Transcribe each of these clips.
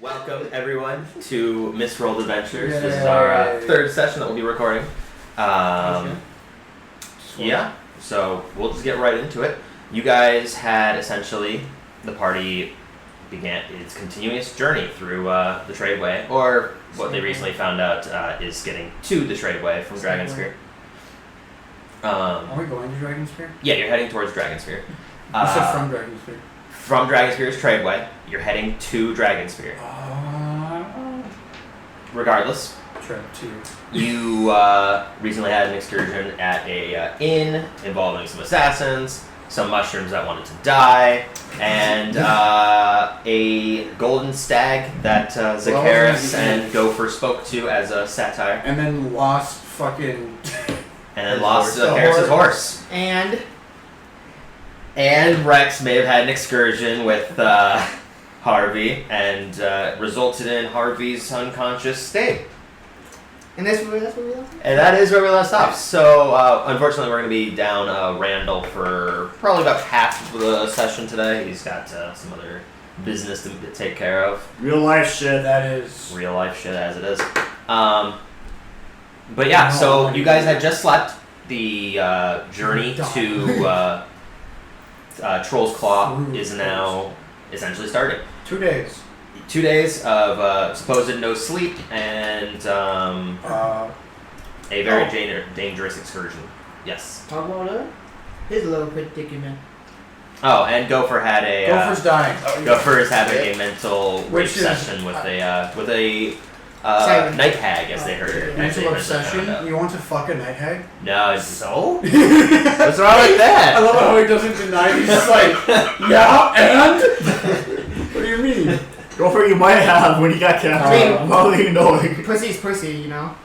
Welcome everyone to Misrolled Adventures. This is our third session that we'll be recording. Yeah, so we'll just get right into it. You guys had essentially, the party began its continuous journey through the Tradeway, or what they recently found out is getting to the Tradeway from Dragonsphere. Are we going to Dragonsphere? Yeah, you're heading towards Dragonsphere. You said from Dragonsphere. From Dragonsphere's Tradeway, you're heading to Dragonsphere. Regardless, you recently had an excursion at a inn involving some assassins, some mushrooms that wanted to die, and a golden stag that Zacchaeus and Gopher spoke to as a satire. And then lost fucking... And then lost Zacchaeus' horse. And Rex may have had an excursion with Harvey and resulted in Harvey's unconscious state. And that's where we left off? And that is where we left off. So, unfortunately, we're going to be down Randall for probably about half of the session today. He's got some other business to take care of. Real life shit, that is. Real life shit as it is. But yeah, so you guys had just slept. The journey to Troll's Claw is now essentially starting. 2 days. 2 days of supposed no sleep and a very dangerous excursion. Yes. Talk about his little predicament. Oh, and Gopher had a... Gopher's dying. Gopher is having a mental rape session with a night hag, as they heard. Mental obsession? You want to fuck a night hag? No, so? What's wrong with that? I love how he doesn't deny it. He's just like, yeah, and? What do you mean? Gopher, you might have when you got captured. Probably knowing. Pussy's pussy, you know?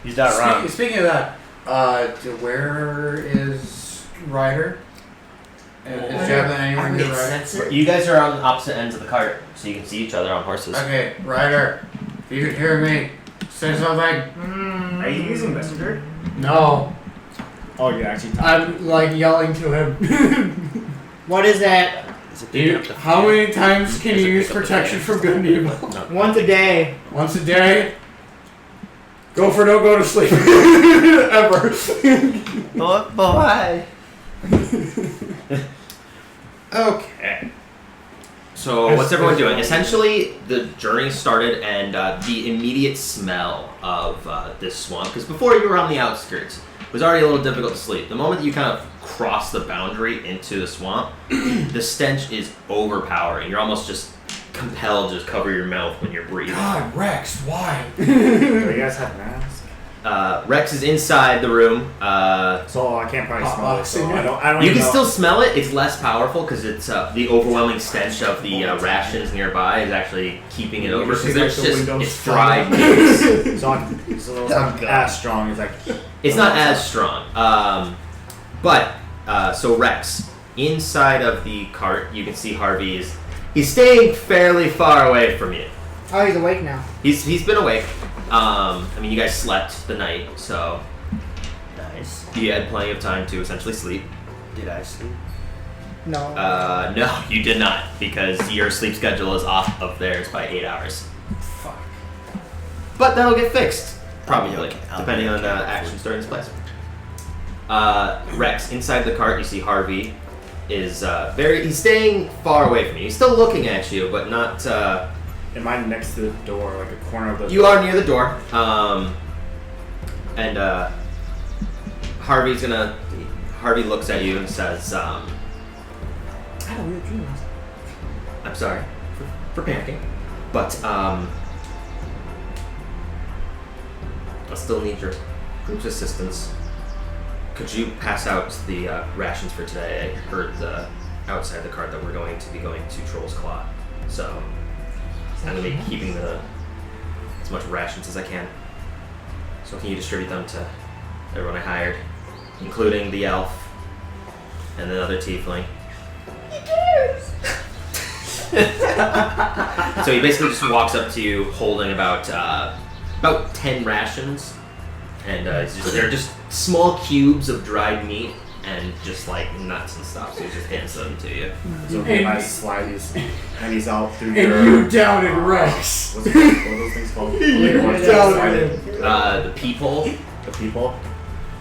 He's not wrong. Speaking of that, where is Ryder? Is Javelin anywhere near Ryder? You guys are on opposite ends of the cart, so you can see each other on horses. Okay, Ryder, if you hear me, say something. Are you using Messenger? No. Oh, you're actually I'm like yelling to him. What is that? How many times can you use protection from good and evil? Once a day. Once a day? Gopher, don't go to sleep. Ever. Oh, boy. Okay. So, what's everyone doing? Essentially, the journey started and the immediate smell of this swamp, because before you were on the outskirts, it was already a little difficult to sleep. The moment that you kind of cross the boundary into the swamp, the stench is overpowering. You're almost just compelled to just cover your mouth when you're breathing. God, Rex, why? Do you guys have masks? Rex is inside the room. So I can't probably smell it. So I don't you can know. still smell it. It's less powerful because it's the overwhelming stench of the rations nearby is actually keeping it over. Because there's just it's dried meat. So it's not as strong. It's not as strong. So Rex, inside of the cart, you can see Harvey he's staying fairly far away from you. Oh, he's awake now. He's been awake. You guys slept the night, so Nice. you had plenty of time to essentially sleep. Did I sleep? No. No, you did not, because your sleep schedule is off of theirs by 8 hours. Fuck. But that'll get fixed, probably, depending on actions during this place. Rex, inside the cart, you see Harvey is he's staying far away from you. He's still looking at you, but not... Am I next to the door, like a corner of the door? You are near the door. Harvey looks at you and says, I had a weird dream last night. I'm sorry for panicking, but I still need your group's assistance. Could you pass out the rations for today? I heard outside the cart that we're going to be going to Troll's Claw, so I'm going to be keeping as much rations as I can. So can you distribute them to everyone I hired, including the elf and the other tiefling? So he basically just walks up to you holding about 10 rations, and they're just small cubes of dried meat and just like nuts and stuff. So he just hands them to you. So And- I slide these pennies out through And your. you doubted Rex. What are those things called? You What is doubted it? him. The people. The people.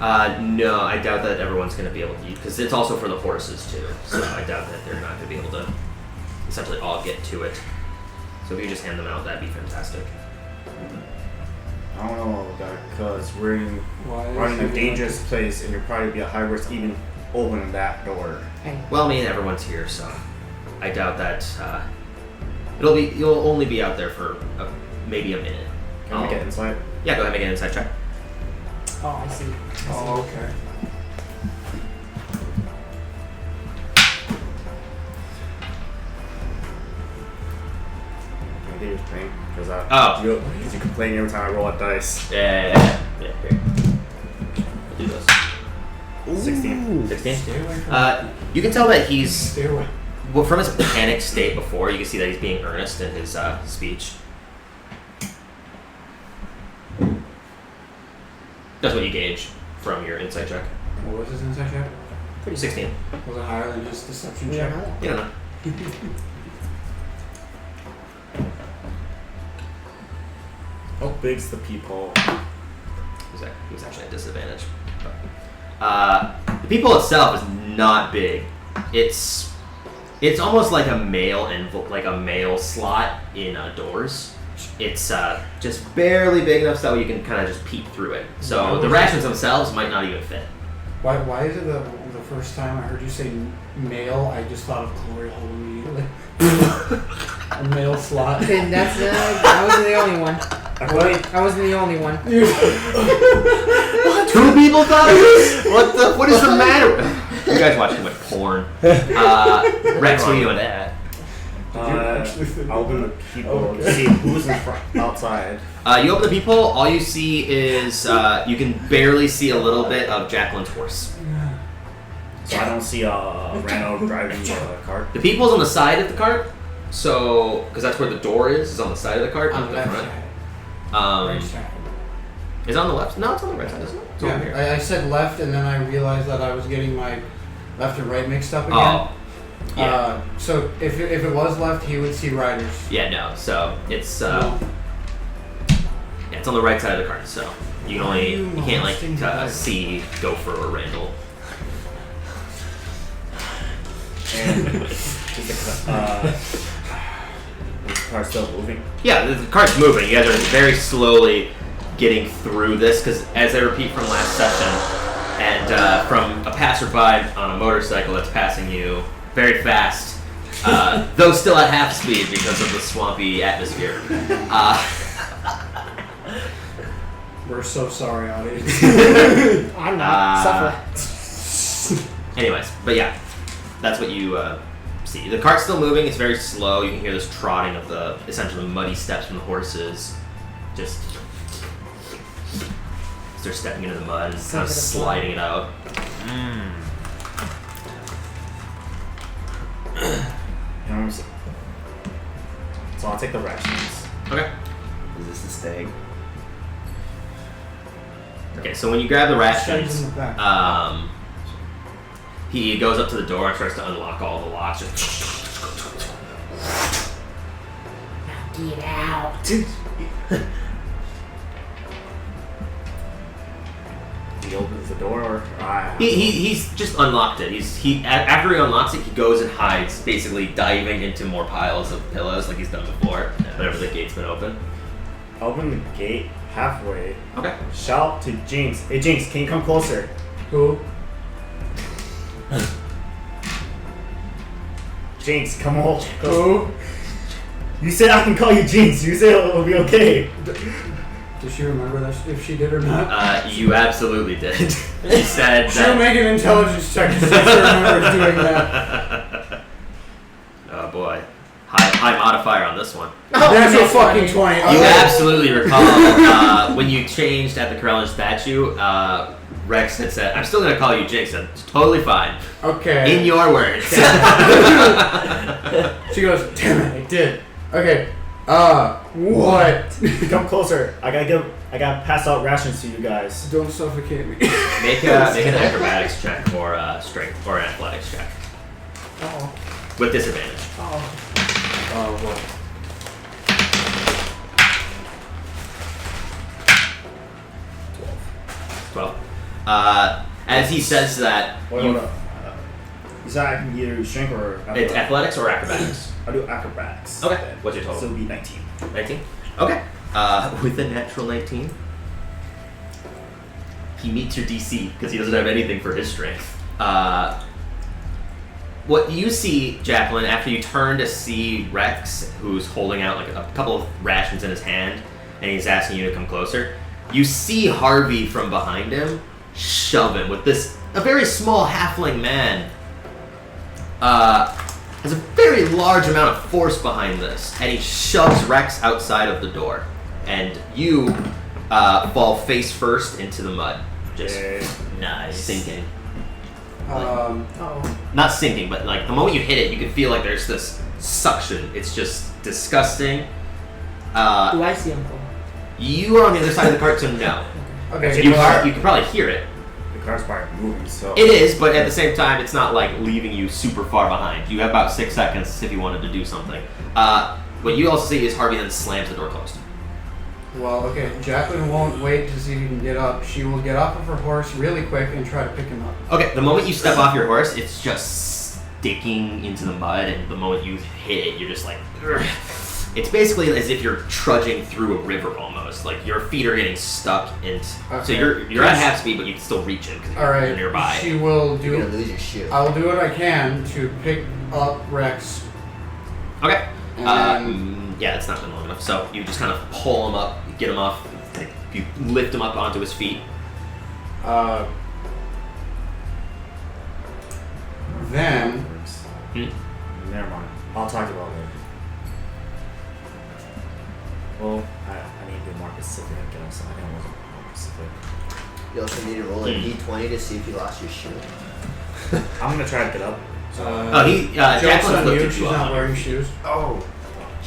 No, I doubt that everyone's going to be able to use because it's also for the horses too. So I doubt that they're not going to be able to essentially all get to it. So if you just hand them out, that'd be fantastic. I don't know that because we're in Why a dangerous place, and you'll probably be at high risk even opening that door. Hey. Well, I mean, everyone's here, so I doubt that you'll only be out there for maybe a minute. Can we get inside? Yeah, go ahead and make an inside check. Oh, I see. Oh, okay. Can I get your thing? Because Oh. you complain every time I roll a dice. Yeah, here. I'll do this. 16. 16? Stay away from You can tell that he's Stay away. well, from his panicked state before, you can see that he's being earnest in his speech. That's what you gauge from your insight check. What was his insight check? 16. Was it higher than just deception We check? don't know. You don't know. How big's the people? He was actually at disadvantage. The people itself is not big. It's almost like a mail like a mail slot in doors. It's just barely big enough so you can kind of just peek through it. So the rations themselves might not even fit. Why is it the first time I heard you say male, I just thought of glory hole immediately? A male slot. Okay, that's I wasn't the only one. I wasn't the only one. Two people thought of this? What is the matter? You guys watch too much porn. Rex, what are you doing? I'll open the people Okay. to see who's in front, outside. You open the peephole, all you see is you can barely see a little bit of Jacqueline's horse. So I don't see Rano driving the cart. The peephole's on the side of the cart, so because that's where the door is on the side of the cart, On not the the left front. side. Um, Right side. is it on the left? No, it's on the right side, isn't it? It's over here. Yeah, I said left, and then I realized that I was getting my left and right mixed up again. Oh, yeah, So if it was left, he would see riders. yeah, no. So it's No. yeah, it's on the right side of the cart. So you Why are you you can't molesting the like dog? see Gopher or Randall. And is the car still moving? Yeah, the cart's moving. You guys are very slowly getting through this because, as I repeat from last session, and from a passerby on a motorcycle that's passing you very fast, though still at half speed because of the swampy atmosphere. We're so sorry, audience. I'm not. Suffer. Anyways, but yeah, that's what you see. The cart's still moving. It's very slow. You can hear this trotting of the essentially muddy steps from the horses. Just they're stepping into the mud and kind of sliding it out. So I'll take the rations. Okay. Is this the stag? Okay, so when you grab the rations, In the back. he goes up to the door and starts to unlock all the locks. Get out. He opens the door, or He's just unlocked it. After he unlocks it, he goes and hides, basically diving into more piles of pillows like he's done before. Whenever the gate's been open. open the gate halfway. Okay. Shout to Jinx. Hey Jinx, can you come closer? Who? Jinx, come on. Who? You said I can call you Jinx. You said it'll be okay. Does she remember that if she did or not? You absolutely did. He said She'll that. make an intelligence check to see if she remembers doing that. Oh boy. High modifier on this one. That's a fucking 20. You Okay. absolutely recall when you changed at the Corellian statue, Rex had said, I'm still going to call you Jinx. It's totally fine. Okay. In your words. She goes, damn it, I did. Okay. What? Come closer. I gotta pass out rations to you guys. Don't suffocate me. Make an acrobatics check or strength or an athletics check Oh. with disadvantage. Oh. What? 12. As he says that, Wait, hold up. You said I can either strength or it's athletics or acrobatics. I'll do acrobatics. Okay. then. What's your total? So it'll be 19. 19? Okay. With a natural 19, he meets your DC because he doesn't have anything for his strength. What you see, Jacqueline, after you turn to see Rex, who's holding out like a couple of rations in his hand, and he's asking you to come closer, you see Harvey from behind him shove him with a very small halfling man. Has a very large amount of force behind this, and he shoves Rex outside of the door, and you fall face first into the mud, just Nice. sinking. Oh. Not sinking, but like the moment you hit it, you can feel like there's this suction. It's just disgusting. Do I see him fall? You are on the other side of the cart, so no. Okay. You can probably hear it. The car's probably moving, so. It is, but at the same time, it's not like leaving you super far behind. You have about 6 seconds if you wanted to do something. What you also see is Harvey then slams the door closed. Well, okay. Jacqueline won't wait to see if he can get up. She will get off of her horse really quick and try to pick him up. Okay, the moment you step off your horse, it's just sticking into the mud, and the moment you hit it, you're just like, "Ugh." It's basically as if you're trudging through a river almost. Like your feet are getting stuck, and so Okay. you're at half speed, but you can still reach it because All right. you're nearby. She will You're gonna do. lose your shoe. I will do what I can to pick up Rex. Okay. And Yeah, it's not been long enough. So you just kind of pull him up, get him off, like, you lift him up onto his feet. then Never mind. I'll talk about it later. Well, I need to be more specific, I guess. I think I wasn't more specific. You also need to roll a d20 to see if you lost your shoe. I'm gonna try to get up. joke's Jacqueline's on you. lifted She's you not up. wearing shoes. Oh.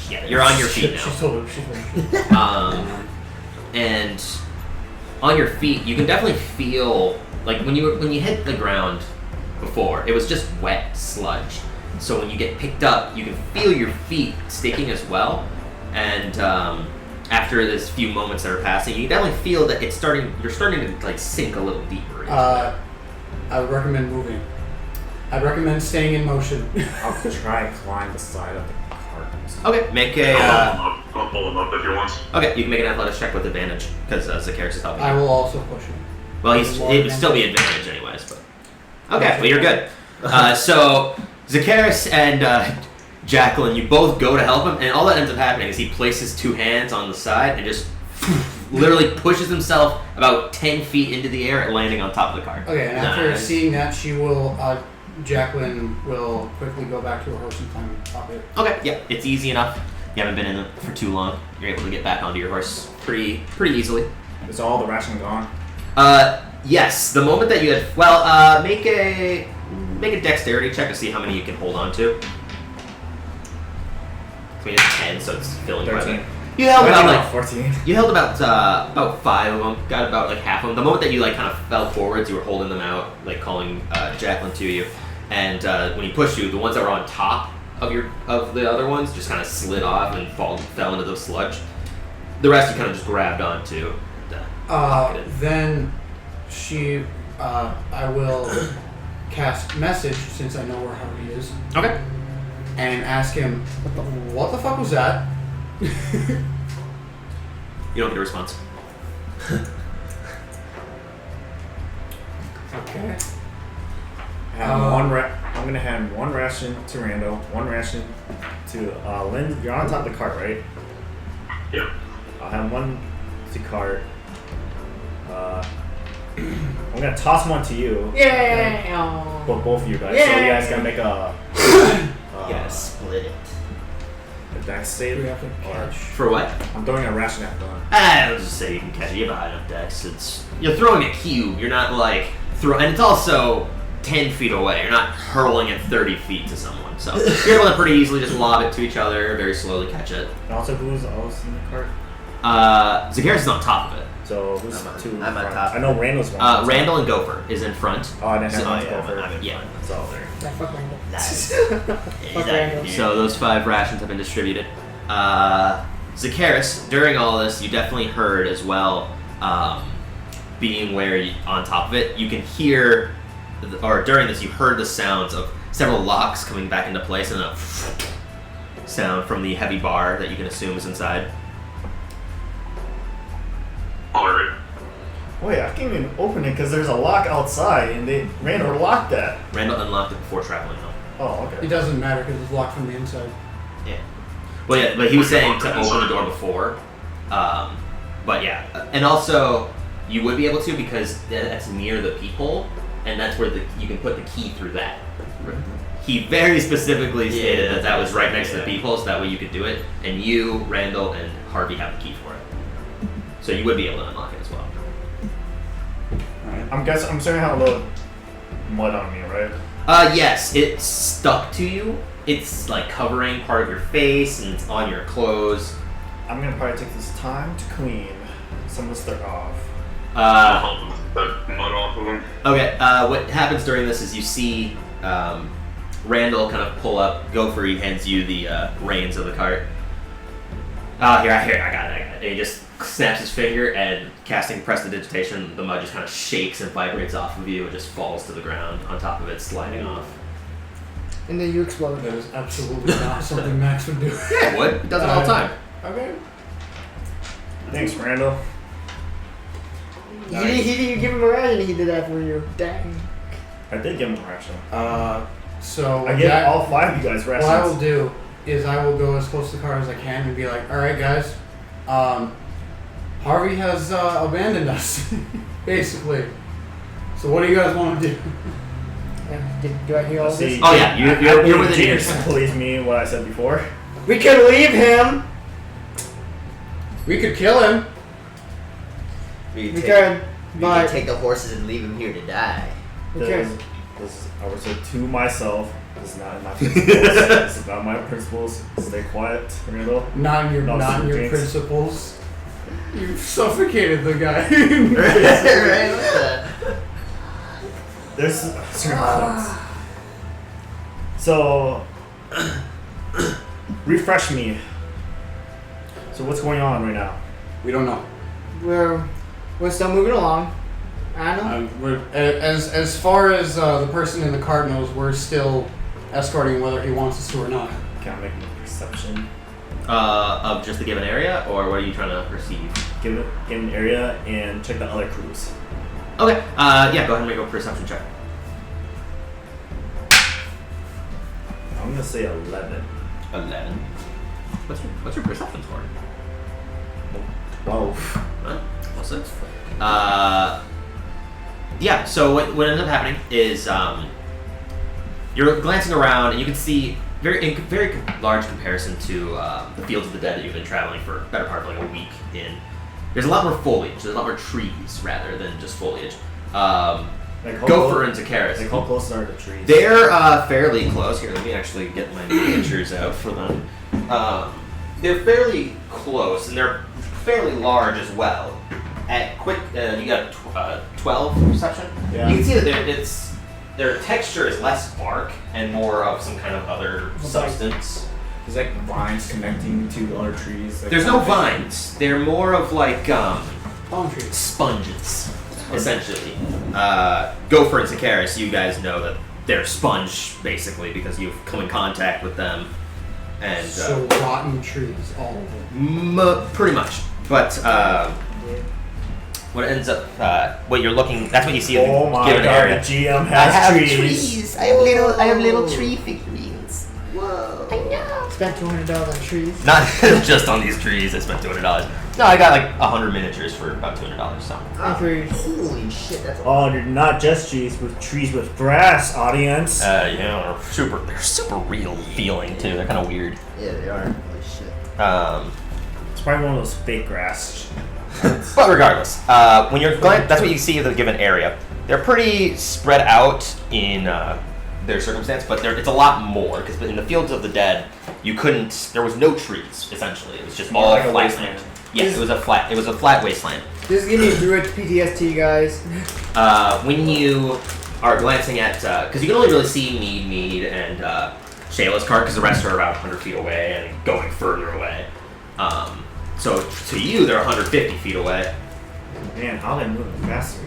Yeah, you're on your feet She's now. told her she's wearing shoes. And on your feet, you can definitely feel like when you hit the ground before, it was just wet sludge. So when you get picked up, you can feel your feet sticking as well. And after this few moments that are passing, you can definitely feel that you're starting to like sink a little deeper. Into I would recommend moving. I'd recommend staying in motion. I'll try and climb the side of the cart. Okay, make a. I'll pull him up if you want. Okay, you can make an athletics check with advantage because Zacchaeus is helping. I you. will also push him. Well, it would still be advantage anyways, but okay, well you're good. So Zacchaeus and Jacqueline, you both go to help him, and all that ends up happening is he places 2 hands on the side and just literally pushes himself about 10 feet into the air, landing on top of the cart. Okay, and after Nice. seeing that, Jacqueline will quickly go back to her horse and climb up it. Okay, yeah, it's easy enough. You haven't been in it for too long. You're able to get back onto your horse pretty easily. Is all the ration gone? Yes. The moment that you had, make a dexterity check to see how many you can hold on to. I mean, it's 10, so it's filling by 13. the. You held about like 14. you held about 5 of them. Got about like half of them. The moment that you like kind of fell forwards, you were holding them out, like calling Jacqueline to you, and when he pushed you, the ones that were on top of the other ones just kind of slid off and fell into the sludge. The rest you kind of just grabbed onto. Then I will cast message since I know where Harvey is, Okay. and ask him, what the fuck was that? You don't get a response. Okay. I'm gonna hand 1 ration to Randall, 1 ration to Lynn. You're on top of the cart, right? Yep. I'll have 1 to cart. I'm gonna toss 1 to you. Yeah. Both of you guys. Yeah. So you guys gotta make a. You gotta split it. A dex save. We have to Or- catch. For what? I'm throwing a ration at them. I was just say you can catch it. You have a high enough dex. You're throwing a cube. You're not like and it's also 10 feet away. You're not hurling it 30 feet to someone. So you're able to pretty easily just lob it to each other, very slowly catch it. And also, who's else in the cart? Zacchaeus is on top of it. So who's I'm on- two? in I'm on front? top. I know Randall's one. Randall and Gopher is in front. Oh, I didn't have So- one yeah, Gopher. I'm in Yeah. front. It's all there. Yeah, fuck Randall. Nice. Fuck Randall. So those 5 rations have been distributed. Zacchaeus, during all this, you definitely heard as well, being where on top of it, you can hear, or during this, you heard the sounds of several locks coming back into place and a sound from the heavy bar that you can assume is inside. Alright. Wait, I can't even open it because there's a lock outside, and Randall locked that. Randall unlocked it before traveling home. Oh, It okay. doesn't matter because it's locked from the inside. Yeah. Well, yeah, but he was saying to open the door before. But yeah, and also you would be able to because that's near the peephole, and that's where you can put the key through that. He very specifically stated that was right next to the peephole, so that way you could do it. And you, Randall, and Harvey have the key for it, so you would be able to unlock it as well. I'm starting to have a little mud on me, right? Yes, it's stuck to you. It's like covering part of your face, and it's on your clothes. I'm gonna probably take this time to clean some of the stuff off. Help that mud off of him. Okay, what happens during this is you see Randall kind of pull up. Gopher, he hands you the reins of the cart. Here, I got it. And he just snaps his finger, and casting prestidigitation, the mud just kind of shakes and vibrates off of you and just falls to the ground on top of it, sliding off. And then you explode. That is absolutely not something Max would do. Yeah, it would. It does it all the time. Okay. Thanks, Randall. He didn't give him a ration, he did that for you. Dang. I did give him a ration. So I get all 5 of you guys rations. what I will do is I will go as close to the car as I can and be like, all right, guys, Harvey has abandoned us, basically. So what do you guys want to do? Do I hear all Let's this? see. Oh yeah, you're within James earshot. believes me what I said before. We can leave him! We could kill him. We We could could, but... take the horses and leave him here to die. Okay. This I would say to myself. This is not in my principles. This is not my principles. Stay quiet, Randall. Not in your, No, not in your James. principles. You suffocated the guy. Right? What the? There's certain points. So, refresh me. So what's going on right now? We don't know. We're still moving along. I know. As far as the person in the cart knows, we're still escorting whether he wants us to or not. Can I make a perception? Of just the given area, or what are you trying to perceive? Give an area and check the other crews. Okay, yeah, go ahead and make a perception check. I'm gonna say 11. 11. What's your perception score? 12. Huh? What's it? Yeah, so what ends up happening is you're glancing around and you can see in very large comparison to the Fields of the Dead that you've been traveling for a better part of like a week in. There's a lot more foliage. There's a lot more trees rather than just foliage. Like how Gopher close- and Zacchaeus. Like how close are the trees? They're fairly close. Here, let me actually get my miniatures out for them. They're fairly close, and they're fairly large as well. At quick, you got 12 perception. Yeah. You can see that their texture is less bark and more of some kind of other substance. There's like vines connecting to other trees. Like There's no vines. They're more of like Palm trees. sponges, essentially. Gopher and Zacchaeus, you guys know that they're sponge basically because you've come in contact with them, and So rotten trees, all of them. pretty much. But what ends up, what you're looking, that's what you see. Oh my given god, area. the GM has trees. I have little tree figurines. Whoa. I know. Spent $200 on trees. Not just on these trees. I spent $200. No, I got like 100 miniatures for about $200. So. Holy shit, that's a Oh, they're not just trees with grass, audience. Yeah, they're super real feeling too. They're kind of weird. Yeah, they are. Holy shit. It's probably one of those fake grass. But regardless, when you're that's what you see of the given area. They're pretty spread out in their circumstance, but it's a lot more because in the Fields of the Dead, there was no trees essentially. It was just all like a flat wasteland. land. Yes, it was a flat wasteland. Just give me Druid PTSD, guys. When you are glancing at, because you can only really see Mead, and Shayla's cart, because the rest are about 100 feet away and going further away. So to you, they're 150 feet away. Man, how they move faster?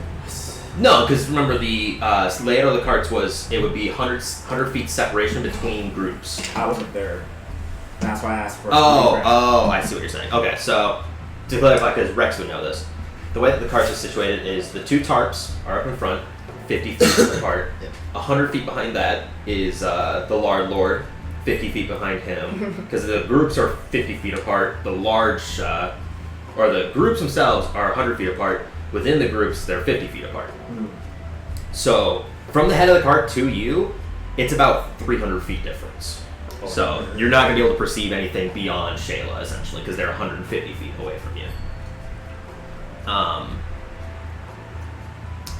No, because remember the layout of the carts it would be 100 feet separation between groups. I wasn't there. That's why I asked for. Oh, I see what you're saying. Okay, so to clarify, because Rex would know this, the way that the carts are situated is the 2 tarps are up in front, 50 feet apart. 100 feet behind that is the Lord, 50 feet behind him, because the groups are 50 feet apart. The the groups themselves are 100 feet apart. Within the groups, they're 50 feet apart. So from the head of the cart to you, it's about 300 feet difference. So you're not going to be able to perceive anything beyond Shayla, essentially, because they're 150 feet away from you.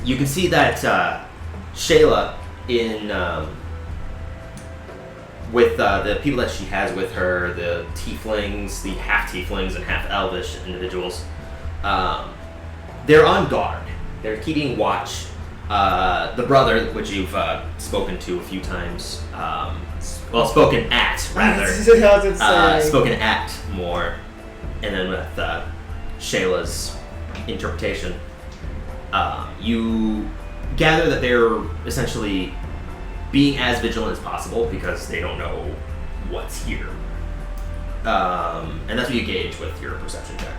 You can see that Shayla, with the people that she has with her, the tieflings, the half-tieflings and half-elvish individuals, they're on guard. They're keeping watch. The brother, which you've spoken to a few times, spoken at, rather. Spoken at more. And then with Shayla's interpretation, you gather that they're essentially being as vigilant as possible because they don't know what's here. And that's what you gauge with your perception check.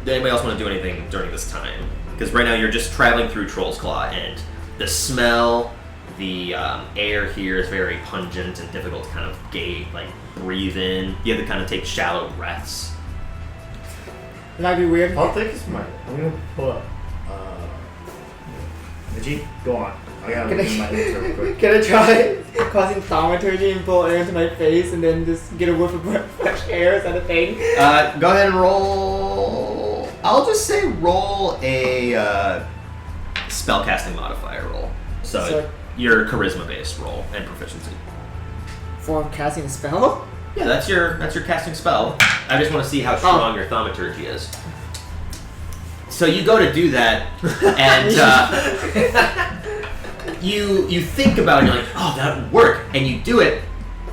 Does anybody else want to do anything during this time? Because right now you're just traveling through Troll's Claw, and the smell, the air here is very pungent and difficult to kind of breathe in. You have to kind of take shallow breaths. That'd be weird. How thick is mine? I'm gonna pull up. Veggie, go on. I gotta look in my notes real quick. Can I try causing thaumaturgy and pull air into my face and then just get a whiff of fresh air? Is that a thing? Go ahead and roll. I'll just say roll a spellcasting modifier roll. So your charisma-based roll and proficiency. For casting a spell? Yeah, that's your casting spell. I just want to see how strong your thaumaturgy is. So you go to do that, and you think about it, and you're like, oh, that would work, and you do it.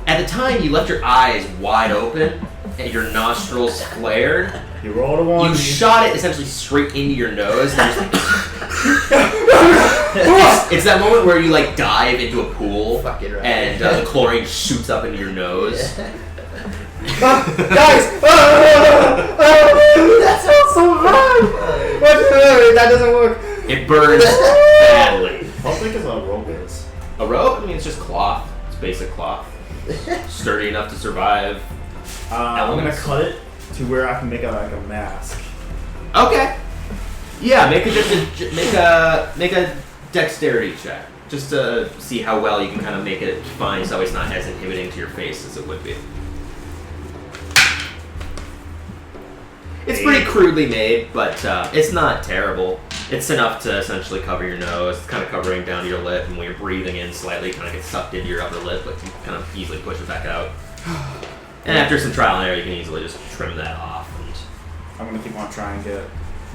At the time, you left your eyes wide open, and your nostrils flared. You rolled a 1. You shot it essentially straight into your nose, and it's that moment where you dive into a pool, and the chlorine shoots up into your nose. Guys! That sounds so bad! That doesn't work. It burns badly. How thick is a rope is? A rope? I mean, it's just cloth. It's basic cloth. Sturdy enough to survive. I'm gonna cut it to where I can make a mask. Okay. Yeah, make a dexterity check, just to see how well you can kind of make it fine, so it's not as inhibiting to your face as it would be. It's pretty crudely made, but it's not terrible. It's enough to essentially cover your nose. It's kind of covering down your lip, and when you're breathing in slightly, it kind of gets sucked into your upper lip, but you can kind of easily push it back out. And after some trial and error, you can easily just trim that off. And I'm gonna keep on trying to get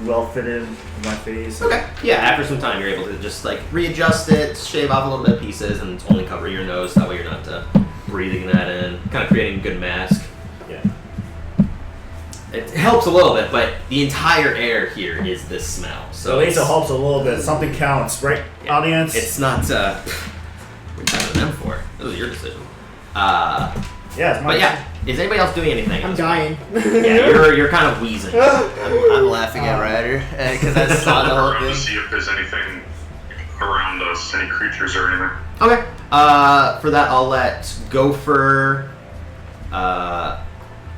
well fitted in my face. okay. Yeah, after some time, you're able to just readjust it, shave off a little bit of pieces, and only cover your nose. That way, you're not breathing that in, kind of creating a good mask. Yeah. It helps a little bit, but the entire air here is this smell. So at least it helps a little bit. Something counts, right, audience? It's not. What are you talking to them for? This was your decision. Yeah, it's my But yeah, is anybody else doing anything? I'm dying. Yeah, you're kind of wheezing. I'm laughing at Ryder because I saw the whole Around to thing. see if there's anything around us, any creatures or anything. Okay. For that, I'll let Gopher.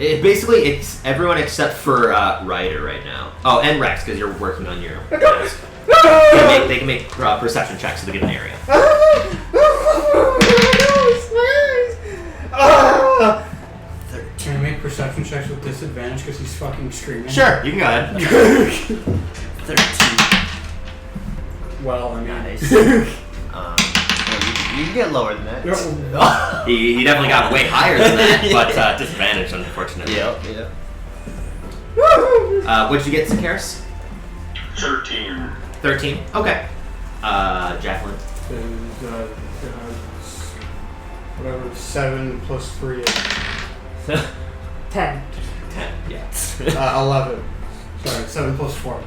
It's everyone except for Ryder right now. Oh, and Rex, because you're working on your mask. They can make perception checks to the given area. Can I make perception checks with disadvantage because he's fucking screaming? Sure, you can go ahead. 13. well. I mean, Nice. You can get lower than that. He definitely got way higher than that, but disadvantaged, unfortunately. Yep. What'd you get, Sakaris? 13. 13? Okay. Jacqueline? is, whatever, 7 plus 3 is 10. 10, yeah. 11. Sorry, 7 plus 4.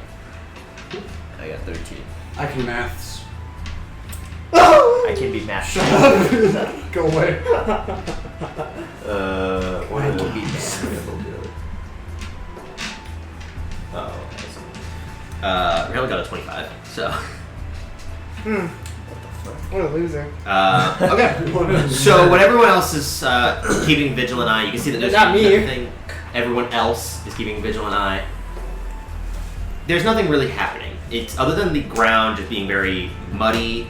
I got 13. I can maths. I can be math. Shut up. Go away. What I can be math. Oh, Rihanna got a 25, so. What a loser. Okay. So when everyone else is keeping vigilant eye, you can see that there's Not me. nothing. Everyone else is keeping vigilant eye. There's nothing really happening. It's other than the ground just being very muddy,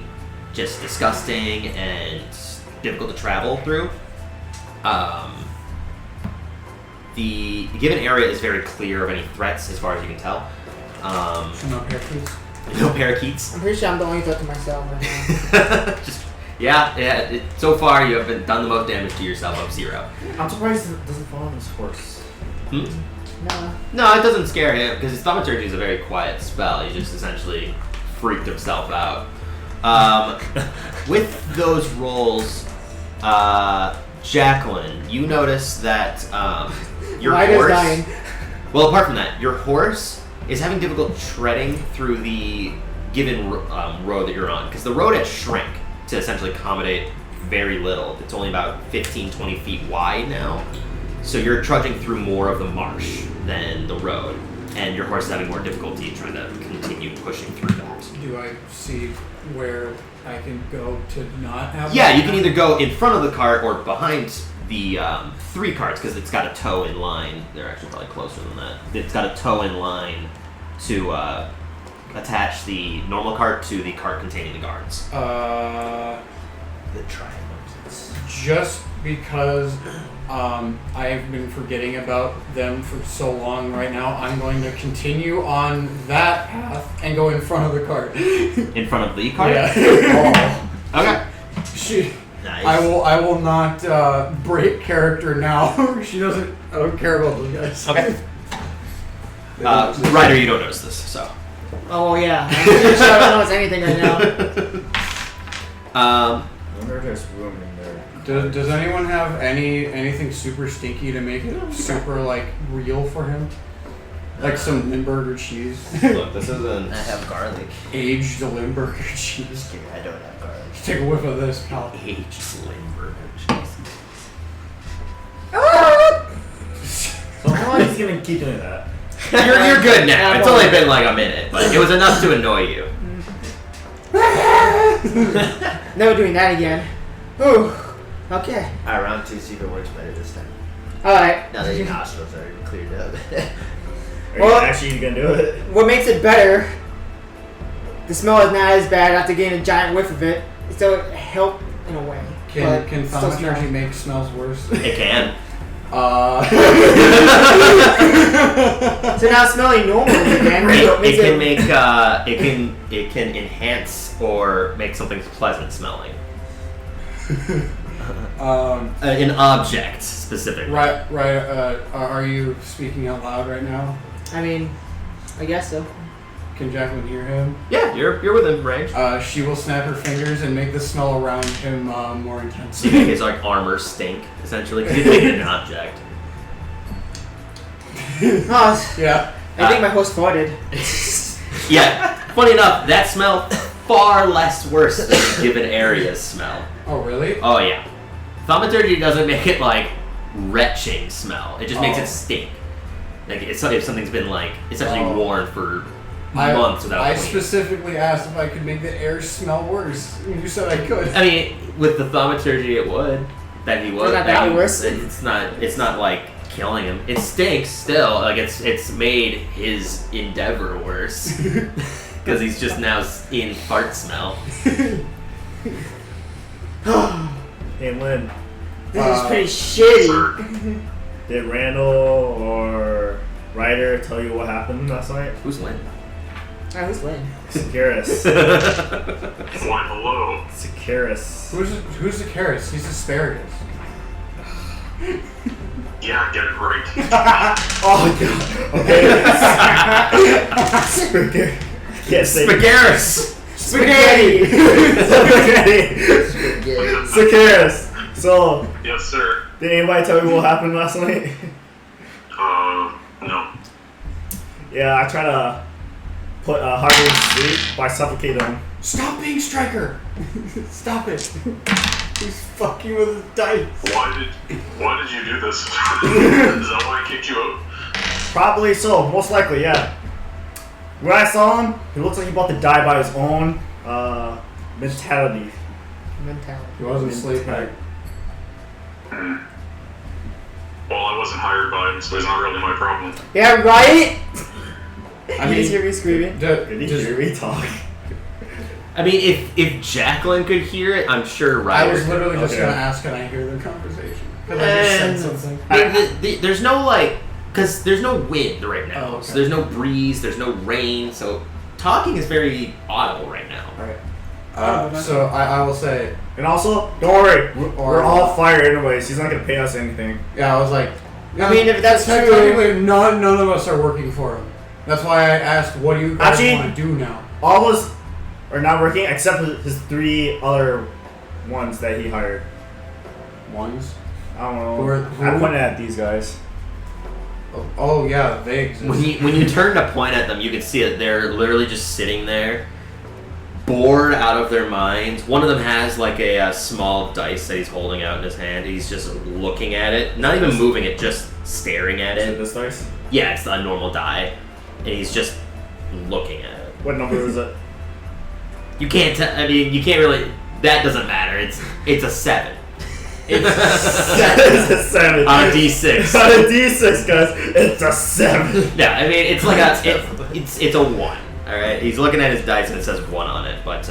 just disgusting and difficult to travel through. The given area is very clear of any threats as far as you can tell. No parakeets. No parakeets. I'm pretty sure I'm the only threat to myself right now. So far you have done the most damage to yourself of 0. I'm surprised it doesn't fall on his horse. No. No, it doesn't scare him because his thaumaturgy is a very quiet spell. He just essentially freaked himself out. With those rolls, Jacqueline, you notice that your Ryder's horse. dying. Well, apart from that, your horse is having difficulty treading through the given road that you're on because the road has shrank to essentially accommodate very little. It's only about 15-20 feet wide now. So you're trudging through more of the marsh than the road, and your horse is having more difficulty trying to continue pushing through that. Do I see where I can go to not have? Yeah, you can either go in front of the cart or behind the 3 carts because it's got a tow in line. They're actually probably closer than that. It's got a tow in line to attach the normal cart to the cart containing the guards. The triangles. Just because I've been forgetting about them for so long right now, I'm going to continue on that path and go in front of the cart. In front of the cart? Yeah. Okay. Nice. I will not break character now. She doesn't. I don't care about those guys. Okay. Ryder, you don't notice this, so. Oh yeah. I'm pretty sure I don't notice anything right now. I wonder if there's room in there. Does anyone have anything super stinky to make it super like real for him? Like some Limburger cheese. Look, this isn't. I have garlic. Aged Limburger cheese. Here, I don't have garlic. Take a whiff of this, pal. Aged Limburger cheese. So how long is he gonna keep doing that? You're good now. It's only been like a minute, but it was enough to annoy you. Never doing that again. Ooh. Okay. Alright, round 2, see if it works better this time. Alright. Now that your nostrils are cleared up. Are Well- you actually gonna do it? What makes it better, the smell is not as bad after getting a giant whiff of it. So it helped in a way. Can but still thaumaturgy smell. make smells worse? It can. So now it's smelling normal again. So it makes It can enhance or make something pleasant smelling. An object specifically. Right. Are you speaking out loud right now? I mean, I guess so. Can Jacqueline hear him? Yeah, you're within range. She will snap her fingers and make the smell around him more intense. So you make his like armor stink essentially because he's making an object. Oh, Yeah. I think my host farted. Yeah. Funny enough, that smell far less worse than the given area's smell. Oh really? Oh yeah. Thaumaturgy doesn't make it like retching smell. It just makes Oh. it stink. Like if something's been like essentially Oh. worn for months without I cleaning. specifically asked if I could make the air smell worse. You said I could. I mean, with the thaumaturgy, it would. That he would. It's not that he- worse. It's not like killing him. It stinks still. Like it's made his endeavor worse because he's just now in fart smell. Hey Lynn, This is pretty shitty. did Randall or Ryder tell you what happened last night? Who's Lynn? Ah, who's Lynn? Sakaris. Why, hello. Sakaris. Who's the Karis? He's asparagus. Yeah, get it right. Oh god. Okay. Can't say Spagaris! Spaghetti! Spaghetti. Sakaris. So, Yes, sir. did anybody tell you what happened last night? No. Yeah, I tried to put Harvey to sleep by suffocating him. Stop being Striker! Stop it! He's fucking with his dice. Why did you do this? Is that why I kicked you out? Probably so, most likely, yeah. When I saw him, he looks like he about to die by his own mentality. Mentality. He wasn't sleeping. Well, I wasn't hired by him, so he's not really my problem. Yeah, right? I You just mean, hear me screaming. Did he hear me talk? I mean, if Jacqueline could hear it, I'm sure Ryder I was could. literally just Okay. gonna ask, can I hear their conversation? Because I just said something. There's no because there's no wind right now. Oh, okay. So there's no breeze, there's no rain, so talking is very audible right now. Alright. So I will say, And also, don't worry, we're all fired anyways. He's not gonna pay us anything. yeah, I was like, I mean, if that's true- technically none of us are working for him. That's why I asked, what do you guys Actually- want to do now? All of us are not working except for his 3 other ones that he hired. Ones? I don't know. Who? I pointed at these guys. Oh yeah, they exist. When you turn to point at them, you can see that they're literally just sitting there, bored out of their minds. One of them has like a small dice that he's holding out in his hand. He's just looking at it, not even moving it, just staring at Is it it. this dice? Yeah, it's a normal die, and he's just looking at it. What number is it? You can't tell. I mean, you can't really. That doesn't matter. It's a 7. It's a 7. On a D6. On a D6, guys. It's a 7. Yeah, I mean it's like it's a 1. All right, he's looking at his dice and it says 1 on it, but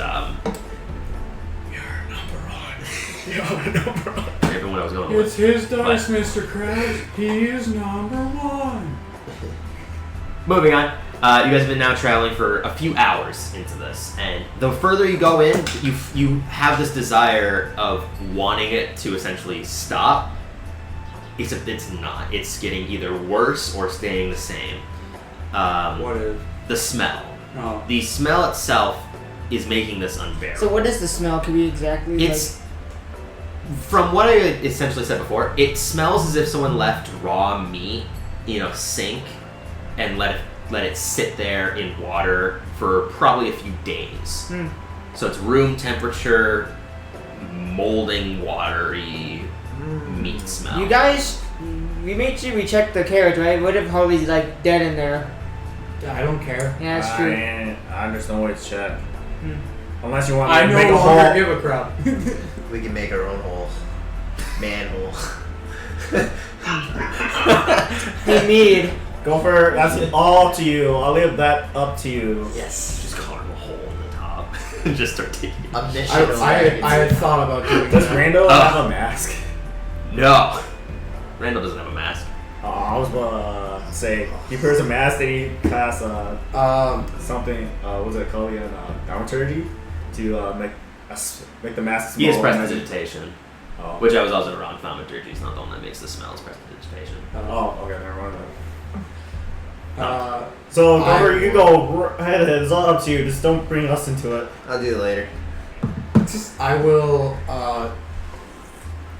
You're number 1. everyone I was going with. It's his dice, Mr. Krabs. He is number 1. Moving on. You guys have been now traveling for a few hours into this, and the further you go in, you have this desire of wanting it to essentially stop. Except it's not. It's getting either worse or staying the same. What is? The smell. Oh. The smell itself is making this unbearable. So what is the smell? Can we exactly? It's from what I essentially said before. It smells as if someone left raw meat in a sink and let it sit there in water for probably a few days. So it's room temperature, molding, watery meat smell. You guys, we made sure we checked the carriage, right? What if Harvey's like dead in there? I don't care. Yeah, that's true. I understand why it's checked. Unless you want I to no make a longer hole. give a crap. We can make our own hole. Manhole. Hey, Mead. Go for it. That's all to you. I'll leave that up to you. Yes. Just carve a hole in the top and just start taking it. Omniscient. I had thought about doing Does that. Rando have a mask? No. Randall doesn't have a mask. I was gonna say he wears a mask and he casts something. What's it called again? Dramaturgy to make the mask. He has smaller. prestidigitation, Oh. which I was also wrong. Thaumaturgy is not the one that makes the smell. It's prestidigitation. Oh, okay, never mind. Uh, So, Grover, you go ahead. It's all up to you. Just don't bring us into it. I'll do it later. I will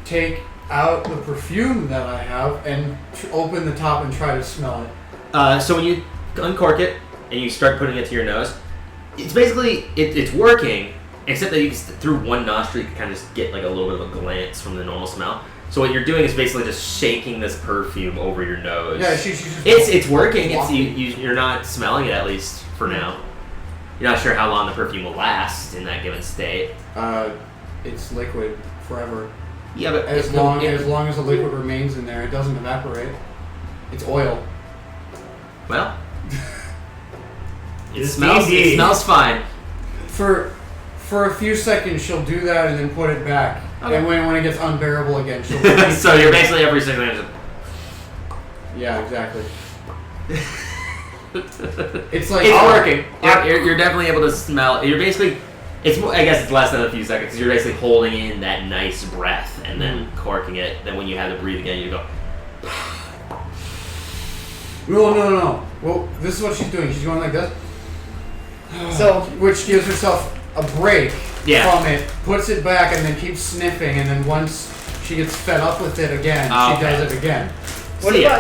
take out the perfume that I have and open the top and try to smell it. So when you uncork it and you start putting it to your nose, it's basically it's working, except that you can through one nostril you can kind of just get like a little bit of a glance from the normal smell. So what you're doing is basically just shaking this perfume over your nose. Yeah, she's just. It's working. You're not smelling it, at least for now. You're not sure how long the perfume will last in that given state. It's liquid forever. Yeah, but As long as the liquid remains in there, it doesn't evaporate. It's oil. Well, it It's smells. D&D. It smells fine. For a few seconds, she'll do that and then put it back. Okay. And when it gets unbearable again, she'll. So you're basically every single minute. Yeah, exactly. It's like It's working. You're definitely able to smell. You're basically. I guess it's less than a few seconds. 'Cause you're basically holding in that nice breath and then corking it. Then when you have to breathe again, you go. No. Well, this is what she's doing. She's going like this. So Which gives herself a break Yeah. from it, puts it back, and then keeps sniffing. And then once she gets fed up with it again, Okay. she does it again. what See, if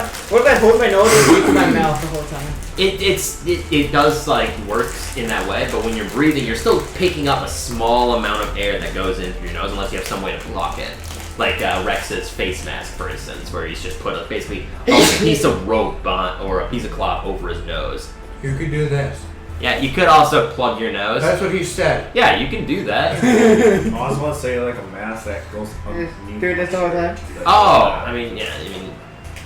I hold my nose and breathe through my mouth the whole time? It does like works in that way, but when you're breathing, you're still picking up a small amount of air that goes in through your nose, unless you have some way to block it. Like Rex's face mask, for instance, where he's just put basically a piece of rope or a piece of cloth over his nose. You could do this. Yeah, you could also plug your nose. That's what he said. Yeah, you can do that. I was about to say like a mask that goes underneath. Dude, that's the whole time. Oh, I mean,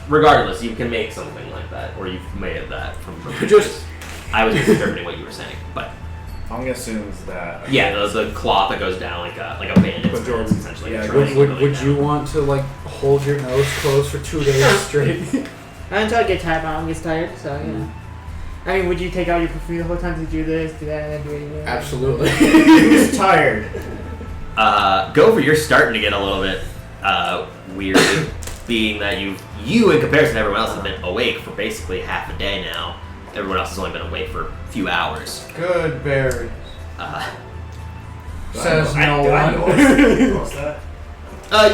regardless, you can make something like that, or you've made that from. I was interpreting what you were saying, but I'm gonna assume is that. yeah, the cloth that goes down like a bandage. But Jordan- Essentially. yeah, a Would triangle going you down. want to like hold your nose closed for 2 days straight? Until I get tired, my arm gets tired, so yeah. I mean, would you take out your perfume the whole time to do this, do that, and then do it again? Absolutely. Who's tired? Gopher, you're starting to get a little bit weird, being that you in comparison to everyone else have been awake for basically half a day now. Everyone else has only been awake for a few hours. Good berry. Says I no know one. What's that?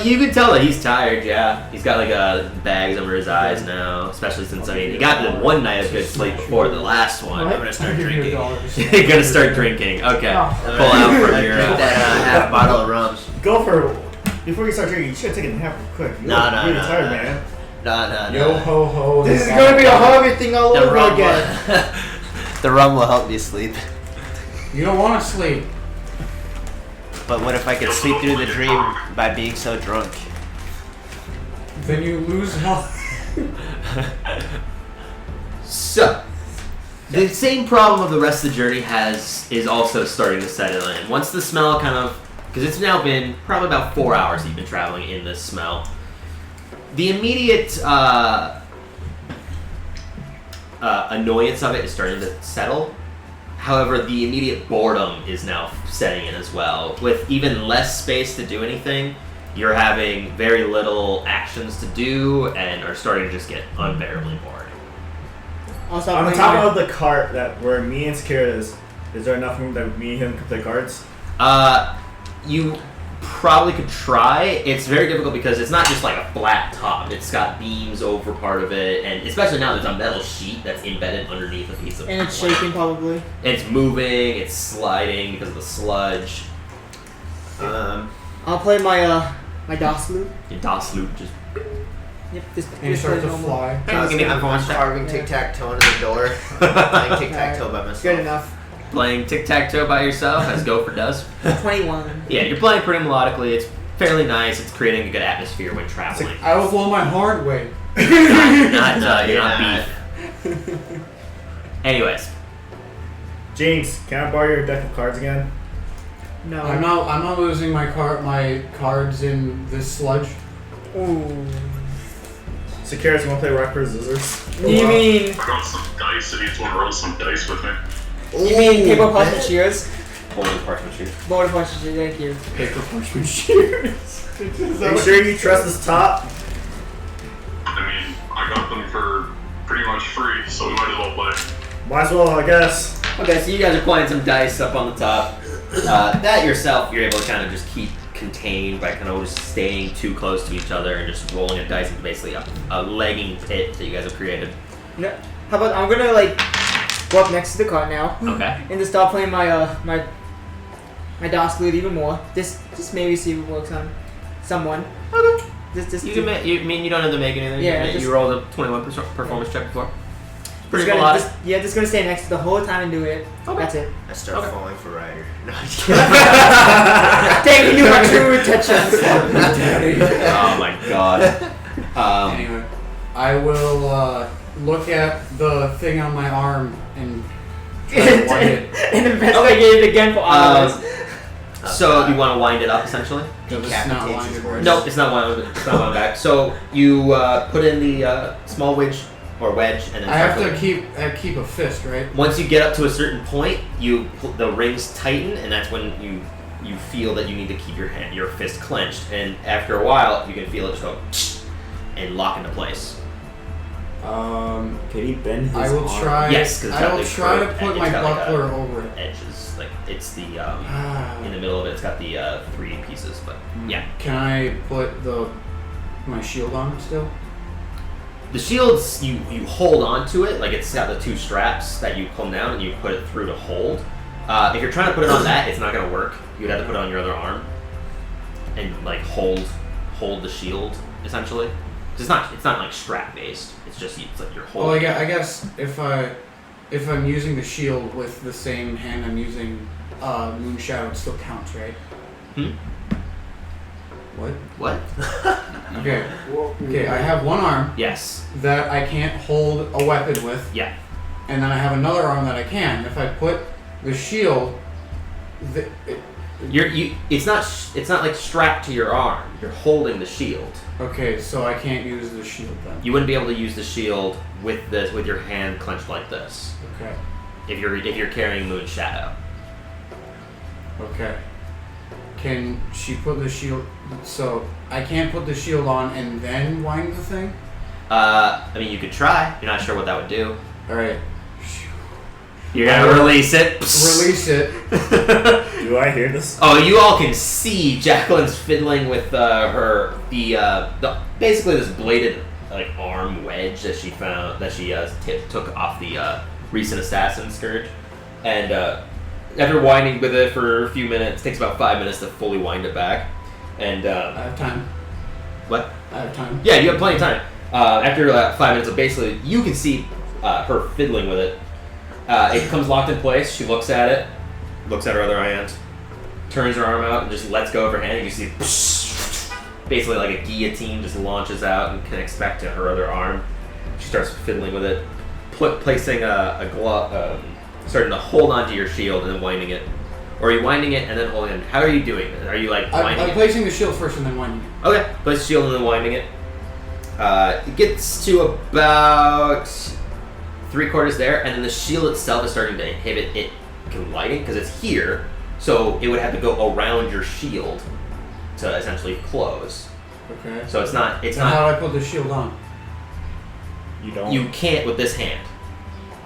You can tell that he's tired. Yeah, he's got like bags under his eyes now, especially since he got the one night of good sleep before the last one. I'm gonna start drinking. You're gonna start drinking. Okay, Oh. pull out from your. Drink that half bottle of rum. Go for. Before you start drinking, you should take a nap real quick. You No, look no, really no, tired, no. man. No. Yo ho ho. This is gonna be a Harvey thing all The over rum again. will, the rum will help me sleep. You don't want to sleep. But what if I could sleep through the dream by being so drunk? Then you lose health. So, the same problem of the rest of the journey is also starting to settle in. Once the smell because it's now been probably about 4 hours you've been traveling in this smell. The immediate annoyance of it is starting to settle. However, the immediate boredom is now setting in as well. With even less space to do anything, you're having very little actions to do and are starting to just get unbearably bored. Also, On the top of the cart where me and Sakira is there enough room that me and him can play cards? You probably could try. It's very difficult because it's not just like a flat top. It's got beams over part of it, and especially now there's a metal sheet that's embedded underneath a piece of and it's plank. shaking probably. It's moving, it's sliding because of the sludge. I'll play my DOS loop. Your DOS loop just... Yep, just And you start play to normal. fly. Give me the I'm performance check. carving tic-tac-toe into the door. Playing tic-tac-toe by myself. Good enough. Playing tic-tac-toe by yourself, as Gopher does. 21. Yeah, you're playing pretty melodically. It's fairly nice. It's creating a good atmosphere when traveling. I will blow my hard way. You're not beef. Anyways, Jinx, can I borrow your deck of cards again? No. I'm not losing my cards in this sludge. Ooh. Sakira, you want to play rock, paper, scissors? You mean I got some dice if you just want to roll some dice with me. paper parchment shears? holding parchment sheet. Board parchment shears, thank you. Paper parchment shears. Make sure you trust this top. I mean, I got them for pretty much free, so we might as well play. Might as well, I guess. Okay, so you guys are playing some dice up on the top. That yourself, you're able to kind of just keep contained by kind of just staying too close to each other and just rolling a dice into basically a legging pit that you guys have created. No, how about I'm gonna like go up next to the cart now. Okay. And just start playing my my DOS loop even more. Just maybe see if it works on someone. Okay. Just You can you don't have to make anything. Yeah, You just- rolled a 21 performance check before. Pretty gonna, melodic. just gonna stay next to the whole time and do it. Okay. That's it. I start Okay. falling for Ryder. No, I'm just Taking you my true intentions. Oh my god. Anyway, I will look at the thing on my arm and try to wind it. and investigate it again for hours. So you want to wind it up essentially? Because it's not winded right. No, it's not wound. It's not wound back. So you put in the small wedge or wedge, and then I have start to keep a fist, right? Once you get up to a certain point, the rings tighten, and that's when you feel that you need to keep your fist clenched. And after a while, you can feel it just go and lock into place. Can he bend his I will arm? try. Yes, because I will try to put my buckler over it. Edges, like it's the in the middle of it. It's got the 3 pieces, but yeah. Can I put my shield on still? The shields you hold onto it, like it's got the 2 straps that you pull down and you put it through to hold. If you're trying to put it on that, it's not gonna work. You'd have to put it on your other arm and like hold the shield essentially. It's not like strap based. It's just it's like you're holding. Well, I guess if I'm using the shield with the same hand I'm using Moon Shadow, it still counts, right? What? Okay. Okay, I have one arm Yes. that I can't hold a weapon with. Yeah. And then I have another arm that I can. If I put the shield, It's not like strapped to your arm. You're holding the shield. okay, so I can't use the shield then. You wouldn't be able to use the shield with your hand clenched like this. Okay. If you're carrying Moon Shadow. Okay. Can she put the shield? So I can't put the shield on and then wind the thing. I mean, you could try. You're not sure what that would do. All right. You're gonna release it. Release it. Do I hear this? Oh, you all can see Jacqueline's fiddling with basically this bladed like arm wedge that she found that she took off the recent assassin scourge, and after winding with it for a few minutes, it takes about 5 minutes to fully wind it back, and I have time. what? I have time. Yeah, you have plenty of time. After 5 minutes of basically, you can see her fiddling with it. It comes locked in place. She looks at it, looks at her other hand, turns her arm out, and just lets go of her hand. And you see, basically like a guillotine just launches out and connects back to her other arm. She starts fiddling with it, placing a glove, starting to hold onto your shield and then winding it. Or are you winding it and then holding it? How are you doing it? Are you like winding I'm it? placing the shield first and then winding it. Okay, place the shield and then winding it. It gets to about 3/4 there, and then the shield itself is starting to inhibit it colliding because it's here, so it would have to go around your shield to essentially close. Okay. So it's not. Then how do I put the shield on? You don't. You can't with this hand.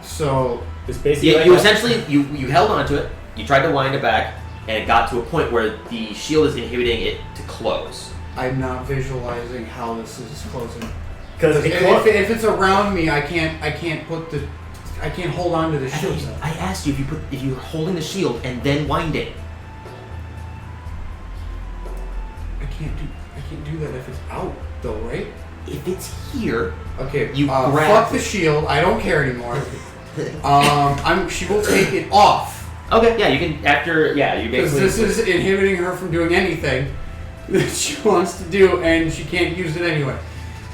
So It's basically. You, like you a- essentially you held onto it. You tried to wind it back, and it got to a point where the shield is inhibiting it to close. I'm not visualizing how this is closing. Because If it's around me, I can't hold on to the shield. I asked you if you were holding the shield and then winding. I can't do that if it's out though, right? If it's here, Okay. You grab fuck the it. shield. I don't care anymore. She will take it off okay, yeah, you can you because basically. this is inhibiting her from doing anything that she wants to do, and she can't use it anyway.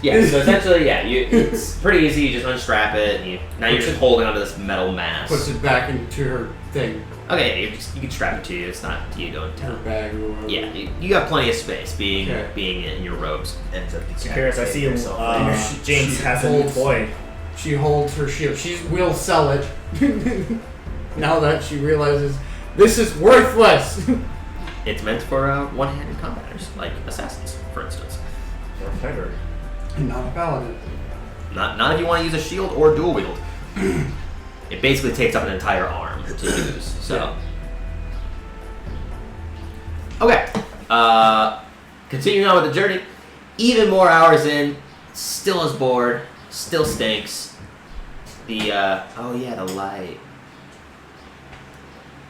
Yeah, so essentially, it's pretty easy. You just unstrap it, and now you're just holding onto this metal mass. Puts it back into her thing, Okay, yeah, you can strap it to you. It's not you don't. her bag or whatever. Yeah, you got plenty of space being Okay. in your robes. Ends up Paris, I see She- James she has a new holds- toy. She holds her shield. She will sell it now that she realizes this is worthless. It's meant for one-handed combaters, like assassins, for instance. Or fighter. Not a paladin. Not if you want to use a shield or dual wield. It basically takes up an entire arm to use. So, okay. Continuing on with the journey. Even more hours in, still is bored, still stinks. The the light.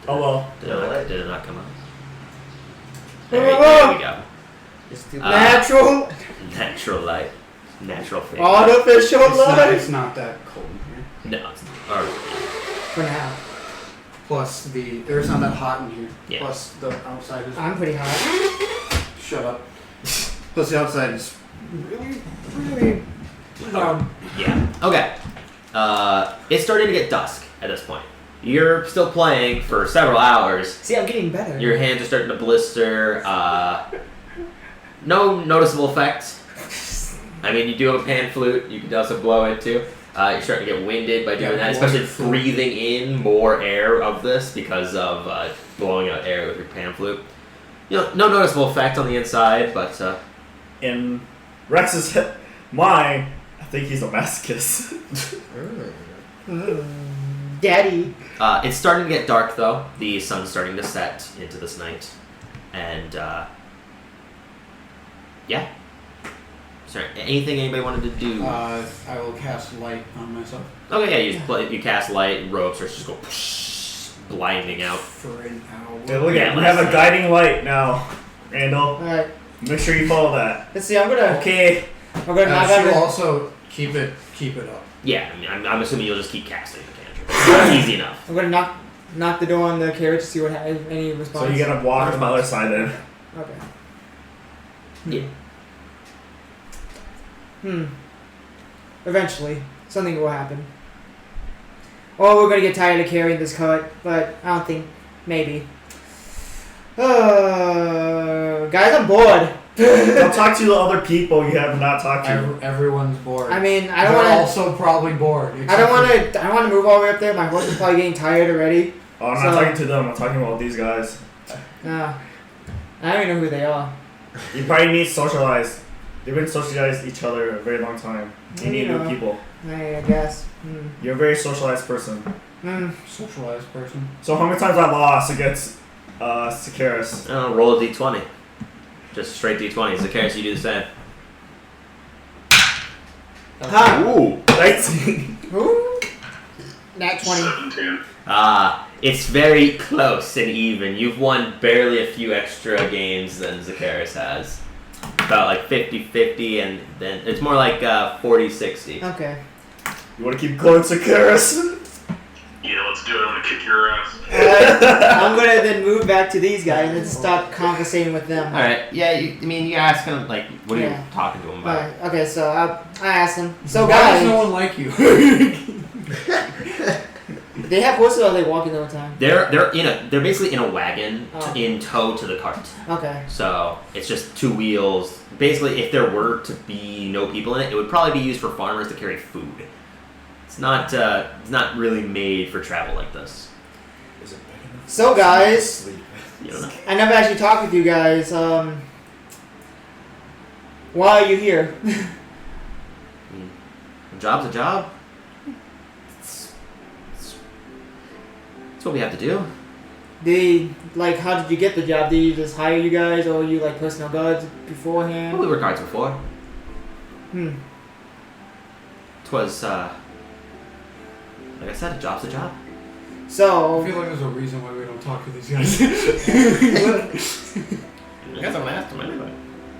Oh well. Did it not come up? Oh, There we go. It's too Natural, Natural light. Natural face. artificial light. It's not that cold in here. No, it's not. Or, For now, Plus there's not that hot in here. Yeah. Plus the outside is. I'm pretty hot. Shut up. Plus the outside is Really loud. yeah. Okay. It's starting to get dusk at this point. You're still playing for several hours. See, I'm getting better. Your hands are starting to blister. No noticeable effect. I mean, you do have a pan flute. You can also blow into. You're starting to get winded by doing Yeah, that, especially wonderful. breathing in more air of this because of blowing out air with your pan flute. No noticeable effect on the inside, but In Rex's mind, I think he's a masochist. Daddy. it's starting to get dark though. The sun's starting to set into this night, and yeah. Sorry, anything anybody wanted to do? I will cast light on myself Okay, yeah, you cast light, rope starts to just go blinding out. for an hour. Hey, look Yeah, at we have a last guiding light now, Randall. Alright. Make sure you follow that. Let's see, I'm gonna Okay. knock out She'll the also keep it up. Yeah, I mean, I'm assuming you'll just keep casting the cantrip. That's easy enough. I'm gonna knock the door on the carriage to see what any response. So you're gonna walk on the other side then. Okay. Yeah. Eventually, something will happen. Or we're gonna get tired of carrying this cart, but I don't think. Maybe. Guys, I'm bored. Go talk to the other people you have not talked to. Everyone's bored. I mean, I don't They're want to. also probably bored. I don't want to move all the way up there. My horse is probably getting tired already. Oh, I'm not So- talking to them. I'm talking about these guys. I don't even know who they are. You probably need socialized. They've been socialized each other a very long time. You need new Yeah. people. I guess. You're a very socialized person. Socialized person. So how many times I lost against Sakaris? Roll a d20. Just straight d20. Zacchaeus, you do the same. Ha! Ooh. 19. Who? Nat 20. 17. It's very close and even. You've won barely a few extra games than Zacchaeus has. About like 50-50, and then it's more like 40-60. Okay. You want to keep going, Sakaris? Yeah, let's do it. I'm gonna kick your ass. I'm gonna then move back to these guys and start conversating with them. Alright, yeah, you ask him, like, what are Yeah. you talking to him about? Alright, okay, so I asked them. So Why guys, does no one like you? they have horses or are they walking the whole time? They're basically in a wagon Oh. in tow to the cart. Okay. So it's just two wheels. Basically, if there were to be no people in it, it would probably be used for farmers to carry food. It's not really made for travel like this. Is it big enough? So guys, You don't know. I never actually talked with you guys. Why are you here? A job's a job. It's what we have to do. How did you get the job? Did you just hire you guys, or were you like personal guards beforehand? Well, we were guards before. Hmm. Twas like I said, a job's a job. I So, feel like there's a reason why we don't talk to these guys. You guys haven't asked them anyway.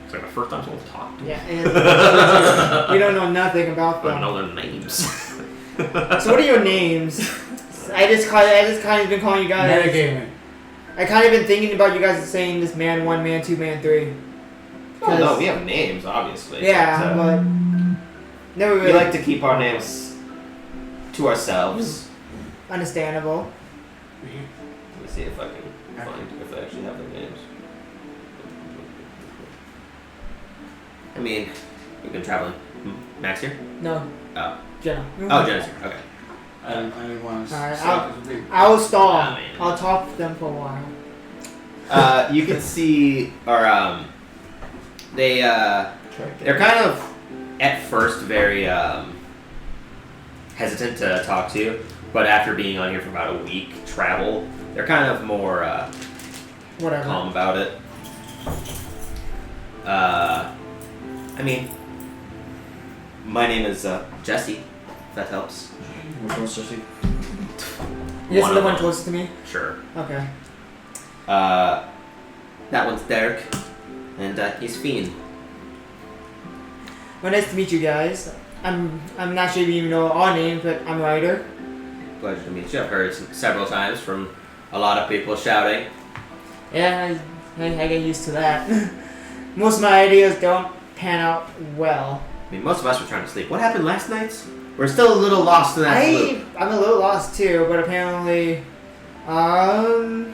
It's like the first time someone's talked to them. yeah, we don't know nothing about I don't them. know their names. So, what are your names? I just kind of been calling you guys. Metagaming. I kind of been thinking about you guys as saying this man 1, man 2, man 3. Oh, no, we have names, obviously. Yeah, but never we really like to keep our names to ourselves. understandable. Let me see if I can find if they actually have their names. I mean, we've been traveling. Max here? No, Oh. Jenna. Oh, Jenna's here. Okay. I didn't want to Alright, say I'll stall. Ah, man. I'll talk to them for a while. You can see, or they're kind of at first very hesitant to talk to you, but after being on here for about a week travel, they're kind of more Whatever. calm about it. I mean, my name is Jesse, if that helps. Which one's Jesse? Yes, One the of one them. closest to me. Sure. Okay. That one's Derek, and he's Fiend. Well, nice to meet you guys. I'm not sure if you even know our names, but I'm Ryder. Pleasure to meet you. I've heard several times from a lot of people shouting. Yeah, I get used to that. Most of my ideas don't pan out well. I mean, most of us were trying to sleep. What happened last night? We're still a little lost in that loop. I'm a little lost too, but apparently, the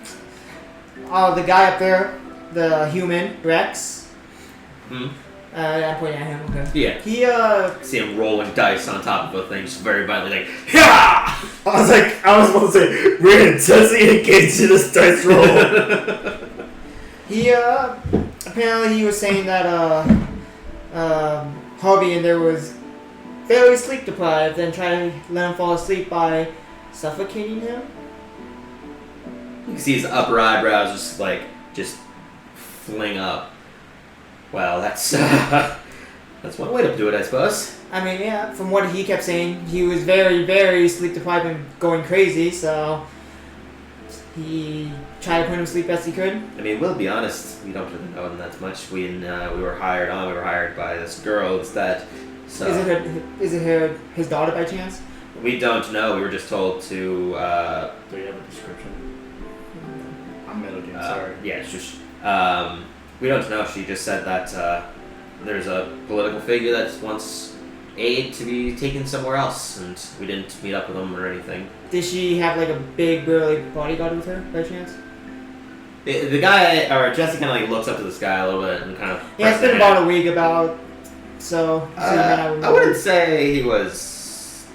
guy up there, the human Rex, I'm pointing at him. Okay. Yeah. He See him rolling dice on top of a thing, just very violently, like, yeah. I was about to say, we're intensely engaged in this dice roll. He apparently he was saying that Hobby in there was fairly sleep deprived, and trying to let him fall asleep by suffocating him. You can see his upper eyebrows just fling up. Well, that's one way to do it, I suppose. I mean, yeah, from what he kept saying, he was very, very sleep deprived and going crazy, so he tried to put him to sleep best he could. I mean, we'll be honest, we don't really know him that much. We were hired by this girl instead. So Is it his daughter by chance? we don't know. We were just told to. Do you have a description? I'm Metal Game, sorry. Yeah, it's just. We don't know. She just said that there's a political figure that wants aid to be taken somewhere else, and we didn't meet up with him or anything. Did she have like a big burly bodyguard with her by chance? The guy, or Jesse, kind of like looks up to this guy a little bit and kind of. Yeah, it's been about a week so. I wouldn't say he was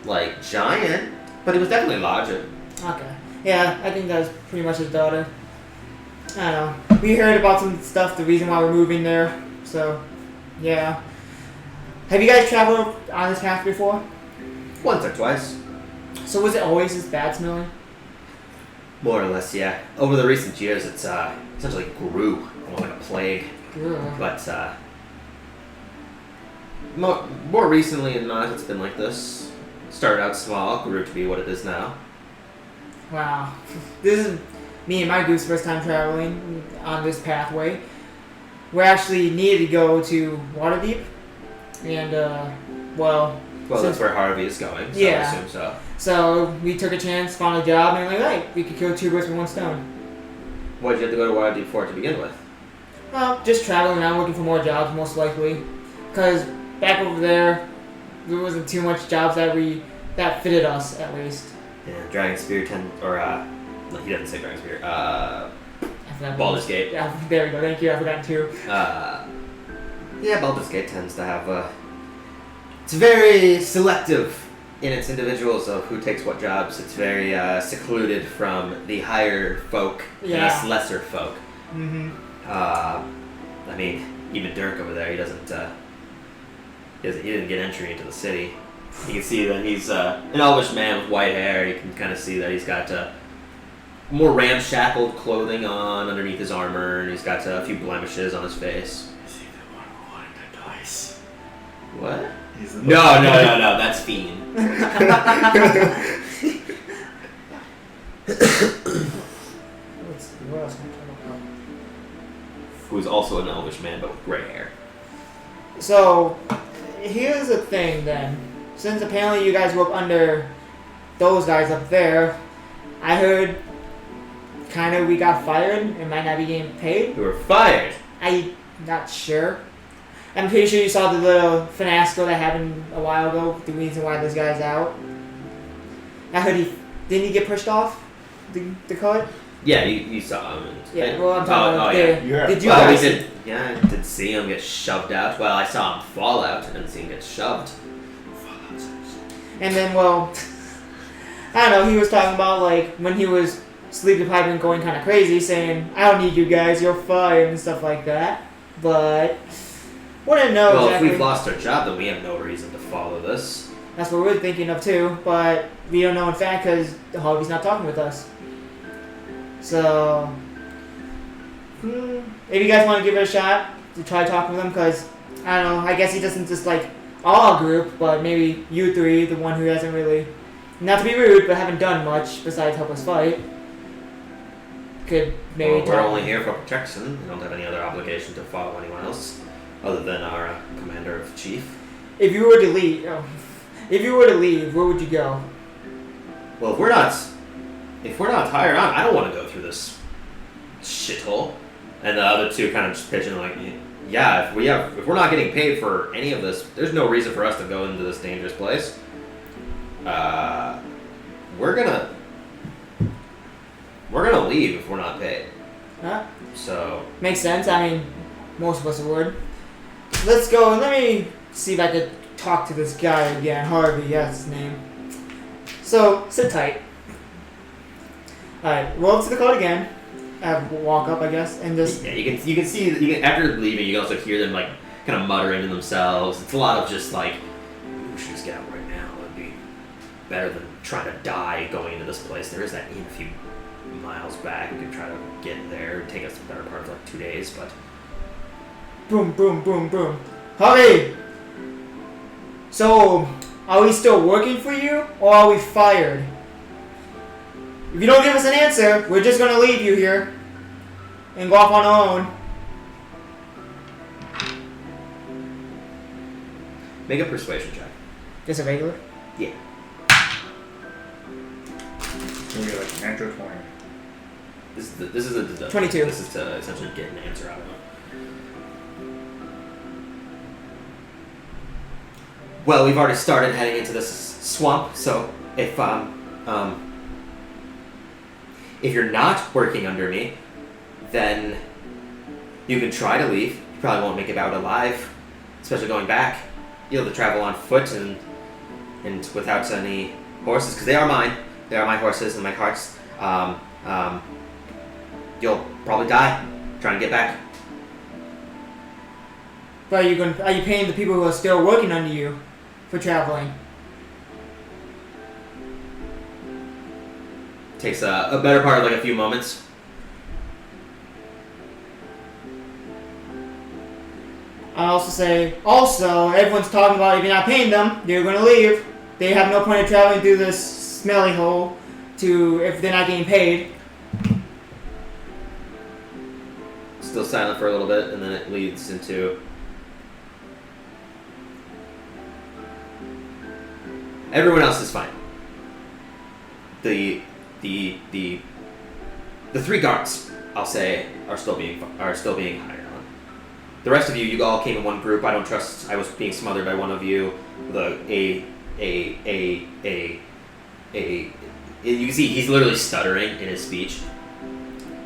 like giant, but he was definitely larger. Okay. Yeah, I think that was pretty much his daughter. I don't know. We heard about some stuff, the reason why we're moving there, so yeah. Have you guys traveled on this path before? Once or twice. So was it always this bad smelling? More or less, yeah. Over the recent years, it's essentially grew almost like a plague. Ugh. But more recently than not, it's been like this. Started out small, grew to be what it is now. Wow. This is me and my group's first time traveling on this pathway. We actually needed to go to Waterdeep, and Well, since- that's where Harvey is going, so Yeah. I assume so. so we took a chance, found a job, and we're like, hey, we could kill two birds with one stone. What did you have to go to Waterdeep for to begin with? Well, just traveling around looking for more jobs, most likely. Because back over there wasn't too much jobs that fitted us, at least. Yeah, Dragon Spear no, he doesn't say Dragon Spear. I forgot Baldur's Gate. Yeah, there we go. Thank you. I forgot too. Yeah, Baldur's Gate tends to have it's very selective in its individuals of who takes what jobs. It's very secluded from the higher folk and Yeah. us lesser folk. Mm-hmm. I mean, even Dirk over there, he didn't get entry into the city. You can see that he's an elvish man with white hair. You can kind of see that he's got more ramshackled clothing on underneath his armor, and he's got a few blemishes on his face. Is he the one who wanted the dice? What? He's the No, that's Fiend. What else am I talking about? Who's also an elvish man, but with gray hair. So, here's the thing then. Since apparently you guys were up under those guys up there, I heard kind of we got fired and might not be getting paid. We were fired. I'm not sure. I'm pretty sure you saw the little fiasco that happened a while ago, the reason why this guy's out. I heard didn't he get pushed off the cart? Yeah, you saw him. Yeah, well, I'm talking about yeah. did you Well, guys I did see him get shoved out. Well, I saw him fall out. I didn't see him get shoved. And then, well, I don't know, he was talking about, like, when he was sleep deprived and going kind of crazy, saying, I don't need you guys, you're fired, and stuff like that. But, wouldn't know Well, exactly. if we've lost our job, then we have no reason to follow this. That's what we're thinking of, too. But we don't know in fact, because the hobby's not talking with us. So, if you guys want to give it a shot, to try talking with him, because, I don't know, I guess he doesn't just, like, our group, but maybe you three, the one who hasn't really, not to be rude, but haven't done much besides help us fight, could maybe Well, we're only here for protection. We don't have any other obligation to follow anyone else, other than our commander of chief. If you were to leave, where would you go? Well, if we're not hired on, I don't want to go through this shithole. And the other two kind of just pitch in like, yeah, if we're not getting paid for any of this, there's no reason for us to go into this dangerous place. We're gonna leave if we're not paid. Huh? So Makes sense. I mean, most of us would. let's go. Let me see if I could talk to this guy again. Harvey, that's his name. So, sit tight. Alright, roll up to the code again. Walk up, I guess, and just... Yeah, you can see, after leaving, you can also hear them, like, kind of muttering to themselves. It's a lot of just, like, we should just get out right now. It'd be better than trying to die going into this place. There is that inn a few miles back. We could try to get there. It'd take us the better part of, like, 2 days, but... Boom, boom, boom, boom. Harvey! So, are we still working for you, or are we fired? If you don't give us an answer, we're just gonna leave you here and go off on our own. Make a persuasion check. Just a regular? Yeah. Maybe like natural 20. This is a 22. This is to essentially get an answer out of them. Well, we've already started heading into this swamp, so if you're not working under me, then you can try to leave. You probably won't make it out alive, especially going back. You'll have to travel on foot and without any horses, because they are mine. They are my horses and my carts. You'll probably die trying to get back. But are you paying the people who are still working under you for traveling? Takes a better part of like a few moments. I also say, everyone's talking about if you're not paying them, they're going to leave. They have no point in traveling through this smelly hole if they're not getting paid. Still silent for a little bit, and then it leads into... Everyone else is fine. The 3 guards, I'll say, are still being hired on. The rest of you all came in one group. I don't trust. I was being smothered by one of you. You can see he's literally stuttering in his speech.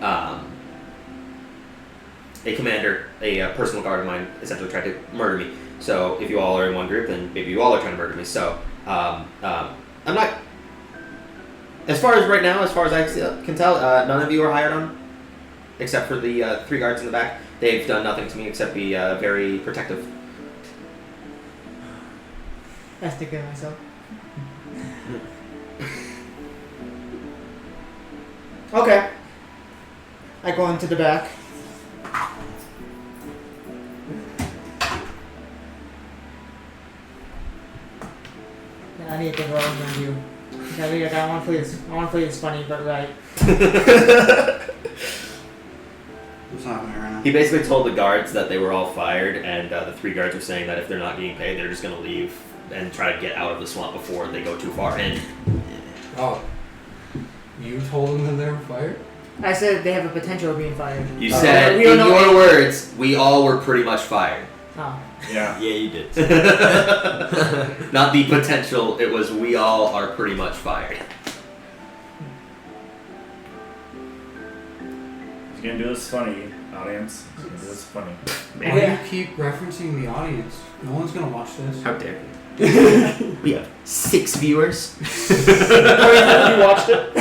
A personal guard of mine, essentially tried to murder me. So if you all are in one group, then maybe you all are trying to murder me. So I'm not. As far as right now, as far as I can tell, none of you are hired on, except for the 3 guards in the back. They've done nothing to me except be very protective. I was thinking of myself. Okay. I go into the back. I need to think what I was going to do. I want to play this funny, but right. What's happening right now? He basically told the guards that they were all fired, and the 3 guards were saying that if they're not getting paid, they're just going to leave and try to get out of the swamp before they go too far in. Oh. You told them that they were fired? I said they have a potential of being fired. You said, in your words, we all were pretty much fired. Oh. Yeah. Yeah, you did. Not the potential, it was we all are pretty much fired. He's gonna do this funny, audience. He's gonna do this funny. Why do you keep referencing the audience? No one's gonna watch this. How dare you? We have 6 viewers. You watched it?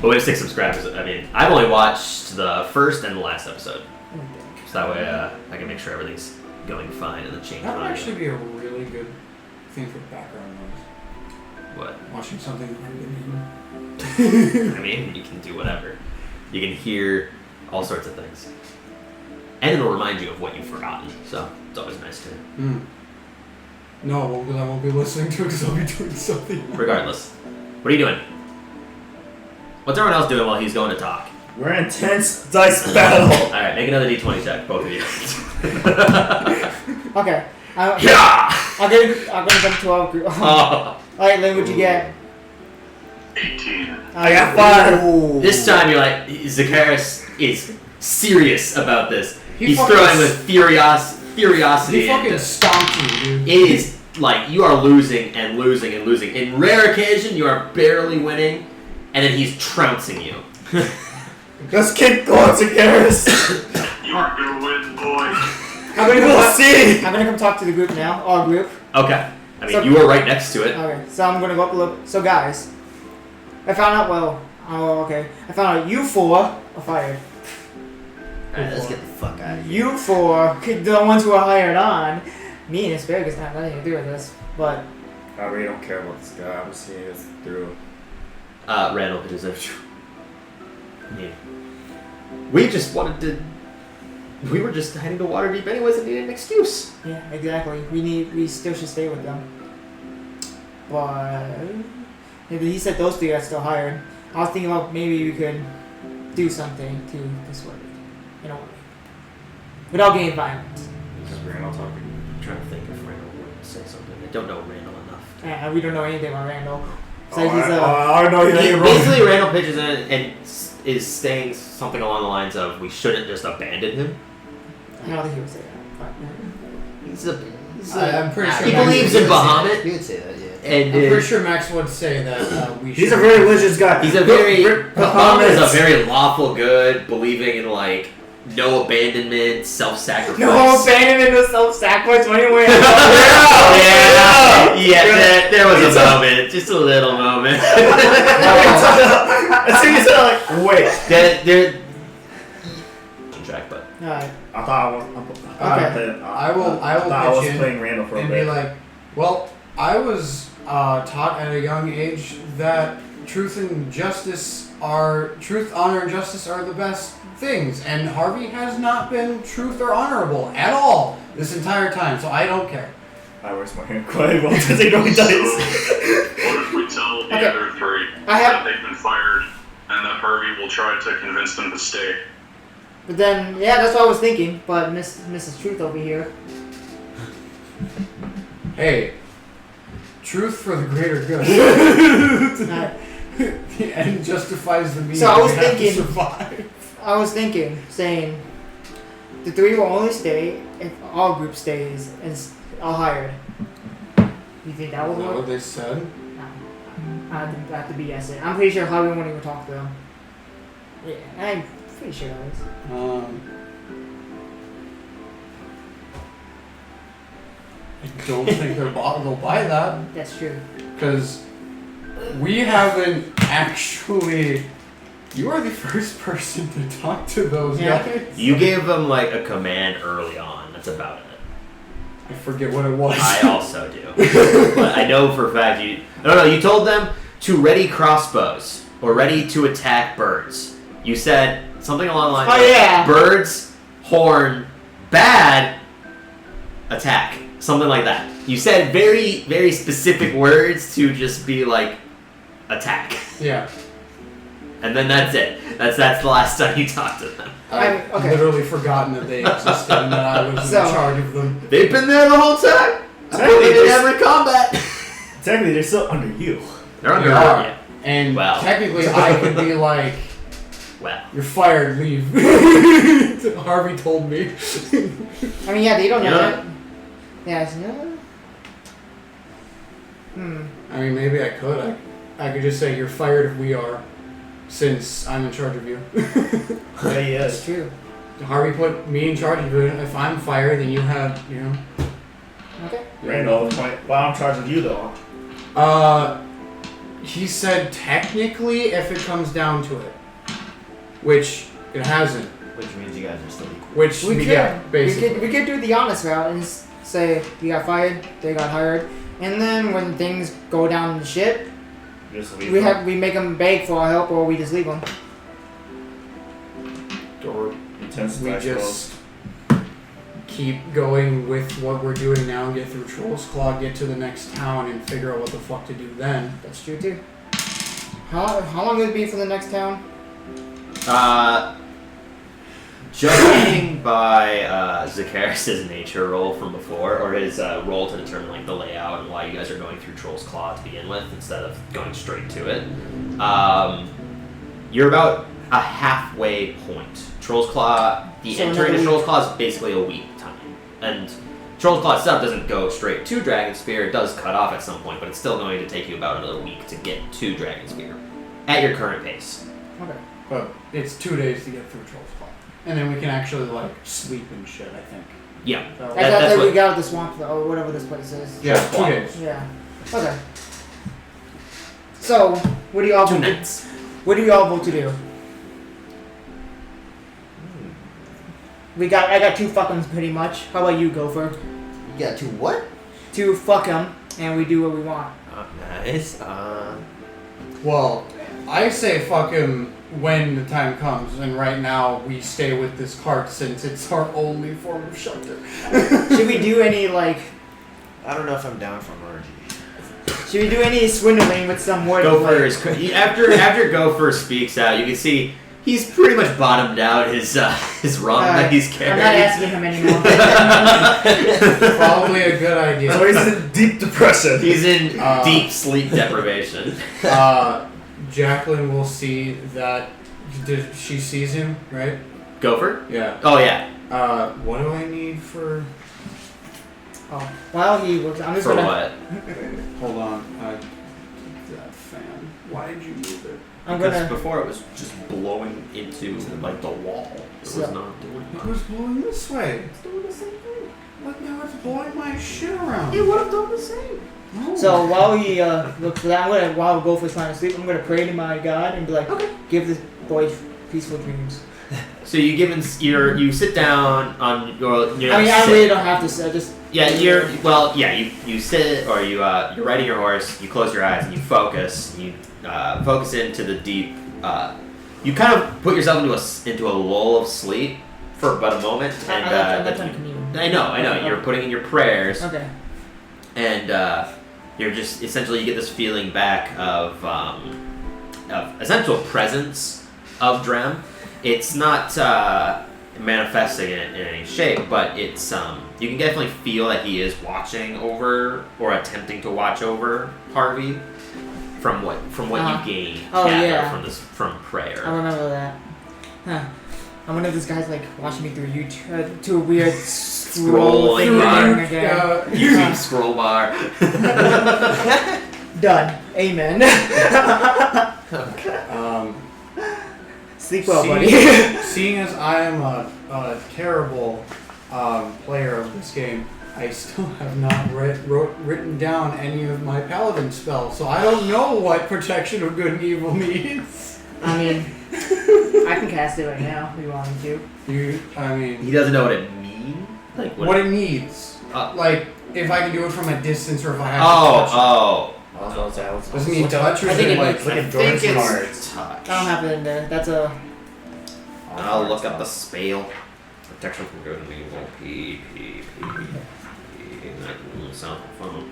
But we have 6 subscribers. I mean, I've only watched the first and the last episode. So that way I can make sure everything's going fine and then change That would audio. actually be a really good thing for background noise. What? Watching something I mean, you can do whatever. You can hear all sorts of things. And it'll remind you of what you've forgotten. So it's always nice to... No, because I won't be listening to it because I'll be doing something. Regardless. What are you doing? What's everyone else doing while he's going to talk? We're in intense dice battle. Alright, make another d20 check, both of you. Okay. Yeah! I'm gonna jump to our group. Alright, Lynn, what'd you get? 18. I got 5. This time you're like, Zacchaeus is serious about this. He's fucking throwing with curiosity. He fucking and stomped you, dude. it is like you are losing and losing and losing. In rare occasion, you are barely winning, and then he's trouncing you. Let's keep going, Zacchaeus. You are gonna win, boy. I'm gonna We'll come see. I'm gonna come talk to the group now. Our group. Okay. I mean, So- you were right next to it. Okay, so I'm gonna go up a little. So guys, I found out. Well, I found out you four are fired. Alright, let's get the fuck out of here. You four, the ones who are hired on. Me and Asparagus have nothing to do with this, but I really don't care about this guy. I'm seeing this through. Randall, it is a yeah. We just wanted to. We were just heading to Waterdeep anyways and needed an excuse. yeah, exactly. We still should stay with them. But he said those three are still hired. I was thinking about maybe we could do something to persuade, without getting violent. This is Randall talking. I'm trying to think if Randall would say something. I don't know Randall enough. And we don't know anything about Randall. So Oh, he's I don't know anything wrong. Basically, Randall pitches in and is saying something along the lines of, "We shouldn't just abandon him." I don't think he would say that. But, He's a. I'm pretty sure He Max believes would in say Bahamut. You would say that, yeah. And I'm pretty sure Max would say that we should. He's a very religious guy. he's a very. Bahamut is a Bahamut. very lawful good, believing in like no abandonment, self-sacrifice. no abandonment of self-sacrifice anyway. There was a moment, just a little moment. As soon as you said, like, wait. They're track, but Alright. I thought I was. I will I thought I was pitch in playing Randall for a and bit. be like, well, I was taught at a young age that truth, honor, and justice are the best things, and Harvey has not been truth or honorable at all this entire time, so I don't care. I raise my hand quite well to take no dice. What if we tell the Okay. other three that they've been fired and that Harvey will try to convince them to stay? But then, yeah, that's what I was thinking. But Mrs. Truth over here. Hey, truth for the greater good. Alright. The end justifies the means. So I was we have to thinking- survive. I was thinking, saying, the three will only stay if all group stays and are hired. You think that Is would that what work? they said? I have to BS it. I'm pretty sure Harvey won't even talk to them. Yeah, I'm pretty sure that is. I don't think they'll buy that. That's true. Because we haven't actually. You are the first person to talk to those Yeah. guys. you gave them like a command early on. That's about it. I forget what it was. I also do, but I know for a fact you. No, you told them to ready crossbows or ready to attack birds. You said something along the lines. Oh, of yeah. Birds, horn, bad, attack. Something like that. You said very, very specific words to just be like, attack. Yeah. And then that's it. That's the last time you talked to them. I've okay. literally forgotten that they existed and that I was So- in charge of them. They've been there the whole time. I've Technically, been in they're- every combat. Technically, they're still under you. They're under They guard, are. yeah. And Wow. technically, I could be like, Well, "You're fired. Leave." Harvey told me. I mean, yeah, they don't know Yeah. that. Yeah, it's no. I mean, maybe I could. I could just say, "You're fired if we are," since I'm in charge of you. Yeah, he That's is. true. Harvey put me in charge of it. If I'm fired, then you have, Okay. Randall, point. Well, I'm in charge of you, though. He said technically if it comes down to it, which it hasn't. Which means you guys are still equal. Which We could, yeah, basically. we could do the honest route and say we got fired, they got hired, and then when things go down the ship, Just leave. we make them beg for our help, or we just leave them. Or Intense we dice just keep going with what we're doing now and get through Troll's Claw, get to the next town, and figure out what the fuck to do then. That's true too. How long would it be for the next town? judging by Zacchaeus' nature roll from before, or his roll to determine like the layout and why you guys are going through Troll's Claw to begin with instead of going straight to it, you're about a halfway point. Troll's Claw, the So entering another of Troll's week. Claw is basically a week time, and Troll's Claw itself doesn't go straight to Dragon Spear. It does cut off at some point, but it's still going to take you about another week to get to Dragon Spear at your current pace. Okay. But it's 2 days to get through Troll's Claw. And then we can actually, like, sleep and shit, I think. Yeah. So, That's we what- got at the swamp though, or whatever this place is. yeah, 2 days. Yeah. Okay. So, what do you all 2 vote to, nights. what do you all vote to do? I got 2 fuck 'ems pretty much. How about you, Gopher? You got 2 what? 2 fuck 'em, and we do what we want. Oh, nice. Well, I say fuck him when the time comes, and right now we stay with this cart since it's our only form of shelter. Should we do any like? I don't know if I'm down for orgy. Should we do any swindling with some wood? Gopher is after Gopher speaks out, you can see he's pretty much bottomed out his rum that he's I'm carrying. not asking him anymore. Probably a good idea. So he's in deep depression. He's in deep sleep deprivation. Jacqueline will see that she sees him, right? Gopher? Yeah. Oh yeah. What do I need for? Oh, while he looks, I'm just For gonna. what? Hold on. That fan. Why did you move it? I'm Because gonna. before it was just blowing into like the wall. It was So- not doing It much. was blowing this way. It's doing the same thing. Look, now it's blowing my shit around. It would have done the same. No. So while he looks for that, while Gopher's trying to sleep, I'm gonna pray to my God and be like, okay, give this boy peaceful dreams. So you you sit down on your. I mean, I really don't have to say, just. Yeah, you sit or you're riding your horse. You close your eyes and you focus. You focus into the deep. You kind of put yourself into a lull of sleep for but a moment, and I'm not trying to commune. I know. You're putting in your prayers, Okay. and you're just essentially you get this feeling back of essential presence of Drem. It's not manifesting in any shape, but it's you can definitely feel that he is watching over or attempting to watch over Harvey from what you gain from prayer. I remember that. Huh. I wonder if this guy's like watching me through YouTube, to a weird scroll thing bar. again. YouTube scroll bar. Done. Amen. Sleep well, buddy. Seeing as I am a terrible player of this game, I still have not written down any of my paladin spells, so I don't know what protection of good and evil means. I mean, I can cast it right now if you want me to. He doesn't know what it means. Like What it needs. Like, if I can do it from a distance or if I have to touch it. Does it need touch or I is think it it like... needs- Look I at think Jordan's it's cards. touch. I don't have it in there. That's a. I'll look up the spell. Protection from good and evil. P. That doesn't sound fun.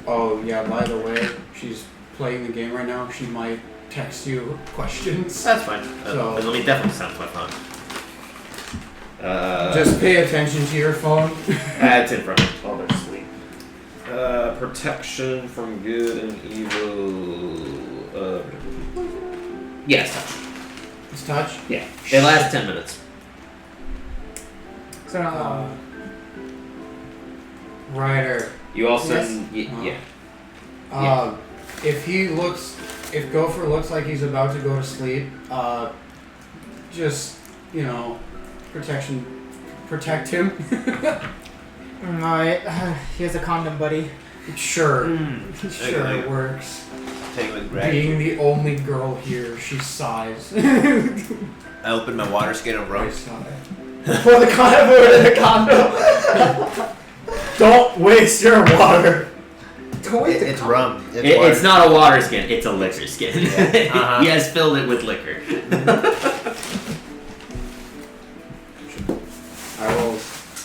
Oh, yeah, by the way, she's playing the game right now. She might text you questions. That's fine. So- Let me definitely sound quite fun. Just pay attention to your phone. It's in front of me. Oh, they're asleep. Protection from good and evil. Yes, touch. It's touch? Yeah. It lasts 10 minutes. So not Ryder. You also. Yes. Yeah. If Gopher looks like he's about to go to sleep, just, protect him. Alright. Here's a condom, buddy. Sure. Okay. It works. Take it with Being gratitude. the only girl here, she sighs. I open my water skin of I rope. sigh. For the condom or the condom. Don't waste your water. Don't wait It's rum. It's It's not a water skin, it's a liquor skin. Yeah. Uh-huh. He has filled it with liquor.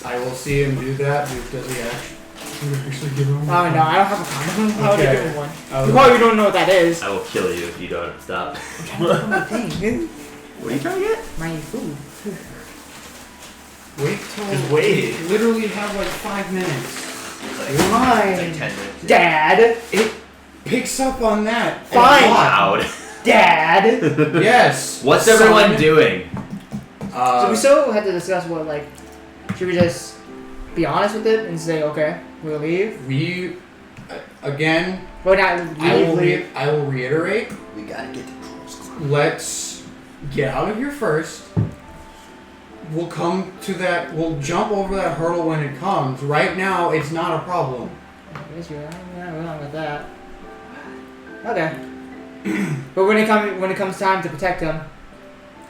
I will see him do that. Does he actually give him Oh no, I don't have a condom. How would I Okay. give him one? Oh. You probably don't know what that is. I will kill you if you don't stop. I'm trying to look at my thing. What are you trying to get? My food. Wait till Just wait. we literally have like 5 minutes. It's Mine. like 10 minutes. Dad. It picks up on that. Fine. Loud. Dad. Yes. What's Son. everyone doing? So we still had to discuss what, like, should we just be honest with it and say, okay, we'll leave? We again. But not leave. I will reiterate. We gotta get to Trolls Club. Let's get out of here first. we'll come to that. We'll jump over that hurdle when it comes. Right now, it's not a problem. I guess you're not wrong with that. Okay. But when it comes time to protect him,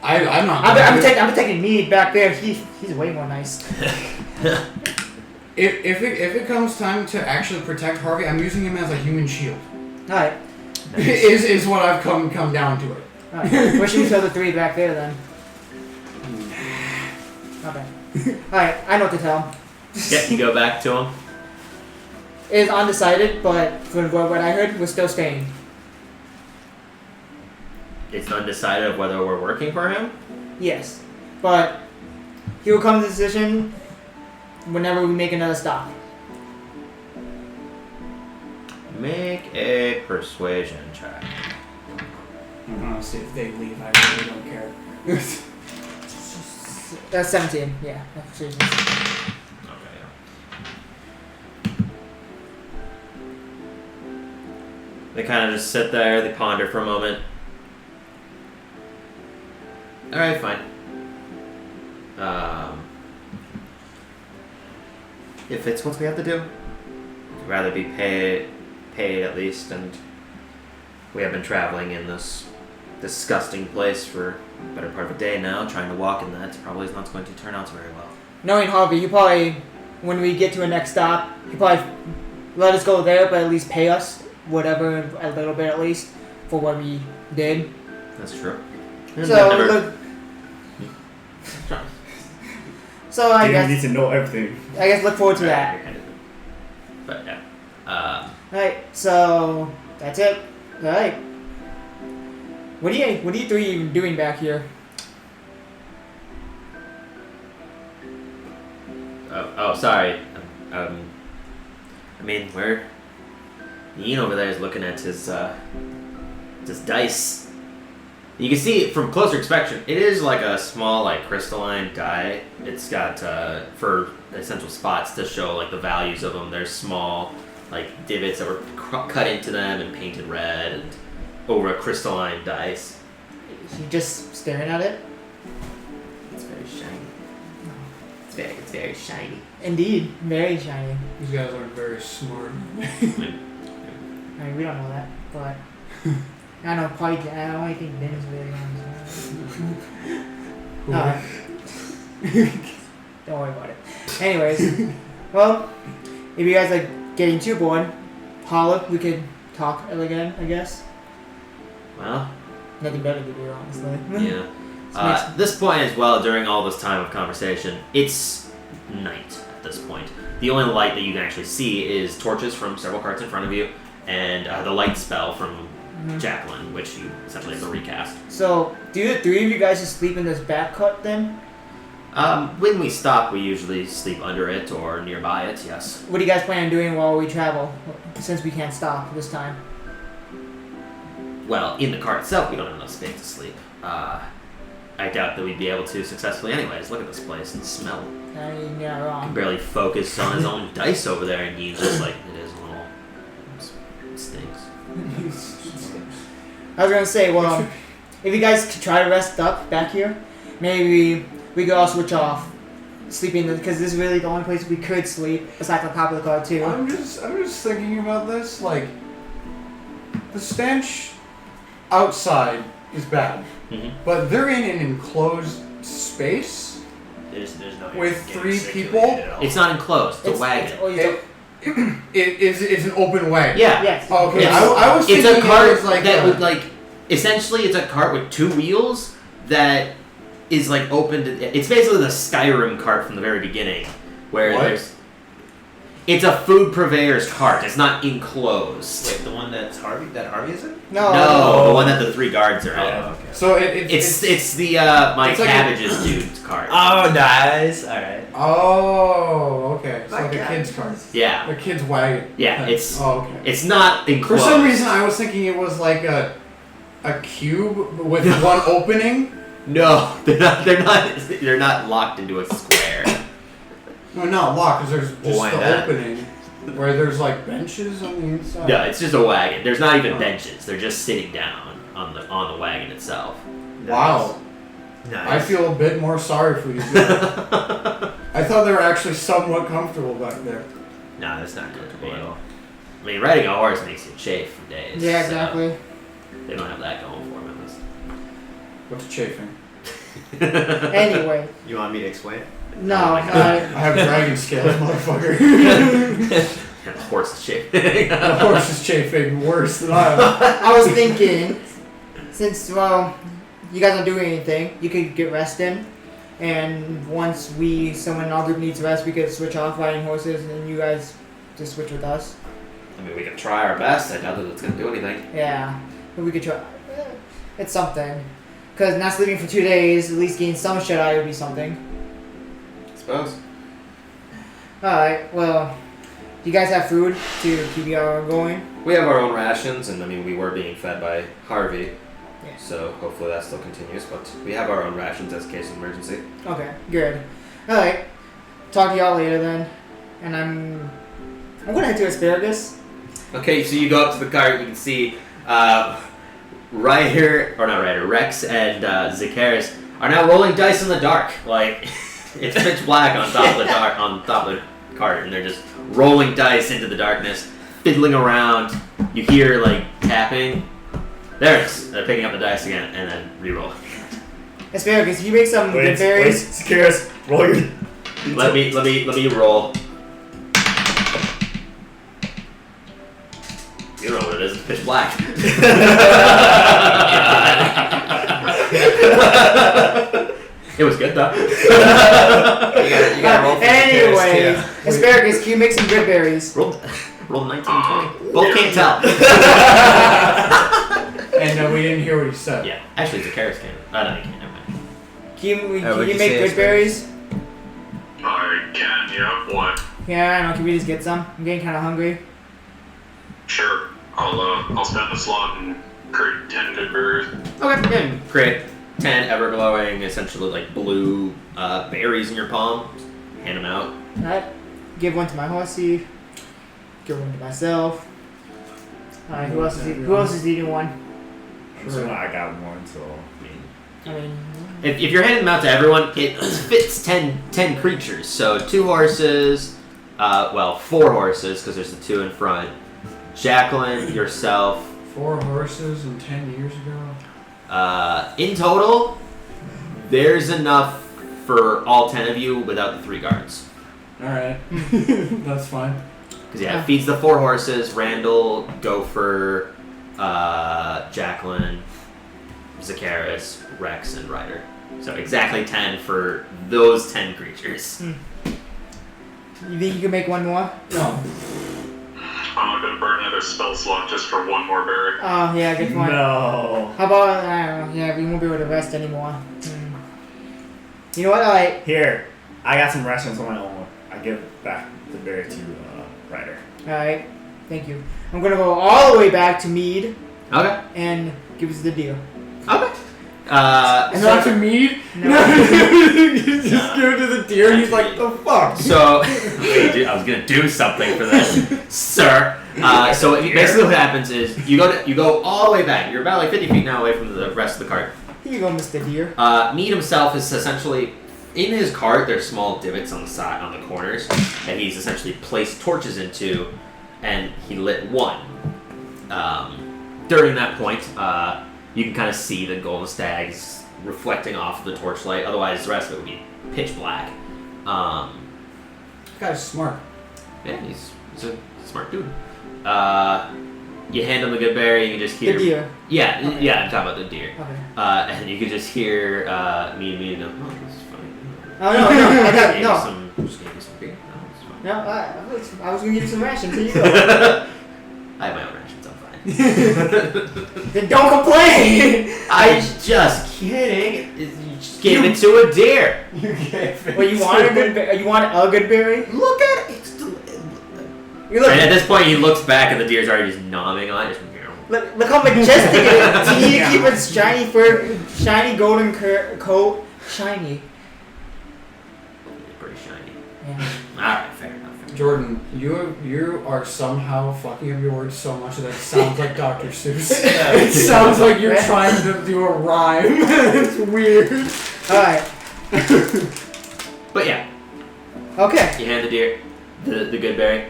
I'm not. I'm protecting Mead back there. He's way more nice. If it comes time to actually protect Harvey, I'm using him as a human shield. All right. is what I've come down to it. All right. Push him to the 3 back there then. Okay. All right. I know what to tell him. Yeah, you go back to him. It is undecided, but from what I heard, we're still staying. It's undecided of whether we're working for him. Yes, but he will come to the decision whenever we make another stop. Make a persuasion check. I'm gonna see if they leave. I really don't care. That's 17. Yeah. Persuasion. Okay. They kind of just sit there. They ponder for a moment. All right, fine. If it's what we have to do, I'd rather be paid at least, and we have been traveling in this disgusting place for a better part of a day now, trying to walk in that probably is not going to turn out very well. Knowing Harvey, he probably, when we get to a next stop, he probably let us go there, but at least pay us whatever, a little bit at least, for what we did. That's true. So I You guess need to know everything. look forward to that. But yeah. Alright, so that's it. Alright. What are you 3 even doing back here? Oh, sorry. I mean, Ian over there is looking at his dice. You can see it from closer inspection. It is like a small, like crystalline die. It's got for essential spots to show like the values of them. There's small like divots that were cut into them and painted red, and over a crystalline dice. You just staring at it? It's very shiny. It's very shiny. Indeed, very shiny. These guys are very smart. I mean, we don't know that, but I don't think Ben's very honest. Don't worry about it. Anyways, well, if you guys are getting too bored, holla, we could talk again, I guess. Well, Nothing better to do, honestly. yeah. At this point as well, during all this time of conversation, it's night at this point. The only light that you can actually see is torches from several carts in front of you, and the light spell from Jacqueline, which you essentially have to recast. So, do the 3 of you guys just sleep in this back cut then? When we stop, we usually sleep under it or nearby it, yes. What do you guys plan on doing while we travel, since we can't stop this time? Well, in the cart itself, we don't have enough space to sleep. I doubt that we'd be able to successfully anyways. Look at this place and smell. You're not He can wrong. barely focus on his own dice over there, and he's just like, it is a little... It stinks. I was gonna say, well, if you guys could try to rest up back here, maybe we could all switch off sleeping, because this is really the only place we could sleep, besides the top of the car too. I'm just thinking about this. Like, the stench outside is bad, but they're in an enclosed space There's no with getting 3 sick of people. it at all. It's not enclosed. It's a wagon. It's an open wagon. Yeah. Yes. Okay, It's- I was It's thinking a cart it was like that would like... Essentially, it's a cart with 2 wheels that is like open to... It's basically the Skyrim cart from the very beginning, where What? there's... It's a food purveyor's cart. It's not enclosed. Wait, the one that Harvey is in? No. No, the one that the 3 guards are in. Oh, okay. So It's the my it's like cabbages dude's cart. Oh, nice. All right. Oh, okay. It's My like a God. kid's car. Yeah, A kid's wagon. yeah. It's okay. it's not For enclosed. some reason, I was thinking it was like a cube with one opening. No, they're not locked into a square. No, not locked, because there's just Why the not? opening where there's like benches on the inside. No, it's just a wagon. There's not even benches. They're just sitting down on the wagon itself. Wow. Nice. I feel a bit more sorry for these guys. I thought they were actually somewhat comfortable back there. No, that's not comfortable at all. I mean, riding a horse makes you chafe for days. Yeah, so exactly. they don't have that going for them at least. What's chafing? Anyway, You want me to explain it? no. I have dragon scales, motherfucker. And the horse is chafing. The horse is chafing worse than I am. I was thinking, since you guys aren't doing anything, you could get rest in, and once someone in our group needs rest, we could switch off riding horses, and you guys just switch with us. I mean, we can try our best. I doubt that it's going to do anything. Yeah, but we could try. It's something, because not sleeping for 2 days, at least getting some shut eye would be something. I suppose. All right, well, do you guys have food to keep you going? We have our own rations, and I mean, we were being fed by Harvey. Yeah. So hopefully that still continues, but we have our own rations as a case of emergency. Okay, good. All right, talk to y'all later then, and I'm gonna head to Asparagus. Okay, so you go up to the cart, you can see Rex and Zakaris are now rolling dice in the dark. Like, it's pitch black on top of the cart, and they're just rolling dice into the darkness, fiddling around. You hear, like, tapping. There it is. They're picking up the dice again, and then re-rolling. Asparagus, you make some good berries. Scares, roll your. Let me roll. You don't know what it is. It's pitch black. It was good though. You gotta roll for Anyway, too. Asparagus, can you make some good berries? Roll 19 and 20. Both can't tell. And we didn't hear what he said. Yeah, actually, Zakaris can. No, you can't. Never mind. Can you what'd make you say, good berries? I can, yeah. What? Yeah, I don't know. Can we just get some? I'm getting kind of hungry. Sure. I'll spend the slot and create 10 good berries. Okay, then create 10 ever glowing, essentially like blue berries in your palm. Hand them out. Alright. Give one to my horsey. Give one to myself. Alright, who else is eating one? I'm assuming I got one, so. I mean, If you're handing them out to everyone, it fits 10 creatures. So 2 horses, 4 horses, because there's the 2 in front. Jacqueline, yourself. 4 horses and 10 years ago. In total, there's enough for all 10 of you without the 3 guards. Alright. That's fine. Because it feeds the 4 horses, Randall, Gopher, Jacqueline, Zakaris, Rex, and Ryder. So exactly 10 for those 10 creatures. you think you can make one more? No. I'm not gonna burn another spell slot just for one more berry. Oh, yeah, good point. No. How about, I don't know, yeah, we won't be able to rest anymore. You know what, alright. Here, I got some rations on my own. I give back the berry to Ryder. Alright, thank you. I'm gonna go all the way back to Mead Okay. and give us the deal. Okay. And not to Mead? No. You just give it to the deer and he's like, the fuck? So, I was gonna do something for this, sir. So basically what happens is you go all the way back. You're about like 50 feet now away from the rest of the cart. Here you go, Mr. Deer. Mead himself is essentially in his cart. There's small divots on the side, on the corners, that he's essentially placed torches into, and he lit one. During that point, you can kind of see the golden stags reflecting off the torchlight. Otherwise, the rest of it would be pitch black. This guy's smart. Yeah, he's a smart dude. You hand him the good berry, you can just hear. The deer. Yeah, Okay. yeah, I'm talking about the deer. Okay. And you can just hear me go, oh, this is fine. Oh, no, I got, no. Just gave you some beer. No, it's fine. No, I was gonna give you some rations. Here you go. I have my own rations, I'm fine. Then don't complain! I'm just kidding. You just gave it to a deer. You gave it. Well, you want a good berry? Look at it. It's You look, and at this point, he looks back and the deer's already just nomming on it. Just, look how majestic it is. You need to keep its shiny fur, shiny golden coat shiny. pretty shiny. Yeah. Alright, fair enough. Jordan, you are somehow fucking up your words so much that it sounds like Dr. Seuss. It sounds like you're trying to do a rhyme. It's weird. Alright. But yeah, Okay. you hand the deer the good berry.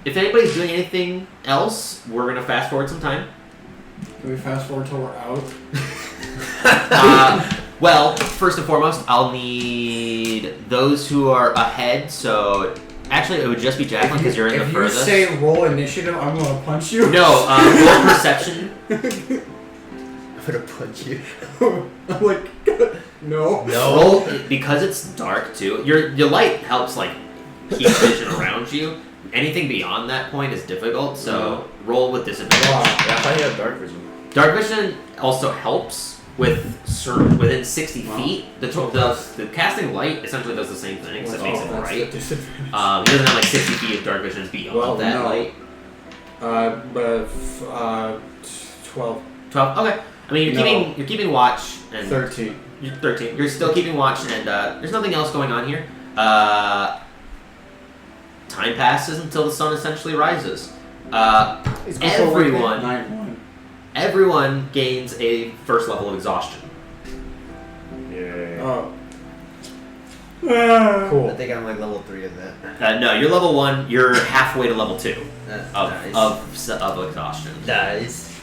If anybody's doing anything else, we're gonna fast forward some time. Can we fast forward till we're out? Well, first and foremost, I'll need those who are ahead. So actually, it would just be Jacqueline because you're in the furthest. If you say roll initiative, I'm gonna punch you. No, roll perception. I'm gonna punch you. I'm like, no. Roll because it's dark too. Your light helps like keep vision around you. Anything beyond that point is difficult. So roll with disadvantage. Yeah, I thought you had dark vision. Dark vision also helps with within 60 feet. The casting light essentially does the same thing, except makes it bright. He doesn't have like 60 feet of dark vision beyond that light. 12. 12. Okay. I mean, you're keeping watch and 13. You're 13. You're still keeping watch, and there's nothing else going on here. Time passes until the sun essentially rises. Everyone gains a first level of exhaustion. Yeah. Oh. I Cool. think I'm like level 3 in that. No, you're level 1. You're halfway to level 2 of Nice. of exhaustion. Nice.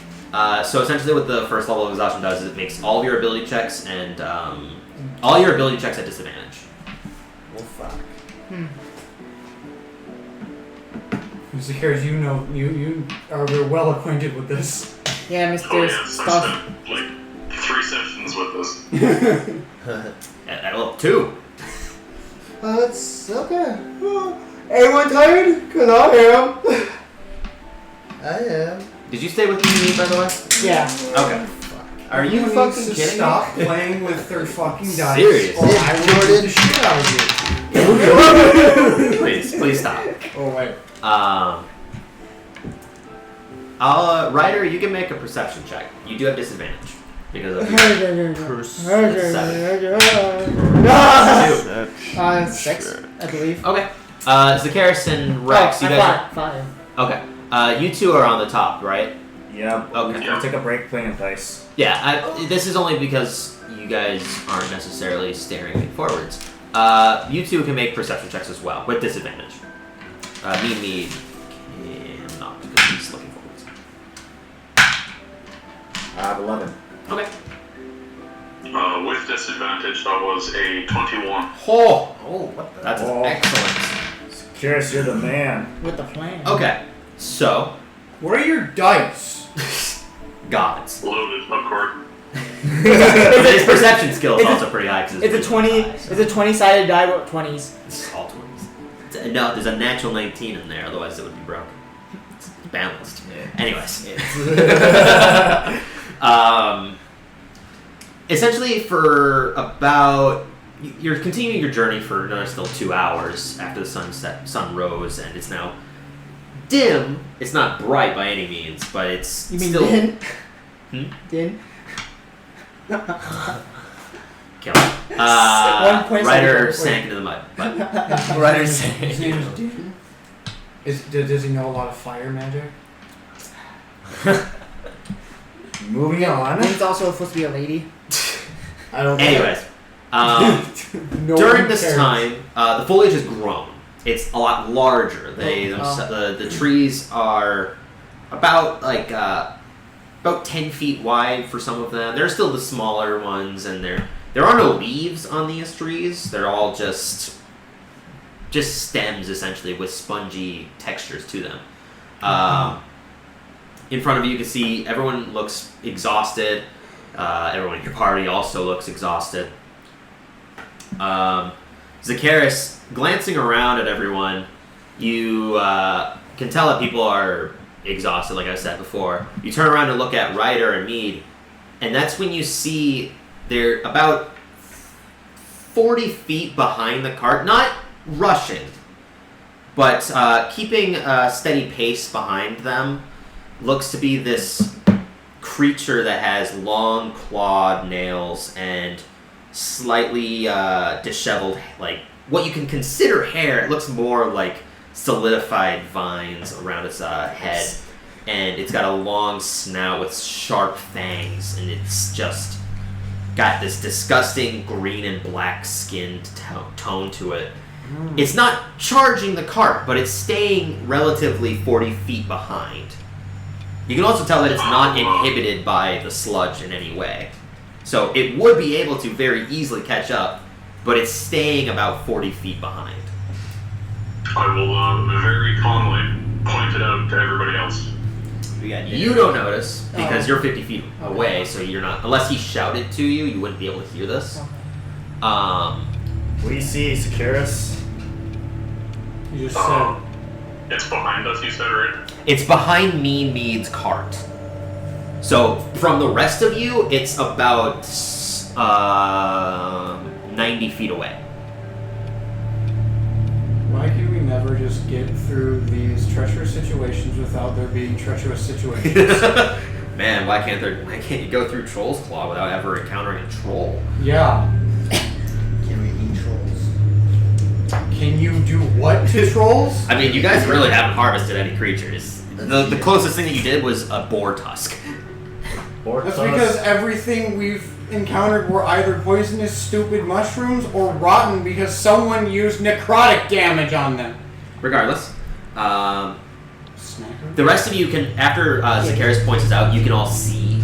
So essentially, what the first level of exhaustion does is it makes all of your ability checks and all your ability checks at disadvantage. Well, fuck. Mr. Harris, you know, you are well acquainted with this. Yeah, Oh Mr. yeah, I Stuff. spent like 3 sessions with this. At level 2. That's okay. Anyone tired? Cause I am. I am. Did you stay with me, by the way? Yeah. Okay. Are you Everyone fucking needs to kidding stop me? playing with their fucking dice. Serious? Or I will beat the shit out of you. Please stop. Oh wait. Ryder, you can make a perception check. You do have disadvantage because of your 6, I believe. Okay. Zakaris and Rex, you guys. 5. Okay. You two are on the top, right? Yeah. Okay. We'll take a break playing dice. Yeah. This is only because you guys aren't necessarily staring forwards. You two can make perception checks as well with disadvantage. Me cannot because he's looking forwards. I have 11. Okay. With disadvantage, that was a 21. Oh, what the? That's Oh. excellent. Curious, you're the man. With the plan. Okay, so What are your dice? gods. Loaded, of course. His perception skill is also pretty high. 'Cause It's a 20. It's a 20-sided die with 20s. It's all 20s. No, there's a natural 19 in there, otherwise it would be broken. It's balanced. Anyways. Essentially, for about... You're continuing your journey for another still 2 hours after the sun rose, and it's now dim. It's not bright by any means, but it's You mean still... Din? Din? Din? Kill him. 1 point. Ryder sank into the mud. But Ryder's His name is Dean. Does he know a lot of fire magic? Moving on. Din's also supposed to be a lady. I don't. anyways, No during one this cares. time, the foliage has grown. It's a lot larger. The trees are about 10 feet wide for some of them. There are still the smaller ones, and there are no leaves on these trees. They're all just stems essentially with spongy textures to them. In front of you, you can see everyone looks exhausted. Everyone in your party also looks exhausted. Zakaris, glancing around at everyone, you can tell that people are exhausted, like I said before. You turn around and look at Ryder and Mead, and that's when you see they're about 40 feet behind the cart, not rushing, but keeping a steady pace behind them. Looks to be this creature that has long clawed nails and slightly disheveled, like what you can consider hair. It looks more like solidified vines around its head, and it's got a long snout with sharp fangs, and it's just got this disgusting green and black skinned tone to it. It's not charging the cart, but it's staying relatively 40 feet behind. You can also tell that it's not inhibited by the sludge in any way. So it would be able to very easily catch up, but it's staying about 40 feet behind. I will very calmly point it out to everybody else. You don't notice because you're 50 feet away, so you're not. Unless he shouted to you, you wouldn't be able to hear this. We see Sorcerers. You just said. It's behind us, you said, right? It's behind Mean Mead's cart. So from the rest of you, it's about 90 feet away. Why can we never just get through these treacherous situations without there being treacherous situations? Man, why can't you go through Troll's Claw without ever encountering a troll? Yeah. Can we eat trolls? Can you do what to trolls? I mean, you guys really haven't harvested any creatures. The closest thing that you did was a boar tusk. That's because everything we've encountered were either poisonous, stupid mushrooms or rotten because someone used necrotic damage on them. Regardless, Snacker? the rest of you can, after Zacchaeus points this out, you can all see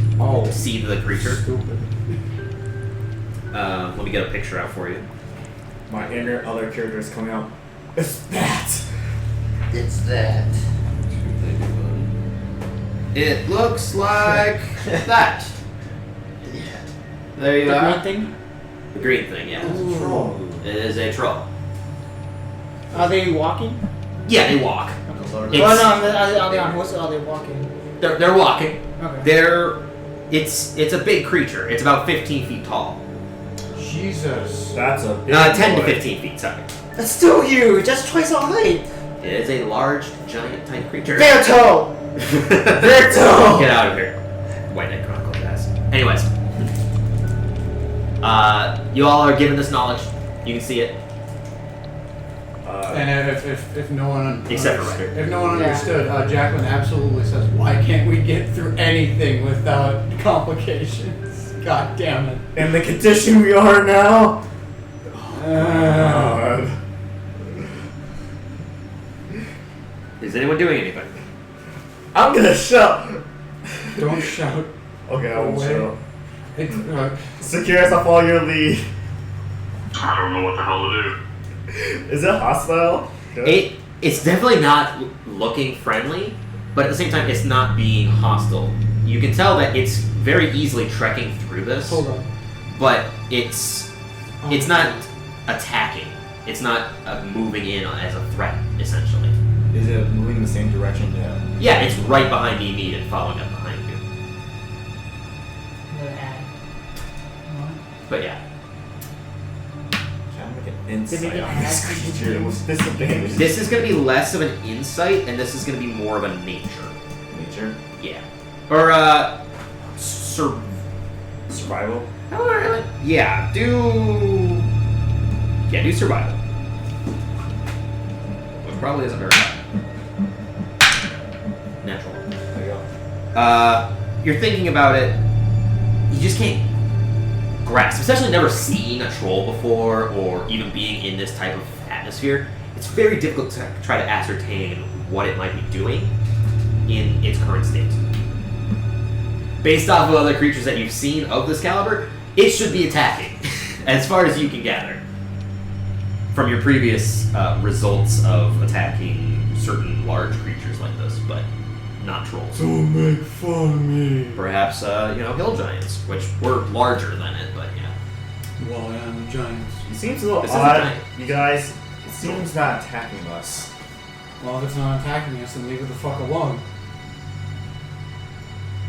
the creature. Stupid. Let me get a picture out for you. My inner other character is coming out. It's that. It's that. It looks like that. Yeah. There you The are. green thing? The green thing, yeah. It's a troll. It is a troll. Are they walking? Yeah, they walk. Well, Lord. It's- are they on horses or are they walking? They're walking. Okay. It's a big creature. It's about 15 feet tall. Jesus. That's a big 10 to boy. 15 feet, sorry. That's still huge. That's twice our height. It is a large, giant type creature. Bear toe. Victor! Get out of here. White Knight Chronicle guys. Anyways. You all are given this knowledge. You can see it. And if no one Except for Ryder. if no one understood, Jacqueline absolutely says, "Why can't we get through anything without complications?" God damn it! In the condition we are now. Is anyone doing anything? I'm gonna shout. Don't shout. Okay, I won't Away. shout. It, Sorcerers, I follow your lead. I don't know what the hell to do. Is it hostile? Good. It's definitely not looking friendly, but at the same time, it's not being hostile. You can tell that it's very easily trekking through this, hold on. but it's not attacking. It's not moving in as a threat, essentially. Is it moving in the same direction? Yeah, it's right behind Emid and following up behind you. But yeah. Can I make an Did insight we on this add- creature? What's disadvantage? This is going to be less of an insight, and this is going to be more of a nature. Nature? Yeah. Or, Survival? Yeah, do survival. Which probably isn't very high. Natural. There you go. You're thinking about it, you just can't grasp, especially never seeing a troll before or even being in this type of atmosphere. It's very difficult to try to ascertain what it might be doing in its current state. Based off of other creatures that you've seen of this caliber, it should be attacking, as far as you can gather. From your previous results of attacking certain large creatures like this, but not trolls. Don't make fun of me. Perhaps, hill giants, which were larger than it, but yeah. Well, yeah, the giants. It seems a little This is a odd, giant. you guys. It seems not attacking us. Well, if it's not attacking us, then leave it the fuck alone.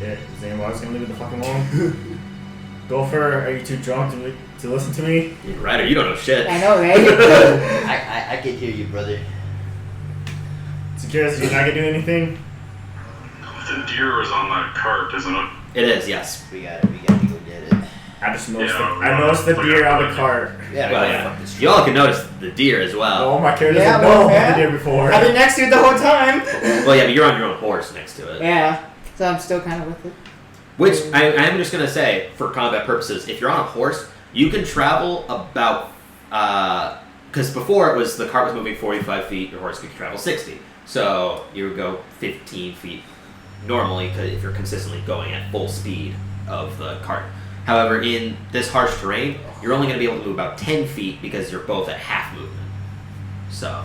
Yeah, is anyone else gonna leave it the fuck alone? Gopher, are you too drunk to listen to me? Ryder, you don't know shit. I know, right? I can hear you, brother. Securus, you're not gonna do anything? The deer was on that cart, isn't it? It is, yes. We gotta go get it. I just noticed Yeah, I noticed the we deer gotta on the go. cart. Yeah, Well, go yeah. fuck this You all can notice the deer as well. Oh, my character Yeah, doesn't know well, yeah. the deer before. I've been next to it the whole time. Well, yeah, but you're on your own horse next to it. Yeah, so I'm still kind of with it. Which I am just gonna say, for combat purposes, if you're on a horse, you can travel about. Because before it was the cart was moving 45 feet, your horse could travel 60. So you would go 15 feet normally if you're consistently going at full speed of the cart. However, in this harsh terrain, you're only going to be able to move about 10 feet because you're both at half movement. So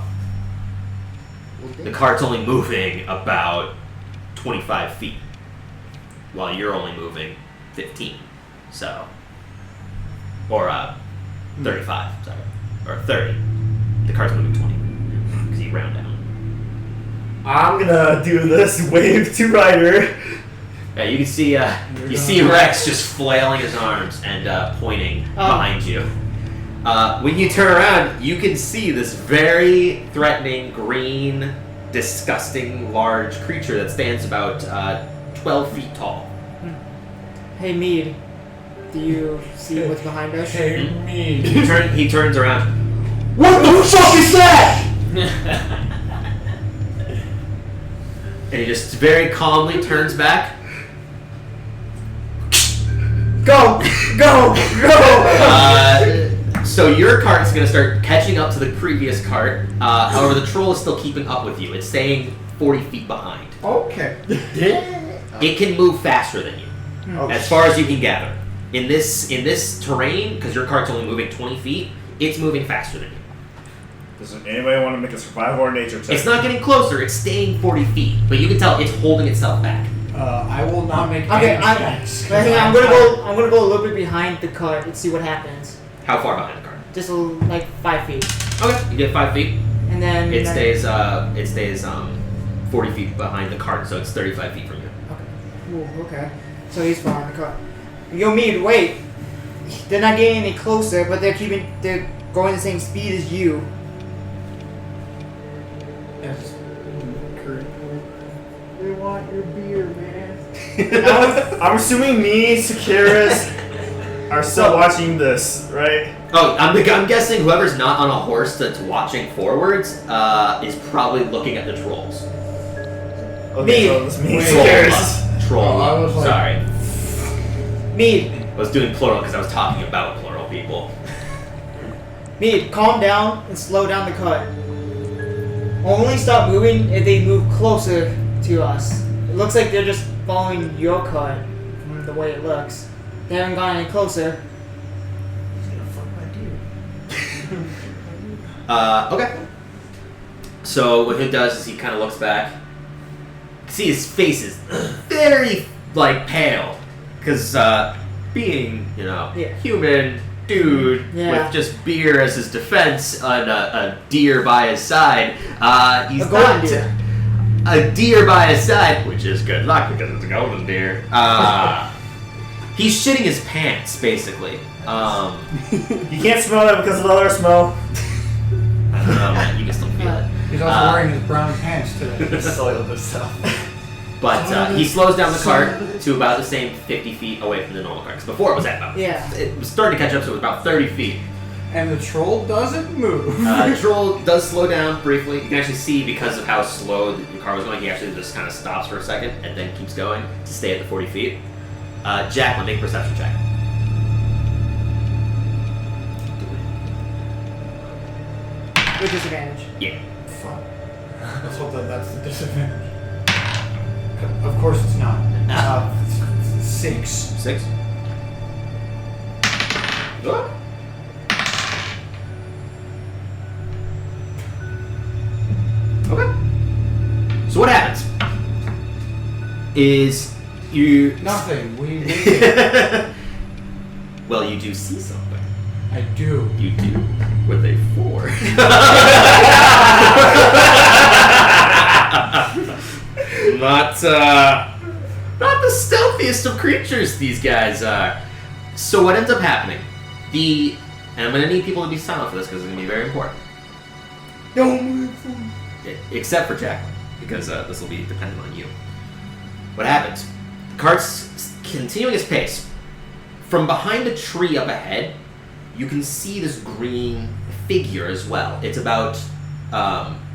the cart's only moving about 25 feet while you're only moving 15. So, or 35, sorry. Or 30. The cart's moving 20. Because you round down. I'm gonna do this wave to Ryder. Yeah, you can see see Rex just flailing his arms and pointing behind you. When you turn around, you can see this very threatening, green, disgusting, large creature that stands about 12 feet tall. Hey, Mead. Do you see what's behind us? Hey, me. He turns around. What the fuck is that? And he just very calmly turns back. Go! So your cart's going to start catching up to the previous cart. However, the troll is still keeping up with you. It's staying 40 feet behind. Okay. It can move faster than you, as far as you can gather. In this terrain, because your cart's only moving 20 feet, it's moving faster than you. Does anybody want to make a survival or nature check? It's not getting closer. It's staying 40 feet, but you can tell it's holding itself back. I will not make Okay, any checks. I'm gonna go a little bit behind the cart and see what happens. How far behind the cart? Just like 5 feet, Okay, you get 5 feet. and then It stays 40 feet behind the cart, so it's 35 feet from you. Okay. Ooh, okay. So he's following the cart. Yo, Mead, wait. They're not getting any closer, but they're going the same speed as you. Yes. They want your beer, man. I'm assuming me, Sakiris, are still watching this, right? Oh, I'm guessing whoever's not on a horse that's watching forwards is probably looking at the trolls. Okay, so it's me, Wait. Sakiris. Troll. Oh, I was like- Sorry. Mead, I was doing plural because I was talking about plural people. Mead, calm down and slow down the cart. Only stop moving if they move closer to us. It looks like they're just following your cart from the way it looks. They haven't gone any closer. Okay. So what he does is he kind of looks back. See, his face is very pale, because being Yeah. human dude Yeah. with just beer as his defense and a deer by his side, he's A golden not deer. a deer by his side, which is good luck because it's a golden deer. He's shitting his pants basically. You can't smell that because of the other smell. I don't know, man, you can still feel it. He's also wearing his brown pants today. Soiled stuff. But he slows down the cart to about the same 50 feet away from the normal cart. 'Cause before it was at about... Yeah. It was starting to catch up, so it was about 30 feet. And the troll doesn't move. The troll does slow down briefly. You can actually see, because of how slow the car was going, he actually just kind of stops for a second and then keeps going to stay at the 40 feet. Jacqueline, make a perception check. With disadvantage. Yeah. Fuck. Let's hope that that's the disadvantage. Of course it's not. 6. 6. Okay. So what happens is you... Nothing. We Well, you do see something. I do. You do. With a 4. Not the stealthiest of creatures, these guys are. So what ends up happening? And I'm going to need people to be silent for this because it's going to be very important. Don't move. Except for Jacqueline, because this will be dependent on you. What happens? The cart's continuing its pace. From behind a tree up ahead, you can see this green figure as well. It's about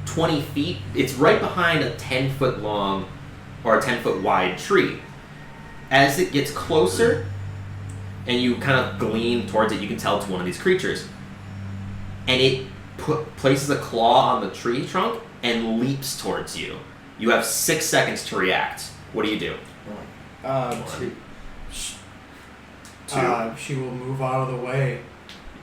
20 feet. It's right behind a 10-foot long or a 10-foot wide tree. as it gets closer, and you kind of glean towards it, you can tell it's one of these creatures. And it places a claw on the tree trunk and leaps towards you. You have 6 seconds to react. What do you do? She will move out of the way.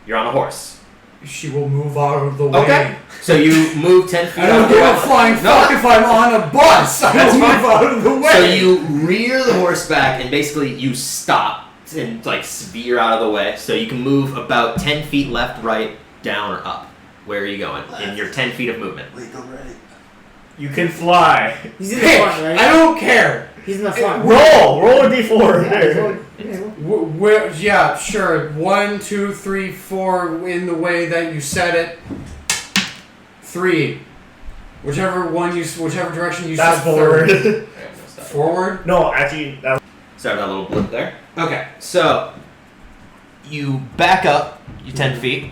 You're on a horse. She will move out of the way. Okay. So you move 10 feet I out don't of the give way. a flying fuck if I'm on a bus. I will move out of the way. So you rear the horse back and basically you stop and like veer out of the way. So you can move about 10 feet left, right, down, or up. Where are you going in your 10 feet of movement? Wait, go right. You can fly. He's in the front, right? I don't care. He's in the front. Roll a d4. There. Yeah, sure. 1, 2, 3, 4 in the way that you said it. 3. Whichever direction you That's said. forward. Forward? No, actually, that. Sorry, that little blip there. Okay, so you back up you 10 feet.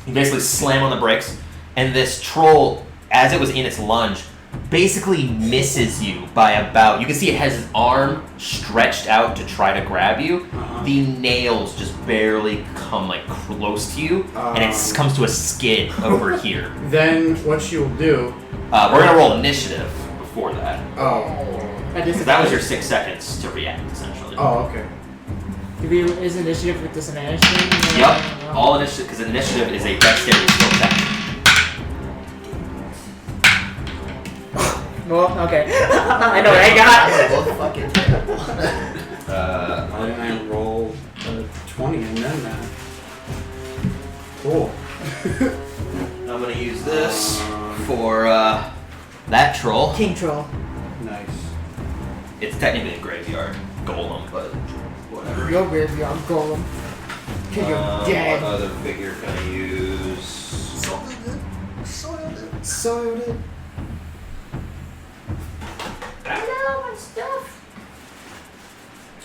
You basically slam on the brakes, and this troll, as it was in its lunge, basically misses you by about. You can see it has its arm stretched out to try to grab you. The nails just barely come like close to you, and it comes to a skid over here. Then what she'll do. We're gonna roll initiative before that. Oh. Because that was your 6 seconds to react, essentially. Oh, okay. Is initiative with disadvantage thing? Yep. All initiative, because initiative is a dexterity skill check. Well, okay. I know what I got. Both fucking terrible. And I rolled 20 and then that. Cool. I'm gonna use this for that troll. King troll. Nice. It's technically a graveyard golem, but whatever. Your graveyard golem. Cause you're dead. What other figure can I use? Soiled it. I know my stuff.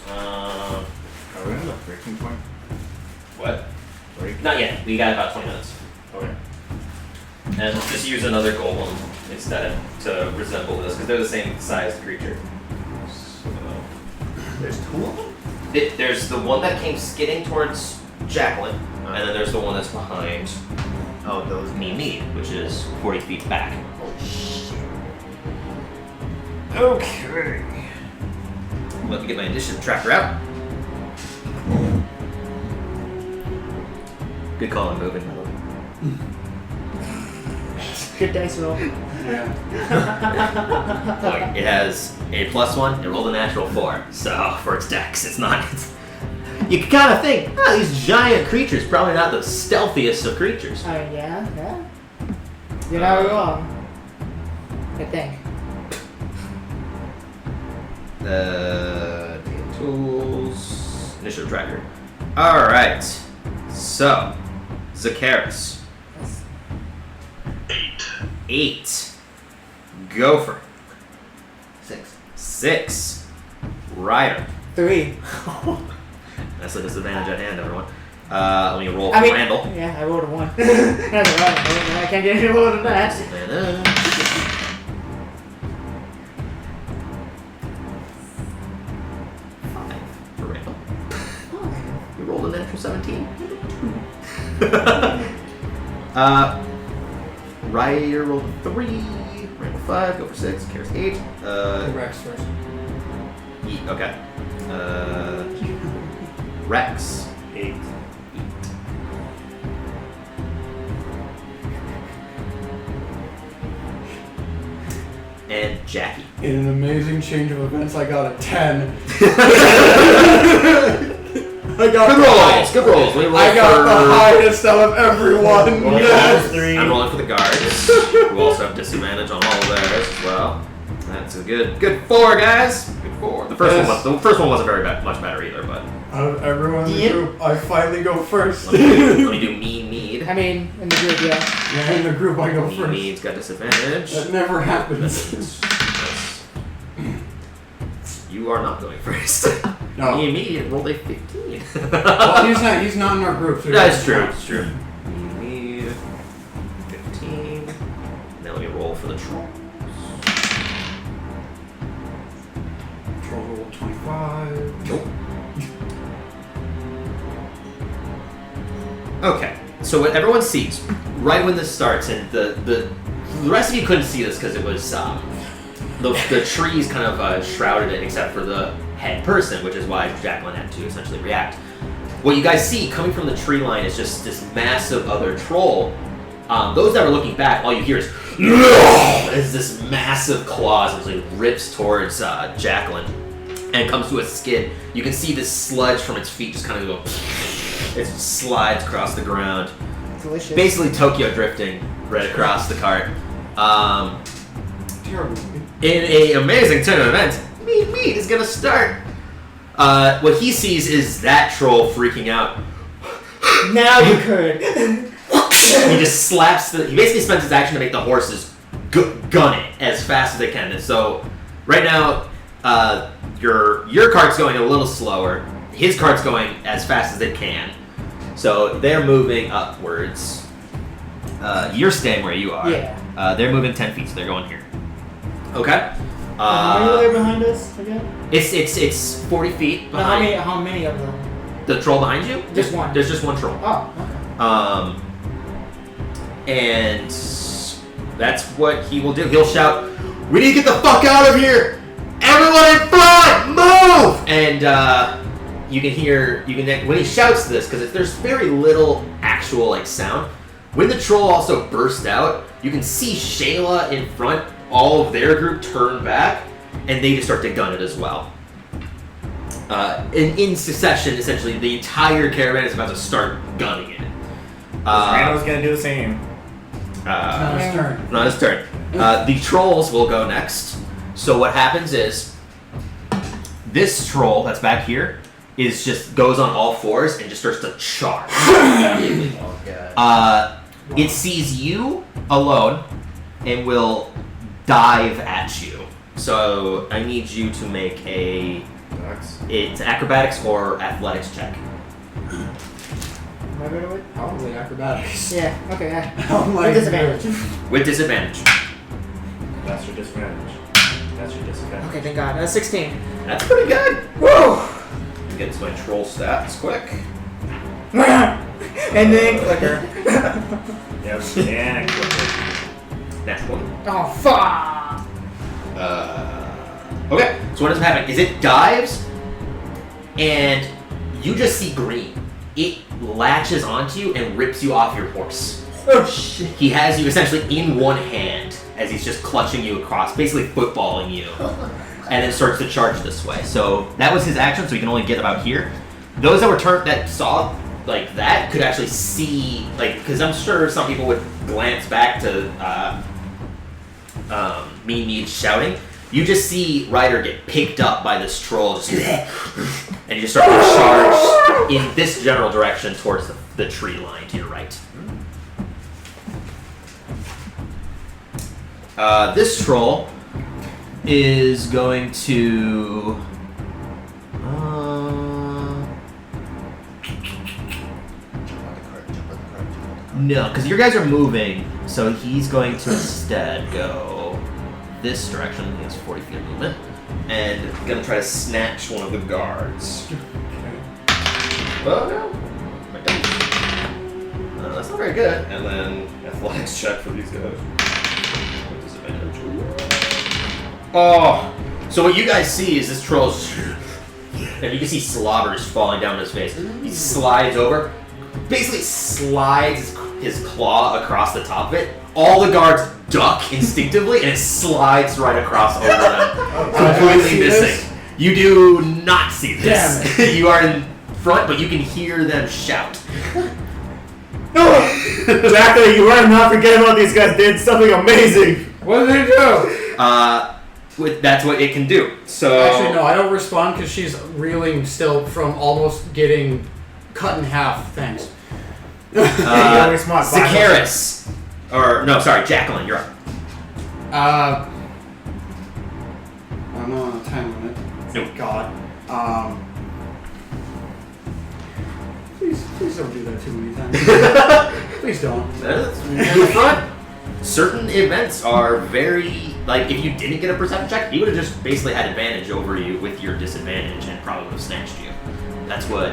Are we on the breaking point? What? Break? Not yet. We got about 20 minutes. Okay. And just use another golem instead to resemble this, because they're the same size creature. So, There's 2 of them? there's the one that came skidding towards Jacqueline, and then there's the one that's behind those me, which is 40 feet back. Okay. Let me get my initiative tracker out. Good call on moving. Good dice roll. Yeah. Look, it has a +1. It rolled a natural 4. So for its dex, it's not. You can kind of think, these giant creatures probably not the stealthiest of creatures. Yeah. You're not wrong. I think. Tools, initiative tracker. All right. So, Zacchaeus. 8. Gopher. 6. Ryder. 3. That's a disadvantage at hand, everyone. Let me roll for Randall. Yeah, I rolled a 1. That's alright. I can't get any lower than that. Disadvantage. 5 for Randall. You rolled a natural 17. Ryder rolled a 3. Randall 5. Gopher 6. Karis 8. Rex first. Okay. Rex. 8. And Jackie. In an amazing change of events, I got a 10. I got Good rolls. We roll I got for... the highest out of everyone. Roll Yes. 3. I'm rolling for the guards. We also have disadvantage on all of theirs as well. That's a good 4, guys. Good 4. The first one wasn't very much better either, but Out of everyone in the group, I finally go first. let me do mead. I mean, in the group, yeah. Yeah, in the group, I go first. Mead's got disadvantage. That never happens. You are not going first. No. Mead rolled a 15. Well, he's not in our group. So That's true. It's true. Mead 15. Now let me roll for the troll. Troll roll 25. Okay, so what everyone sees right when this starts, and the rest of you couldn't see this because it was the trees kind of shrouded it, except for the head person, which is why Jacqueline had to essentially react. What you guys see coming from the tree line is just this massive other troll. Those that are looking back, all you hear is as this massive claw essentially rips towards Jacqueline and comes to a skid. You can see this sludge from its feet just kind of go. It slides across the ground. Delicious. Basically Tokyo drifting right across the cart. Terrible. In a amazing turn of events, Meat is gonna start. What he sees is that troll freaking out. Now you could. He just slaps he basically spends his action to make the horses gun it as fast as they can. And so right now, your cart's going a little slower. His cart's going as fast as it can. So they're moving upwards. You're staying where you are. Yeah. They're moving 10 feet, so they're going here. Okay. How many are there behind us again? It's 40 feet No, behind. how many of them? The troll behind you? Just one. There's just one troll. Oh, okay. And that's what he will do. He'll shout, "We need to get the fuck out of here! Everyone in front, move!" And when he shouts this, because there's very little actual sound. When the troll also bursts out, you can see Shayla in front. All of their group turn back, and they just start to gun it as well. In succession, essentially, the entire caravan is about to start gunning it. Randall's gonna do the same. Not his turn. Not his turn. The trolls will go next. So what happens is, this troll that's back here goes on all fours and just starts to charge. It sees you alone and will dive at you. So I need you to make it's acrobatics or athletics check. Am I better with? Probably acrobatics. Yeah, okay, yeah. Oh my With disadvantage. With disadvantage. That's your disadvantage. That's your disadvantage. Okay, thank God. That's 16. That's pretty good. Woo! Get to my troll stats quick. And then clicker. Yep, and quicker. That's one. Oh, fuck! Okay, so what ends up happening is it dives, and you just see green. It latches onto you and rips you off your horse. Oh, shit. He has you essentially in one hand as he's just clutching you across, basically footballing you, and then starts to charge this way. So that was his action, so he can only get about here. Those that saw like that could actually see, because I'm sure some people would glance back to Mead shouting. You just see Ryder get picked up by this troll, just and you just start to charge in this general direction towards the tree line to your right. This troll is going to. No, because your guys are moving, so he's going to instead go this direction. He has 40 feet of movement, and going to try to snatch one of the guards. Oh no! That's not very good. And then athletics check for these guys. With disadvantage. Oh! So what you guys see is this troll's, and you can see slobbers falling down his face. He slides over, basically slides his claw across the top of it. All the guards duck instinctively, and it slides right across over them, completely missing. You do not see this. You are in front, but you can hear them shout. Exactly, you better not forget about these guys did something amazing. What did they do? That's what it can do. So Actually, no, I don't respond because she's reeling still from almost getting cut in half. Thanks. Zacchaeus, or no, sorry, Jacqueline, you're up. I'm not on a time limit. Nope. God. Please don't do that too many times. Please don't. That's in front. Certain events are very like if you didn't get a perception check, he would have just basically had advantage over you with your disadvantage and probably would have snatched you. That's what.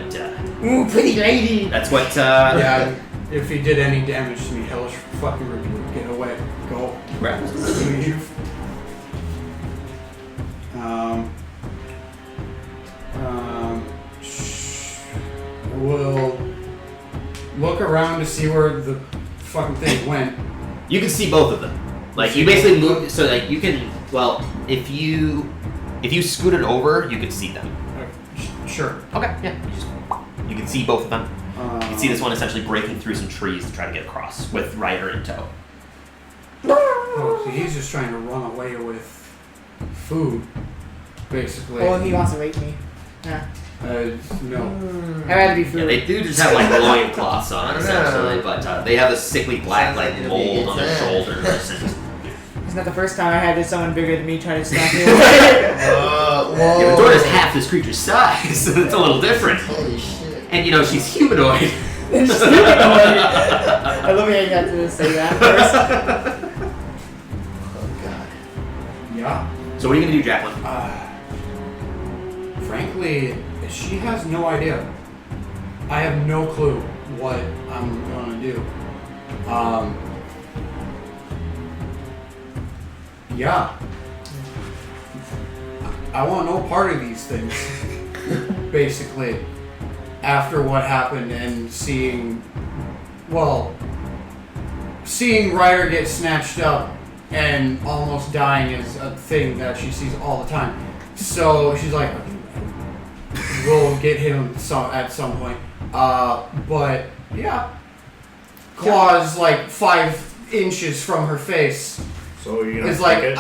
Ooh, pretty lady. That's what. Yeah. If he did any damage to me, hellish fucking rebuke. Get away. Go. Right. Leave. We'll look around to see where the fucking thing went. You can see both of them. Like you basically move, so like you can. Well, if you scooted over, you could see them. Sure. Okay. Yeah. You can see both of them. You can see this one essentially breaking through some trees to try to get across with Ryder in tow. Oh, so he's just trying to run away with food, basically. Oh, he wants to rape me. Yeah. No. I'd rather be food. Yeah, they do just have like loincloths on essentially, but they have a sickly black like mold on their shoulders. And, It's not the first time I had someone bigger than me try to snap me away. Whoa. yeah, but Dora's half this creature's size, so it's a little different. Holy shit. And you know she's humanoid. I love hearing that to say that first. Oh god. Yeah. So what are you gonna do, Jacqueline? Frankly, she has no idea. I have no clue what I'm gonna do. Yeah. I want no part of these things. Basically. After what happened and seeing Ryder get snatched up and almost dying is a thing that she sees all the time. So she's like, we'll get him at some point. But yeah. Claws like 5 inches from her face. So you're gonna It's like, take it?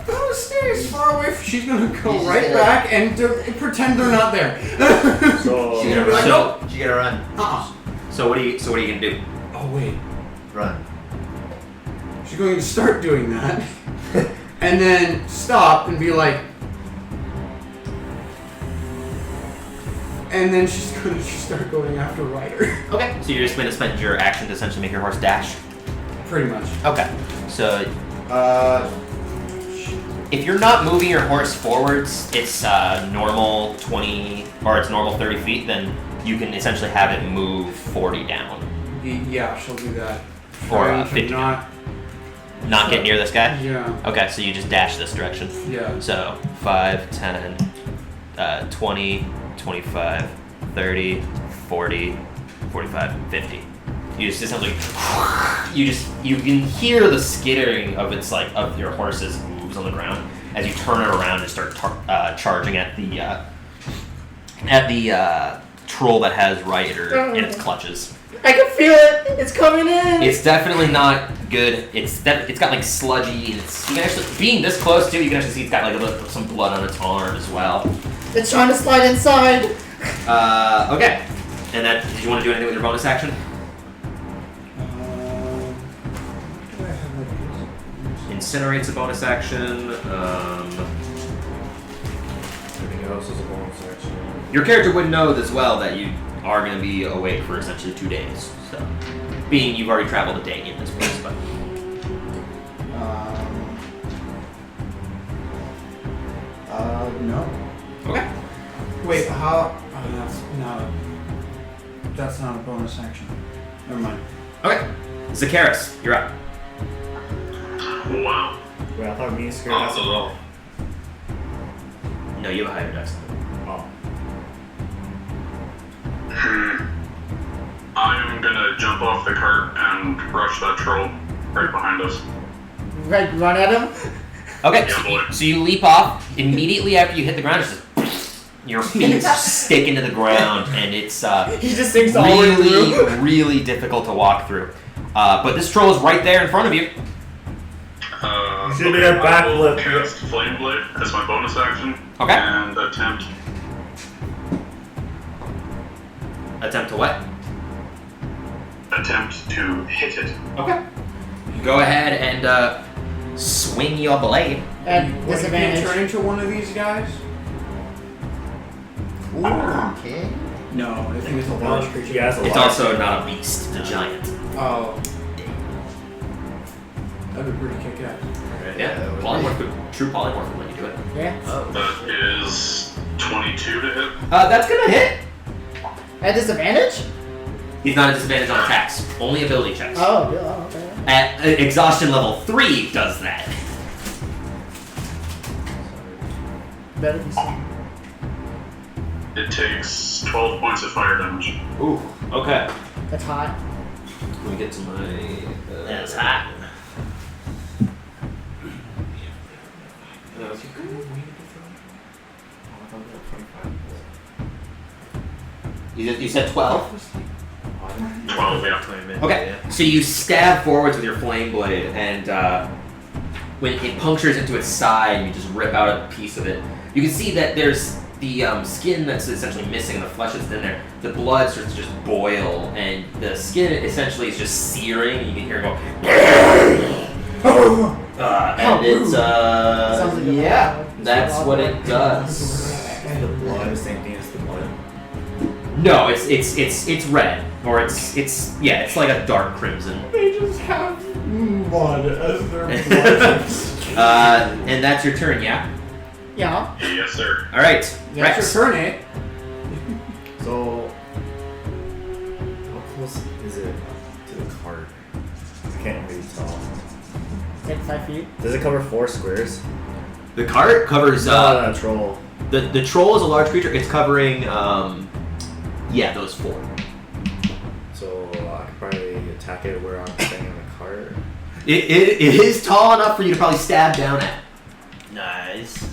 gonna stay as far away. She's gonna go right back and pretend they're not there. So She's gonna run. So- She's gonna run. So what are you gonna do? Oh wait, Run. she's going to start doing that, and then stop and be like, and then she's gonna start going after Ryder. Okay. So you're just gonna spend your action to essentially make your horse dash. Pretty much. Okay. So if you're not moving your horse forwards, it's normal 20 or it's normal 30 feet, then you can essentially have it move 40 down. Yeah, she'll do that. Or Trying to 50 not. Not get near this guy? Yeah. Okay, so you just dash this direction. Yeah. So 5, 10, 20, 25, 30, 40, 45, 50. You just essentially, you can hear the skittering of of your horse's moves on the ground as you turn it around and start charging at the troll that has Ryder in its clutches. I can feel it. It's coming in. It's definitely not good. It's got like sludgy. You can actually, being this close too, you can actually see it's got like some blood on its arm as well. It's trying to slide inside. Okay. And did you want to do anything with your bonus action? Incinerate's a bonus action. Everything else is a bonus action. Your character would know as well that you are going to be awake for essentially 2 days. So, being you've already traveled a day in this place, but No. okay. Wait, how? That's not a bonus action. Never mind. Okay. Zacchaeus, you're up. Wow. Wait, I thought me and Skirt has to roll. No, you have a higher dex. Oh. I'm gonna jump off the cart and rush that troll right behind us. Right, run at him. Okay, Yeah, boy. so you leap off immediately after you hit the ground. It's just your feet stick into the ground, and it's He just sinks all the way through. really difficult to walk through. But this troll is right there in front of you. Should be a I will backflip. cast Flame Blade as my bonus action. Okay. And Attempt to what? attempt to hit it. Okay. Go ahead and swing your blade. At What, you can't disadvantage. turn into one of these guys? Ooh, okay. No, I think it's a large creature. Yeah, it's a It's large also creature. not a beast, it's a giant. Oh. That'd be pretty kick-ass. Okay. right? Yeah, true polymorph will let you do it. Yeah. Oh. That is 22 to hit. That's gonna hit. At disadvantage? He's not at disadvantage on attacks, only ability checks. Oh, okay. At exhaustion level 3 does that. Better be some. It takes 12 points of fire damage. Ooh, okay. That's hot. Let me get to my. That's hot. You said 12? 12, yeah. Okay, so you stab forwards with your flame blade, and when it punctures into its side, you just rip out a piece of it. You can see that there's the skin that's essentially missing, and the flesh that's in there. The blood starts to just boil, and the skin essentially is just searing. And you can hear it go. And it's Sounds like a yeah, blood. that's what it does. The blood, the same thing as the blood. No, it's red, or it's like a dark crimson. They just have mud as their blood. And that's your turn, yeah. Yeah. Yes, sir. All right, That's Rex. your turn, eh? So, how close is it to the cart? I can't really tell. Take 5 feet. Does it cover 4 squares? The cart covers That troll. the troll is a large creature. It's covering those 4. So I could probably attack it where I'm standing in the cart. It is tall enough for you to probably stab down at. Nice.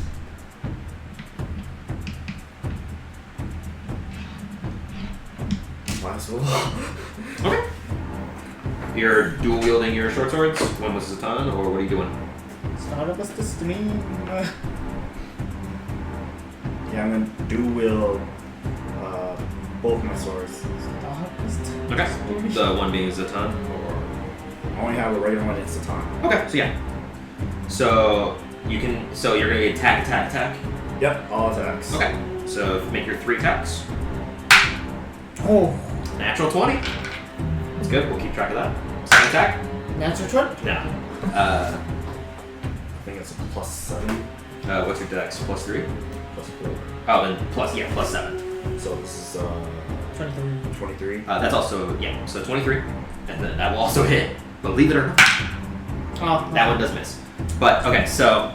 Might as well. Okay. You're dual wielding your short swords. One was a ton, or what are you doing? Start up with the stream. Yeah, I'm gonna dual wield both my swords. Okay. The one being Zatan, or I only have the right one, it's the time. okay. So yeah. So you can. So you're gonna be attack. Yep, all attacks. Okay. So make your 3 attacks. Oh. Natural 20. That's good. We'll keep track of that. Second attack. Natural 20? No. I think it's a +7, What's your dex? +3. +4. Oh, then plus 7. So this is 23. 23. That's also so 23, and then that will also hit. Believe it or not, Oh. that one does miss. But okay, so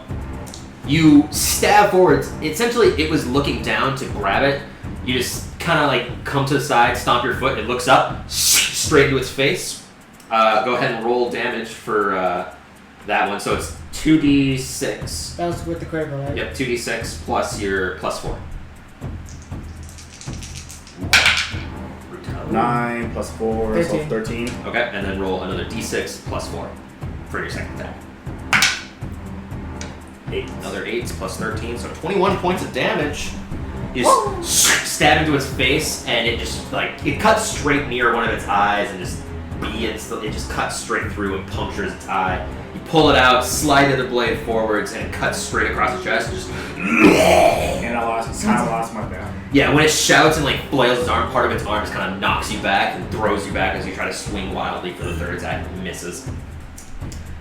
you stab forwards. Essentially, it was looking down to grab it. You just kind of like come to the side, stomp your foot. It looks up, straight into its face. Go ahead and roll damage for that one. So it's 2d6. That was with the critical, right? Yep, 2d6 plus your +4. 9 + 4, so 13. 13. Okay, and then roll another d6 +4 for your second attack. 8. Another 8 plus 13, so 21 points of damage. You just stab into its face, and it just it cuts straight near one of its eyes, and it just cuts straight through and punctures its eye. You pull it out, slide the blade forwards, and it cuts straight across the chest. Just And I lost my back. yeah, when it shouts and flails its arm, part of its arm just kind of knocks you back and throws you back as you try to swing wildly for the third attack. Misses.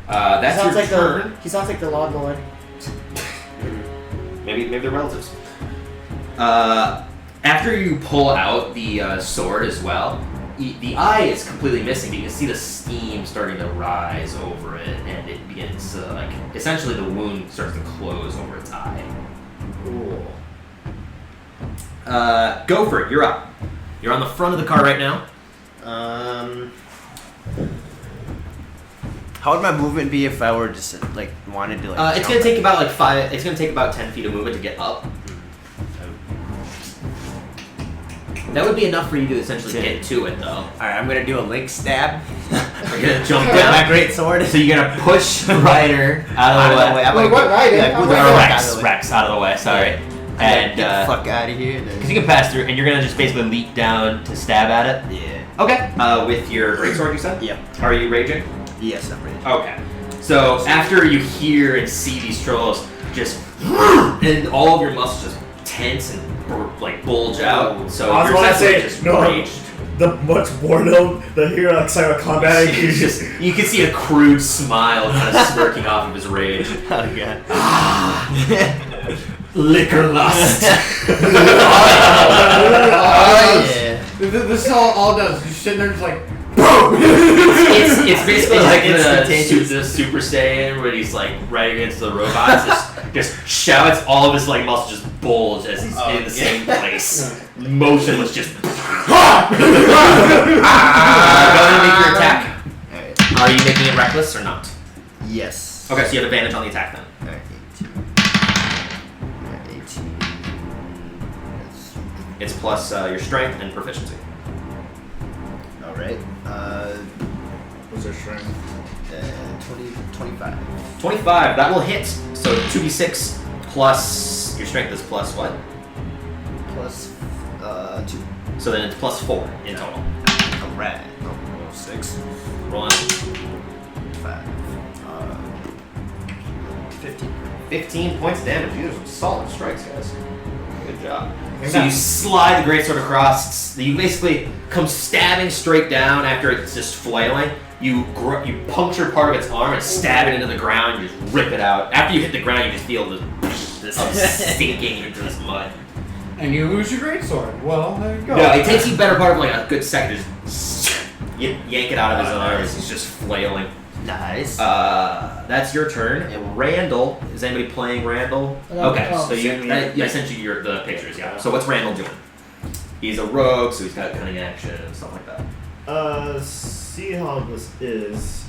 That's your turn. He sounds like the Lord Lord. Maybe they're relatives. After you pull out the sword as well, the eye is completely missing, but you can see the steam starting to rise over it, and it begins to, essentially the wound starts to close over its eye. Cool. Gopher, you're up. You're on the front of the car right now. How would my movement be if I were just wanted to It's jump gonna take it? about 5. It's gonna take about 10 feet of movement to get up. That would be enough for you to essentially get to it, though. Alright, I'm gonna do a link stab. You're gonna jump With my down. great sword. So you're gonna push Ryder out of the way. I'm Wait, what, Ryder? Yeah, move Or the fuck out of the way. Rex out of the way. Sorry. And And get the fuck out of here. because you can pass through, and you're gonna just basically leap down to stab at it. Yeah. Okay. With your greatsword, you said. Yep. Are you raging? Yes, I'm ready. Okay. So after you hear and see these trolls just, and all of your muscles just tense and bulge out, so I was you're about to essentially say, just no. raged. the much boredom, the hero excitement combat. You can see a crude smile kind of smirking off of his rage. Oh god. Liquor lust. Yeah. This is all it does. You're sitting there just like, It's basically It's like instantaneous. the Super Saiyan where he's like right against the robots, just shouts, all of his like muscles just bulge as he's in the same place. Motionless, just. Go ahead and make your attack. Alright. Are you making it reckless or not? Yes. Okay, so you have advantage on the attack then. Alright, 18. 18. It's plus your strength and proficiency. Alright. What's their strength? 25. 25, that will hit. So 2d6 plus your strength is plus what? Plus 2. So then it's plus 4 in total. Alright. Oh, 6. Roll on. 5. 15. 15 points of damage. These are some solid strikes, guys. Good job. So you slide the greatsword across. You basically come stabbing straight down after it's just flailing. You puncture part of its arm and stab it into the ground. You just rip it out. After you hit the ground, you just feel this sinking into this mud. and you lose your greatsword. Well, there you go. No, it takes you better part of like a good second. Just yank it out of his arms. He's just flailing. Nice. That's your turn. And Randall, is anybody playing Randall? Okay, so I sent you the pictures, yeah. So what's Randall doing? He's a rogue, so he's got cunning action and stuff like that. See how this is.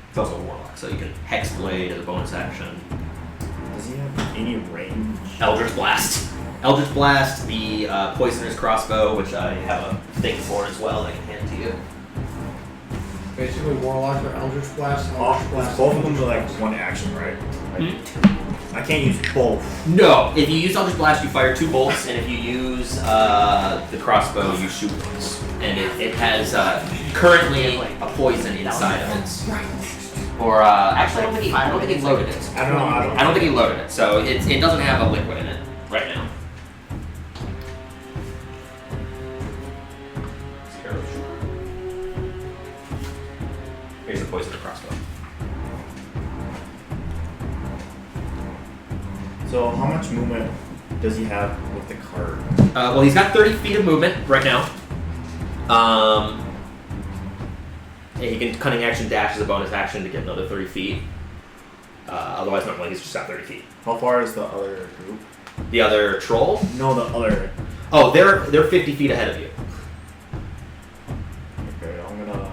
It's also a warlock, so you can Hex Blade as a bonus action. Does he have any range? Eldritch Blast. Eldritch Blast, the Poisoner's Crossbow, which I have a thing for as well that I can hand to you. Basically, Warlock or Eldritch Blast. Eldritch Blast. Both of them are like one action, right? Like, I can't use both. No, if you use Eldritch Blast, you fire 2 bolts, and if you use the crossbow, you shoot once. And it has currently a poison inside of it. Or actually, I don't think he loaded it. I don't know. I don't think he loaded it, so it doesn't have a liquid in it right now. Here's the poison crossbow. So how much movement does he have with the card? Well, he's got 30 feet of movement right now. And he can cunning action dash as a bonus action to get another 30 feet. Otherwise, normally he's just got 30 feet. How far is the other group? The other troll? No, the other. Oh, they're 50 feet ahead of you. Okay, I'm gonna.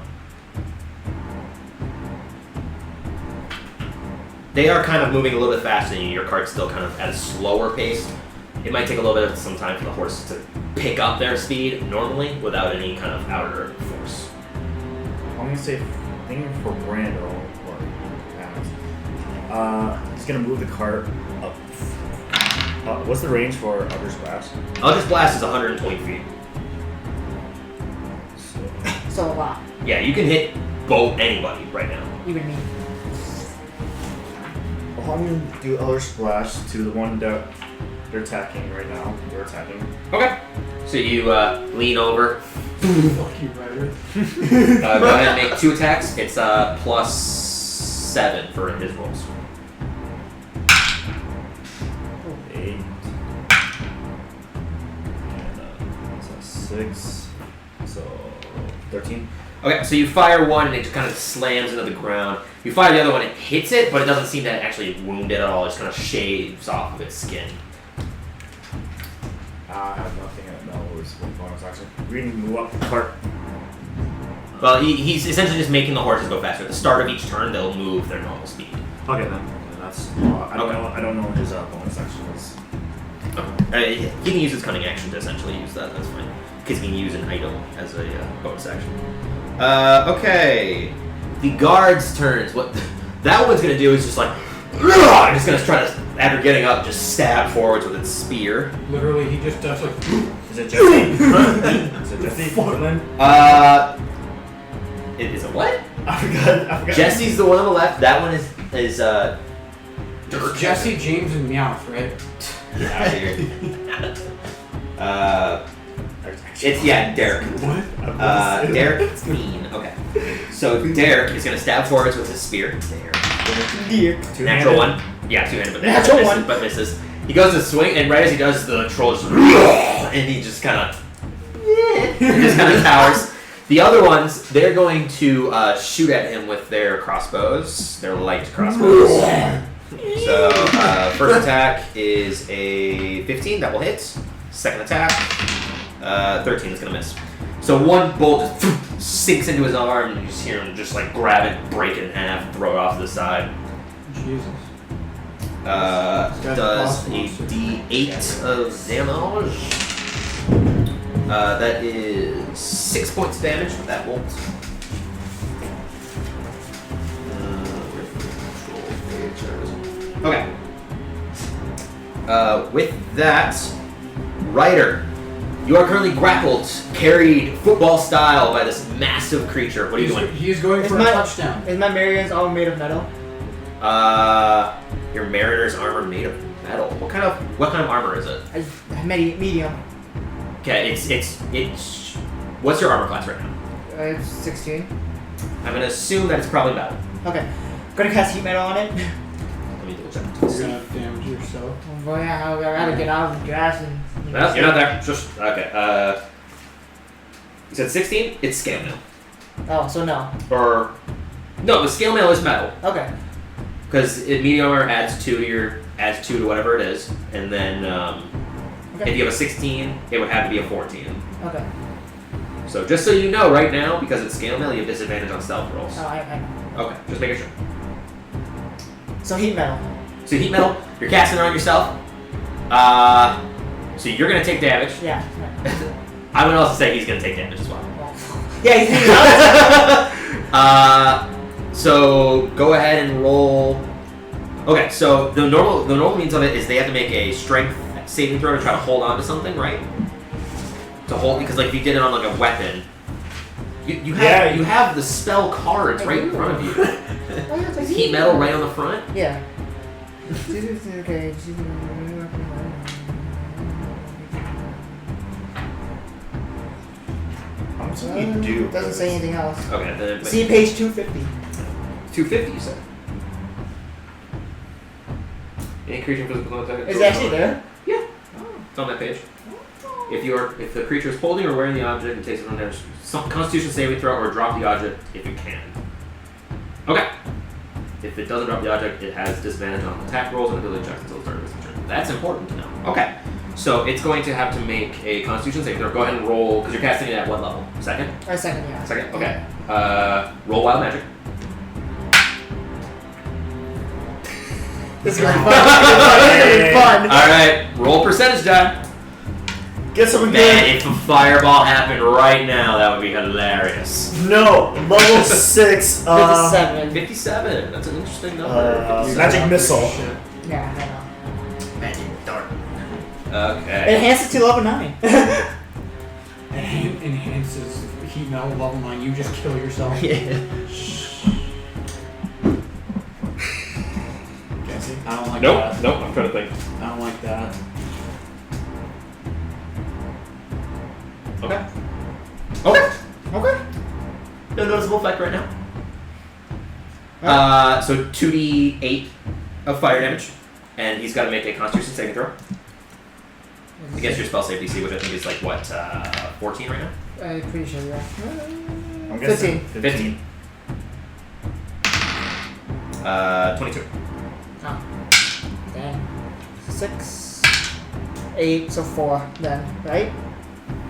They are kind of moving a little bit faster than you. Your cart's still kind of at a slower pace. It might take a little bit of some time for the horses to pick up their speed normally without any kind of outer force. I'm gonna say thinking for Brando or he's gonna move the cart up. What's the range for Eldritch Blast? Eldritch Blast is 120 feet. So a lot. Yeah, you can hit anybody right now. Even me. Well, I'm gonna do Eldritch Blast to the one that they're attacking right now. We're attacking. Okay. So you lean over. Fuck you, Ryder. Go ahead and make 2 attacks. It's plus 7 for his rolls. 8. And so 6. So 13. Okay, so you fire one and it just kind of slams into the ground. You fire the other one, it hits it, but it doesn't seem to actually wound it at all. It just kind of shaves off of its skin. I have nothing at no with bonus action. We can move up the cart. Well, he's essentially just making the horses go faster. At the start of each turn, they'll move their normal speed. Okay then. That's I don't know what his bonus action is. Okay. He can use his cunning action to essentially use that. That's fine. Because he can use an item as a bonus action. Okay. The guard's turns. What that one's gonna do is just like, just gonna try to, after getting up, just stab forwards with its spear. Literally, he just does like. Is it Jesse? Is it Jesse? Is it what? I forgot. Jesse's the one on the left. That one is Dirk. It's Jesse, James, and Meowth, right? Get out of here. It's Derek. What? Derek Queen. Okay. So Derek is gonna stab forwards with his spear. Derek. Natural one. Yeah, two-handed, but Natural one. But misses. He goes to swing, and right as he does, the troll just and he just kind of cowers. The other ones, they're going to shoot at him with their crossbows, their light crossbows. So first attack is a 15, that will hit. Second attack, 13 is gonna miss. So one bolt just sinks into his arm, and you just hear him just like grab it, break it in half, throw it off to the side. Jesus. Does a D8 of damage. That is 6 points of damage with that bolt. Okay. With that, Ryder, you are currently grappled, carried football style by this massive creature. What are you doing? He's going for a touchdown. Is my Mariner's all made of metal? Your Mariner's armor made of metal. What kind of armor is it? Medium. Okay, it's. What's your armor class right now? It's 16. I'm gonna assume that it's probably metal. Okay. Gonna cast heat metal on it. Let me double check. You're gonna damage yourself. Well, yeah, I'd rather get out of the grass and. No, you're not there. Just okay. You said 16. It's scale mail. Oh, so no. Or no, the scale mail is metal Okay. because medium armor adds 2 to whatever it is, and then if you have a 16, it would have to be a 14. Okay. So just so you know, right now, because it's scale mail, you have disadvantage on stealth rolls. Oh, I know. Okay, just making sure. So heat metal. So heat metal, you're casting it on yourself. So you're gonna take damage. Yeah. I would also say he's gonna take damage as well. Yeah, he's heating out. So go ahead and roll. Okay, so the normal means of it is they have to make a strength saving throw to try to hold on to something, right? To hold, because like if you did it on like a weapon, you have the spell cards right in front of you. Is heat metal right on the front? Yeah. Okay. How much do you do? Doesn't say anything else. Okay, then See page 250. 250, you said. Any creature physical attack. Is it actually there? Yeah. It's on that page. If the creature is holding or wearing the object and takes it on damage, Constitution saving throw or drop the object if it can. Okay. If it doesn't drop the object, it has disadvantage on attack rolls and ability checks until the start of its turn. That's important to know. Okay. So it's going to have to make a Constitution saving throw. Go ahead and roll, because you're casting it at what level? Second? Second, yeah. Second? Okay. Roll Wild Magic. This is gonna be fun. This is gonna be fun. Alright, roll percentage die. Get something Man, good. if a fireball happened right now, that would be hilarious. No, level 6. 57. 57. That's an interesting number. Magic missile. Yeah, I know. Magic dart. It Okay. enhances to level 9. Enhances heat metal level 9. You just kill yourself. Yeah. I don't like Nope. that. Nope. I'm trying to think. I don't like that. Okay. Okay. Okay. No noticeable effect right now. So 2d8 of fire damage, and he's got to make a Constitution saving throw against your spell save DC, which I think is like what 14 right now. I'm pretty sure, yeah. I'm guessing 15. 22. Oh. Dang. 6, 8, so 4 then, right?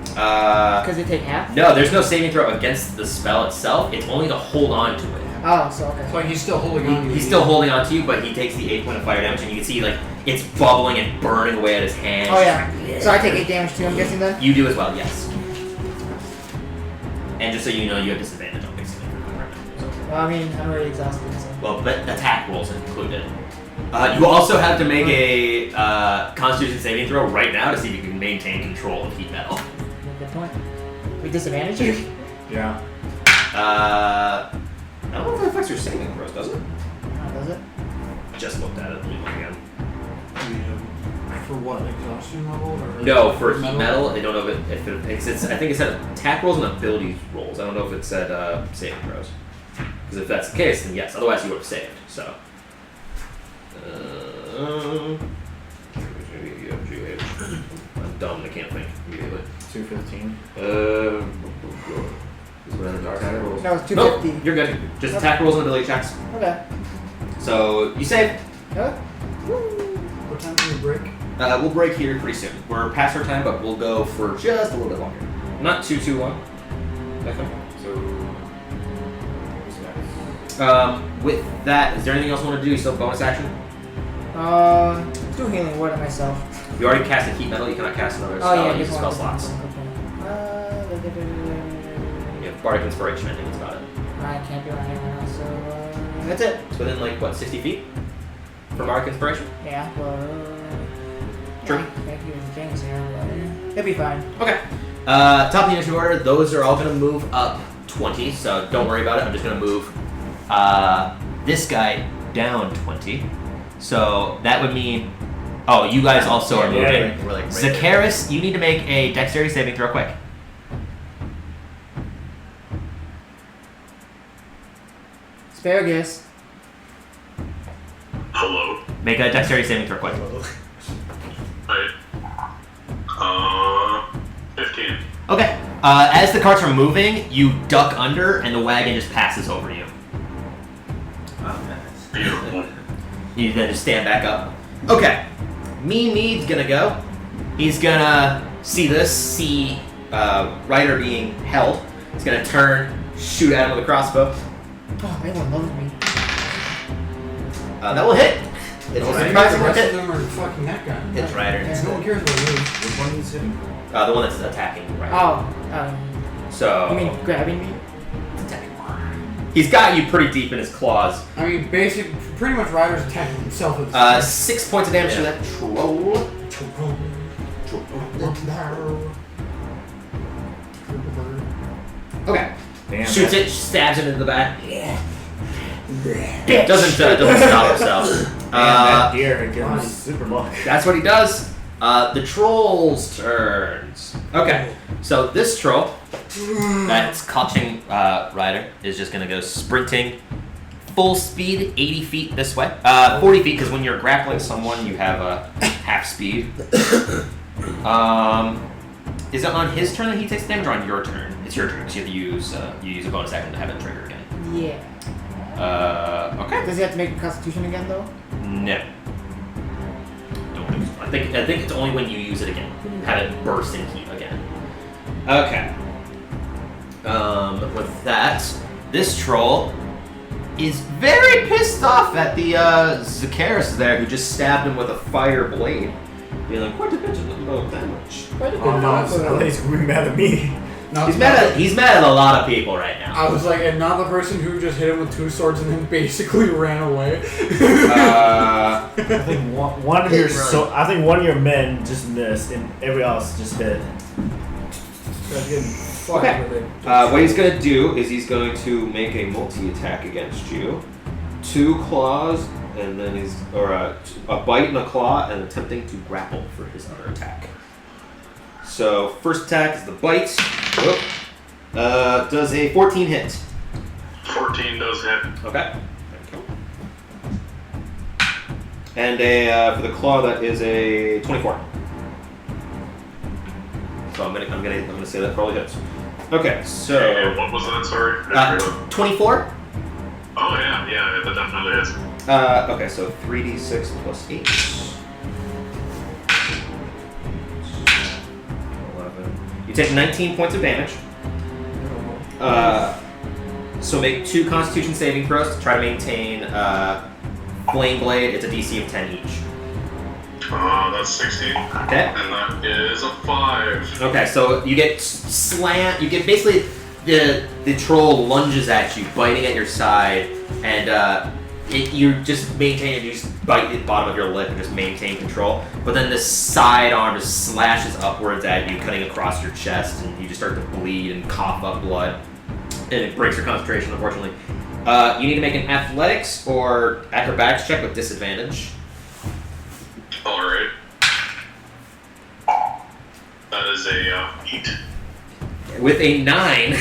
Because they take half? No, there's no saving throw against the spell itself. It's only to hold on to it. Oh, so okay. So he's still holding on to you. He's still holding on to you, but he takes the 8 point of fire damage, and you can see like it's bubbling and burning away at his hands. Oh, yeah. So I take 8 damage too, I'm guessing then? You do as well, yes. And just so you know, you have disadvantage on basically. Well, I mean, I'm already exhausted, so. Well, but attack rolls included. You also have to make a Constitution saving throw right now to see if you can maintain control of heat metal. Good point. We disadvantage you? Yeah. I don't know if it affects your saving throws, does it? Oh, does it? I just looked at it. Let me look again. For what, exhaustion level? Or No, for heat metal, I don't know if it picks. I think it said attack rolls and ability rolls. I don't know if it said saving throws. Because if that's the case, then yes. Otherwise, you would have saved. So. I'm dumb. I can't think immediately. 215. Attack rolls. No, it's Nope, 250. you're good. Just attack rolls and ability checks. Okay. So you save. Huh? What time do we break? We'll break here pretty soon. We're past our time, but we'll go for just a little bit longer. Not too long. I think. So, what's next? With that, is there anything else you want to do? You still have bonus action? Do healing word on myself. You already cast a heat metal. You cannot cast another spell. Yeah, Use just spell one. slots. You have bardic inspiration. I think that's about it. I can't do anything else, so that's it. It's within like what, 60 feet for bardic inspiration. Yeah, well, True. Thank you, James here, but it'll be fine. Okay. Top of the initiative order. Those are all going to move up 20. So don't worry about it. I'm just going to move this guy down 20. So that would mean. Oh, you guys also are moving. Yeah, we're like right Zacchaeus, you need to make a dexterity saving throw quick. Asparagus. Hello. Make a dexterity saving throw quick. Right. 15. Okay. As the carts are moving, you duck under, and the wagon just passes over you. Oh, nice. Beautiful. You then just stand back up. Okay. Mead's gonna go. He's gonna see Ryder being held. He's gonna turn, shoot at him with a crossbow. Oh, everyone loves me. That will hit. It's The surprisingly rest of hit. them are fucking that guy. It's Ryder. Yeah. No one cares about you. Which one is hitting? The one that's attacking Ryder. Oh, So. you mean grabbing me? He's got you pretty deep in his claws. I mean, pretty much Ryder's attacking himself at this 6 points of damage to that troll. Okay. Damn. Shoots it, stabs him in the back. Doesn't stop himself. that deer again. Super luck. That's what he does. The troll's turns. Okay, so this troll that's clutching Ryder is just gonna go sprinting full speed, 80 feet this way. 40 feet, because when you're grappling someone, you have a half speed. Is it on his turn that he takes damage, or on your turn? It's your turn, because you have to use you use a bonus action to have it trigger again. Yeah. Okay. Does he have to make a constitution again, though? No. Don't think so. I think it's only when you use it again. Have it burst in heat again. Okay. With that, this troll is very pissed off at the Zacchaeus there, who just stabbed him with a fire blade, dealing quite a bit of damage. Quite a bit Oh no, of I thought he's gonna be mad at me. No, He's mad at a lot of people right now. I was like, and not the person who just hit him with 2 swords and then basically ran away. I think one of your I think one of your men just missed and everybody else just hit. Okay. What he's going to do is he's going to make a multi-attack against you. 2 claws, and then a bite and a claw, and attempting to grapple for his other attack. So first attack is the bite. Whoop. Does a 14 hit? 14 does hit. Okay. Thank you. And for the claw, that is a 24. So I'm gonna say that probably hits. Okay, so And what was that? Sorry. 24. Oh yeah, that definitely hits. Okay, so 3d6 plus 8. 11. You take 19 points of damage. So make 2 Constitution saving throws to try to maintain Flame Blade. It's a DC of 10 each. That's 16. Okay. And that is a 5. Okay, so you get slant. You get basically the troll lunges at you, biting at your side, and you just maintain it. You just bite the bottom of your lip and just maintain control. But then the side arm just slashes upwards at you, cutting across your chest, and you just start to bleed and cough up blood, and it breaks your concentration, unfortunately. You need to make an athletics or acrobatics check with disadvantage. Alright. That is a 8. With a 9,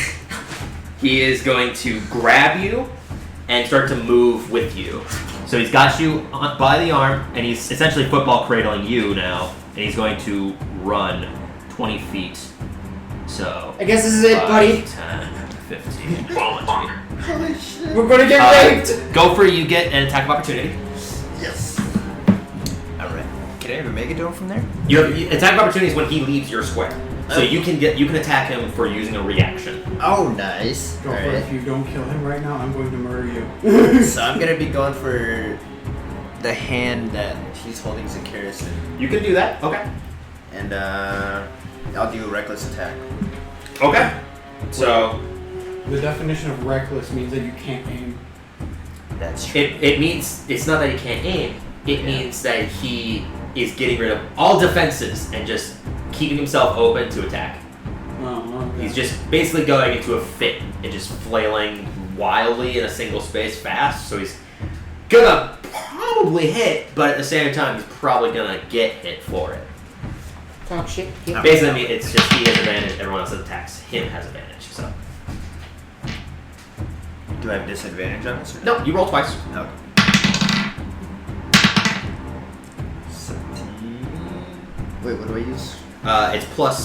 he is going to grab you and start to move with you. So he's got you by the arm, and he's essentially football cradling you now, and he's going to run 20 feet. So I guess this is it, buddy. 10, 15. Holy shit. We're gonna get raped. Go for it. You get an attack of opportunity. Yes. All right. Can I ever make it to him from there? Attack of opportunity is when he leaves your square. So you can attack him for using a reaction. Oh, nice. Go for it. If you don't kill him right now, I'm going to murder you. So I'm gonna be going for the hand that he's holding Zacchaeus in. You can do that. Okay. And I'll do a reckless attack. Okay. So The definition of reckless means that you can't aim. That's true. it means it's not that he can't aim. It means that he is getting rid of all defenses and just keeping himself open to attack. Oh, okay. He's just basically going into a fit and just flailing wildly in a single space fast. So he's gonna probably hit, but at the same time, he's probably gonna get hit for it. Talk shit. Basically, I mean, it's just he has advantage. Everyone else that attacks him has advantage. So Do I have disadvantage on this? no, you roll twice. Okay. 17. Wait, what do I use? It's plus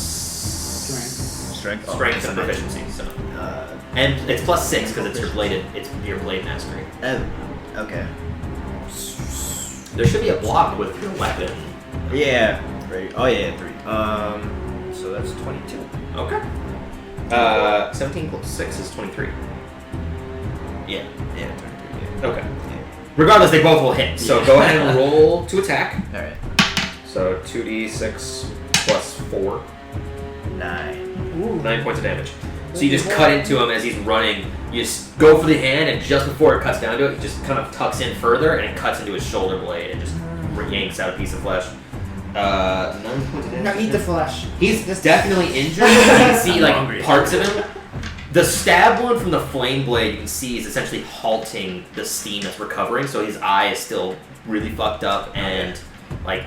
Strength. strength and proficiency. So and it's plus 6 because it's your blade. It's your blade mastery. Okay. There should be a block with your weapon. Yeah. 3. Oh yeah, 3. So that's 22. Okay. 17 plus 6 is 23. Yeah. Yeah, 23. Yeah. Okay. Regardless, they both will hit. So go ahead and roll to attack. All right. So 2d6 plus 4. 9. Ooh. 9 points of damage. So you just cut into him as he's running. You just go for the hand, and just before it cuts down to it, it just kind of tucks in further, and it cuts into his shoulder blade and just yanks out a piece of flesh. 9 points of damage. Now eat the flesh. He's definitely injured. You can see like parts of him. The stab wound from the flame blade you can see is essentially halting the steam that's recovering, so his eye is still really fucked up, and like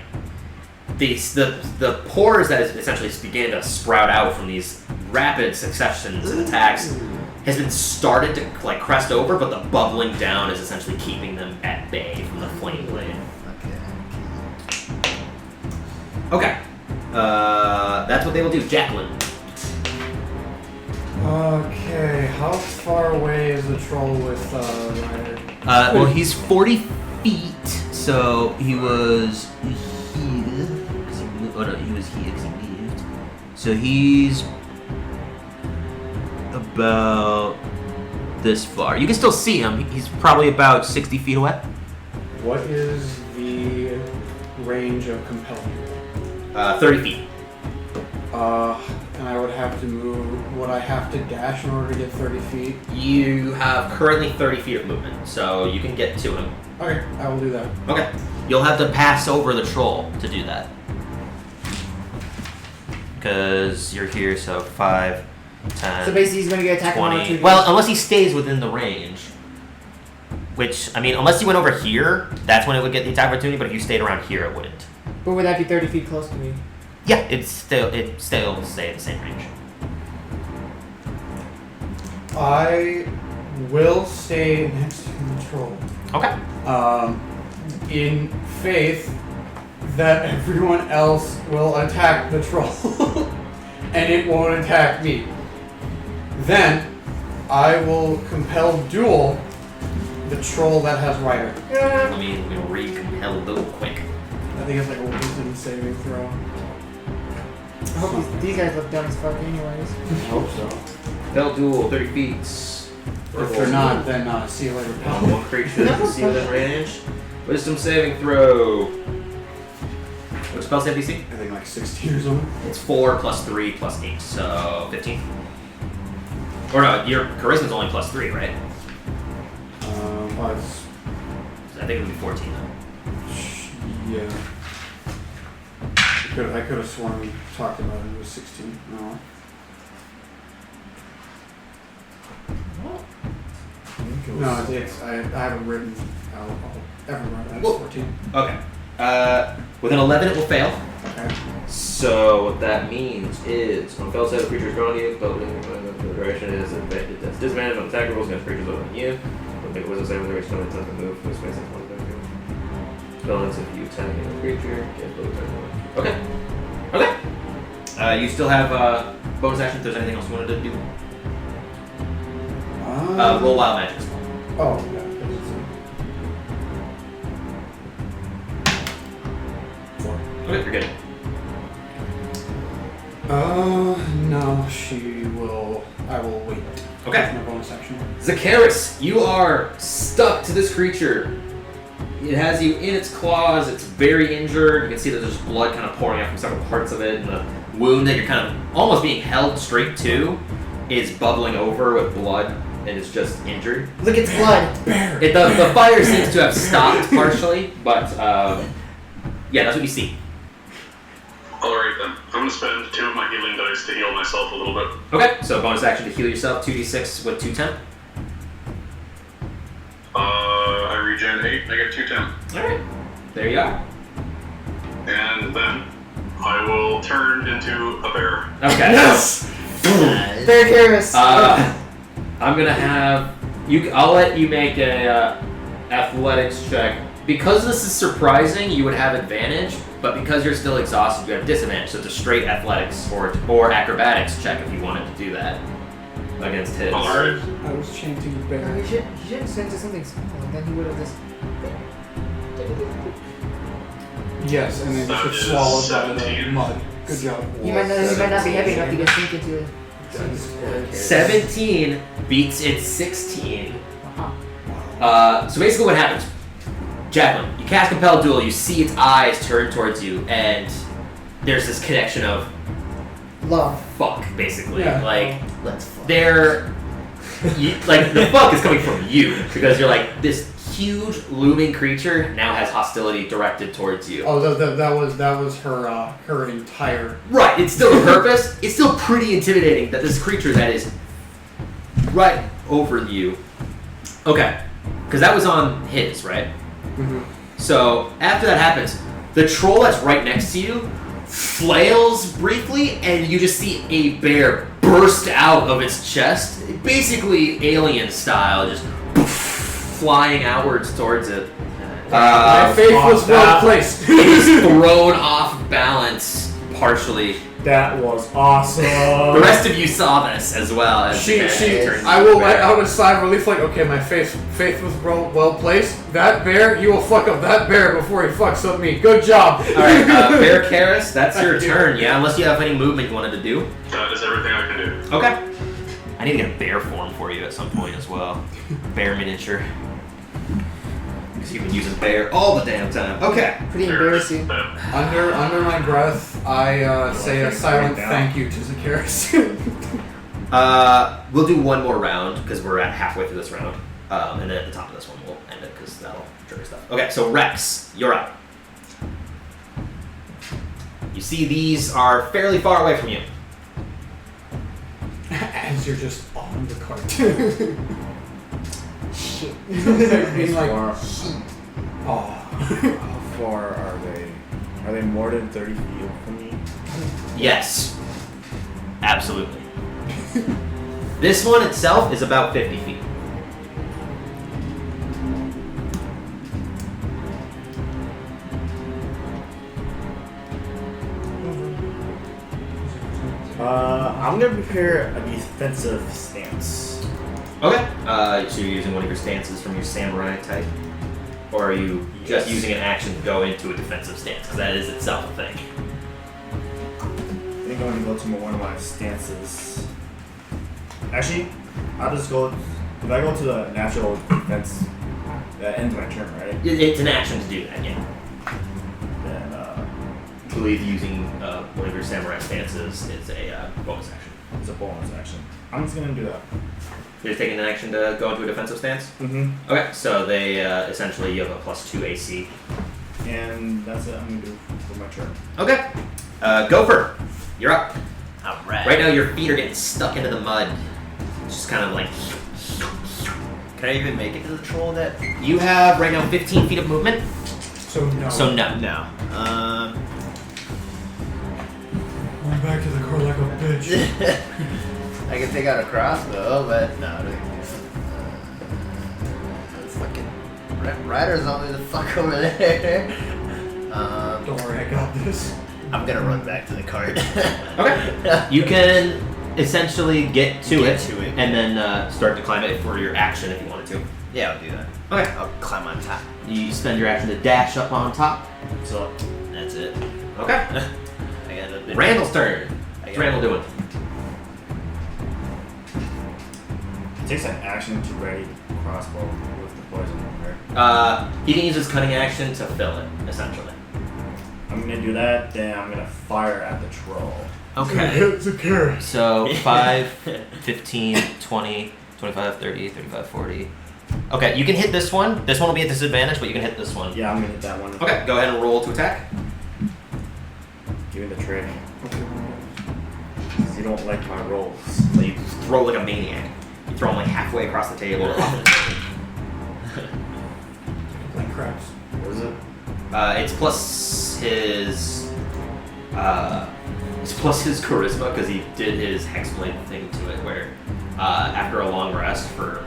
the pores that is essentially began to sprout out from these rapid successions of attacks has been started to like crest over, but the bubbling down is essentially keeping them at bay from the flame blade. Okay. That's what they will do. Jacqueline. Okay, how far away is the troll with Ryder? Well, he's 40 feet, so he was here. Oh no, he was here because he moved. So he's about this far. You can still see him. He's probably about 60 feet away. What is the range of compelling? 30 feet. And I would have to move. Would I have to dash in order to get 30 feet? You have currently 30 feet of movement, so you can get to him. Okay, I will do that. Okay. You'll have to pass over the troll to do that. Because you're here, so 5, 10, So basically, he's gonna get attacked 20. Well, unless he stays within the range. Which, I mean, unless you went over here, that's when it would get the attack opportunity, but if you stayed around here, it wouldn't. But would that be 30 feet close to me? Yeah, it'd still stay at the same range. I will stay next to the troll. Okay. In faith that everyone else will attack the troll and it won't attack me. Then I will compel duel the troll that has Ryder. Let me re-compel a little quick. I think it's like a wisdom saving throw. I hope these guys look dumb as fuck anyways. I hope so. Compel duel, 30 feet. If they're not, then see you later, pal. One creature that can see within range. Wisdom saving throw. What's spell save DC? I think like 16 or something. It's 4 plus 3 plus 8, so 15. Or no, your charisma's only plus 3, right? But I think it would be 14 though. yeah. I could have sworn we talked about it. It was 16. No. No, it's I have it written out everywhere. That's Well, 14. Okay. With an 11, it will fail. Okay. So what that means is when fail save, the creature is drawn to you, but the direction is it's disadvantage on attack rolls against creatures other than you. When make a wisdom save with the direction of intent to move to a space that's 1 balance if you attack a creature, get both attack. Okay. Okay. You still have bonus action if there's anything else you wanted to do. Roll wild magic as well. Oh, yeah. 4. Okay, you're good. No, she will. I will wait. Okay. That's my bonus action. Zacchaeus, you are stuck to this creature. It has you in its claws. It's very injured. You can see that there's blood kind of pouring out from several parts of it, and the wound that you're kind of almost being held straight to is bubbling over with blood, and it's just injured. Look, it's blood. The fire seems to have stopped partially, but yeah, that's what you see. Alright then. I'm gonna spend 2 of my healing dice to heal myself a little bit. Okay, so bonus action to heal yourself, 2d6 with 2 temp. I regen 8, I get 2 temp. Alright, there you are. And then I will turn into a bear. Okay. Yes! Bear Garrus. I'm gonna have you. I'll let you make a athletics check. Because this is surprising, you would have advantage, but because you're still exhausted, you have disadvantage. So it's a straight athletics or acrobatics check if you wanted to do that against his. Alright. I was chanting No, bear. he should have sent to something small, and then he would have just. Yes, and then That you should is swallow by the 17. mud. Good job. He might not be heavy enough to get sink into it. 17 beats its 16. Uh-huh. So basically, what happens? Jacqueline, you cast Compel Duel. You see its eyes turn towards you, and there's this connection of Love. fuck, basically. Yeah. Like Let's fuck. they're like the fuck is coming from you because you're like this huge looming creature now has hostility directed towards you. Oh, that was her entire. Right, it's still a purpose. It's still pretty intimidating that this creature that is right over you. Okay, because that was on his, right? Mm-hmm. So after that happens, the troll that's right next to you flails briefly, and you just see a bear burst out of its chest, basically alien style, just flying outwards towards it. My faith was well placed. It is thrown off balance partially. That was awesome. The rest of you saw this as well. As the bear turned I into will a let bear. out a sigh of relief, like, okay, my faith was well placed. That bear, you will fuck up that bear before he fucks up me. Good job. Alright, Bear Karis, that's your turn, yeah? Unless you have any movement you wanted to do. That is everything I can do. Okay. I need to get a bear form for you at some point as well. Bear miniature. Because you've been using bear all the damn time. Okay. Pretty embarrassing. Under my breath, I say a silent thank you to Zacchaeus. We'll do one more round because we're at halfway through this round. And then at the top of this one we'll end it because that'll trigger stuff. Okay, so Rex, you're up. You see these are fairly far away from you. As you're just on the cart. Shit. Being like, Far- oh. How far are they? Are they more than 30 feet from me? Yes. Absolutely. This one itself is about 50 feet. I'm gonna prepare a defensive stance. Okay. So you're using one of your stances from your samurai type? Or are you just Yes. using an action to go into a defensive stance? Because that is itself a thing. I think I'm gonna go to one of my stances. Actually, I'll just go. If I go to the natural defense, that ends my turn, right? It's an action to do that, yeah. Then, I believe using one of your samurai stances is a bonus action. it's a bonus action. I'm just gonna do that. You're just taking an action to go into a defensive stance? Mm-hmm. Okay, so they essentially you have a +2 AC. And that's it. I'm gonna do for my turn. Okay. Gopher, you're up. Alright. Right now your feet are getting stuck into the mud. It's just kind of like Can I even make it to the troll that? you have right now 15 feet of movement. So no. So no. No. Run back to the car like a bitch. I can take out a crossbow, but no, I don't think fucking rider's always the fuck over there. Don't worry, I got this. I'm gonna run back to the cart. Okay. You can essentially get to Get it, to it. and then start to climb it for your action if you wanted to. Yeah, I'll do that. Okay. I'll climb on top. You spend your action to dash up on top. So that's it. Okay. I got a bit. Randall's turn. What's Randall doing? It takes an action to ready crossbow with the poison, right? He can use his cunning action to fill it, essentially. I'm gonna do that, then I'm gonna fire at the troll. Okay. It's a carrot. So 5, 15, 20, 25, 30, 35, 40. Okay, you can hit this one. This one will be at disadvantage, but you can hit this one. Yeah, I'm gonna hit that one. Okay, go ahead and roll to attack. Give me the trade. You don't like my rolls. So you throw like a maniac. You throw him like halfway across the table or off the table. Like craps. What is it? It's plus his charisma because he did his hexblade thing to it where after a long rest for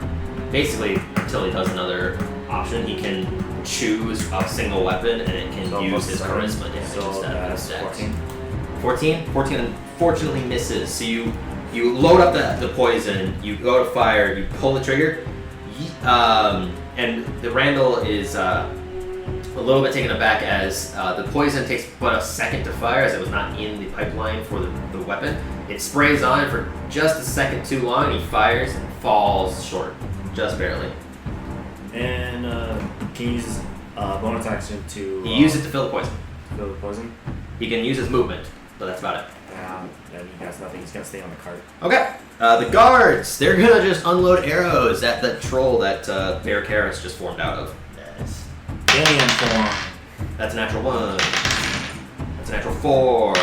basically until he does another option he can choose a single weapon and it can So use plus his 7. charisma damage So instead of his that's dex. 14. 14 unfortunately misses. So you load up the poison, you go to fire, you pull the trigger, and the Randall is a little bit taken aback as the poison takes but a second to fire as it was not in the pipeline for the weapon. It sprays on for just a second too long and he fires and falls short, just barely. And can you use his bonus action to He used it to fill the poison. fill the poison? He can use his movement, but that's about it. Then he has nothing. He's gonna stay on the cart. Okay. The guards, they're gonna just unload arrows at the troll that Bear Karis just formed out of. Nice. Alien form. That's a natural 1. That's a natural 4.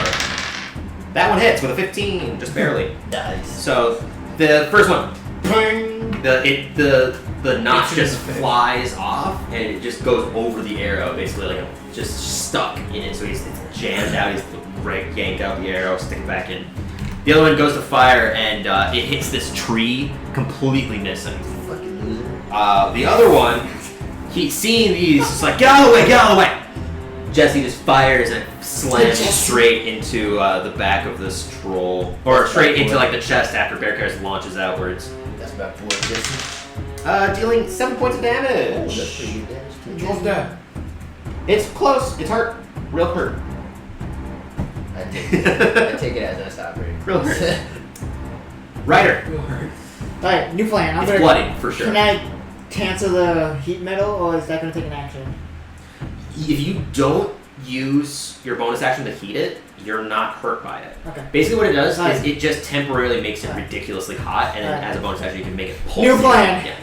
That one hits with a 15, just barely. Nice. So the first one, bang, the notch just flies off and it just goes over the arrow, basically like just stuck in it. So it's jammed out. He's yank out the arrow, stick it back in. The other one goes to fire and it hits this tree, completely missing. Fucking loser. The other one, seeing these, just like, get out of the way, get out of the way! Jesse just fires and slams straight into the back of this troll. Or straight into like the chest after Bear Karis launches outwards. That's about 4 distance. Dealing 7 points of Oh, damage. that's pretty good damage too. Troll's dead. It's close, it's hurt. Real hurt. I take it as an operating. Real hurt. Ryder, Feel hurt. Alright, new plan. I'm it's gonna. bloody for sure. Can I cancel the heat metal, or is that gonna take an action? If you don't use your bonus action to heat it, you're not hurt by it. Okay. Basically what it does Right. is it just temporarily makes it Right. ridiculously hot, and then Right. as a bonus action you can make it pulse. New plan. again.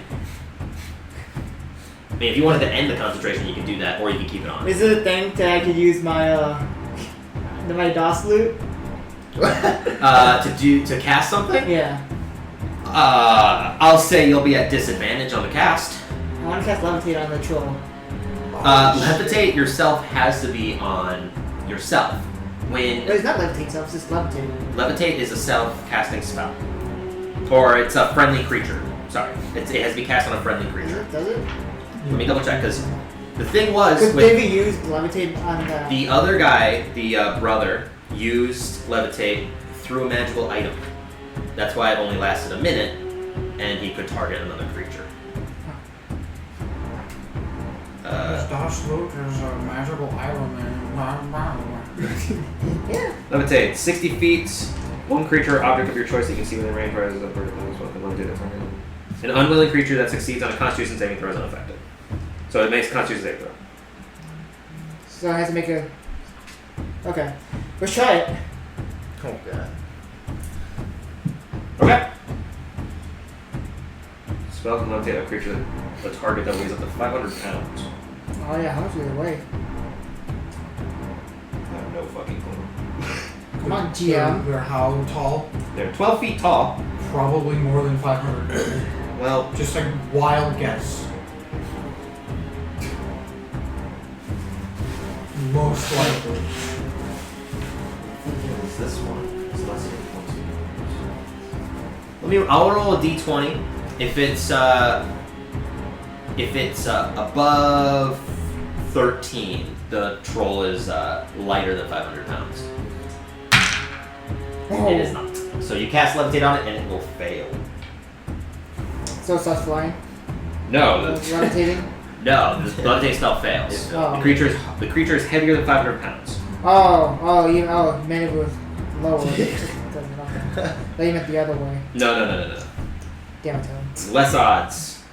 I mean, if you wanted to end the concentration, you can do that, or you can keep it on. Is it a thing that I could use my my DOS loot? To cast something? Yeah. I'll say you'll be at disadvantage on the cast. I want to cast levitate on the troll. Levitate yourself has to be on yourself. When No, it's not levitate self, it's just levitate. Levitate is a self-casting spell. Or it's a friendly creature. Sorry. It has to be cast on a friendly creature. Does it? Let me double check, because the thing was, Could with maybe use levitate on the other guy, the brother, used Levitate through a magical item. That's why it only lasted a minute, and he could target another creature. Dash loot is a magical item Yeah. Levitate, 60 feet, one creature or object of your choice that you can see within range rises up an unwilling creature that succeeds on a Constitution saving throw is unaffected. So it makes a Constitution saving throw. So I have to make a. Okay. Let's try it. Oh god. Okay. Spell can levitate a creature, a target that weighs up to 500 pounds. Oh yeah, how much do they weigh? I have no fucking clue. Come on, GM. They're how tall? They're 12 feet tall. Probably more than 500. Well, Just a wild guess. Most likely. it's this one. I'll roll a d20. If it's above 13, the troll is lighter than 500 pounds. It is not. So you cast levitate on it and it will fail. So it starts flying. No, Levitating. no, the levitate spell fails. Oh. The creature is heavier than 500 pounds. Man, it was lower. Doesn't matter. Thought you meant the other way. No. Damn it, Tom. Less odds.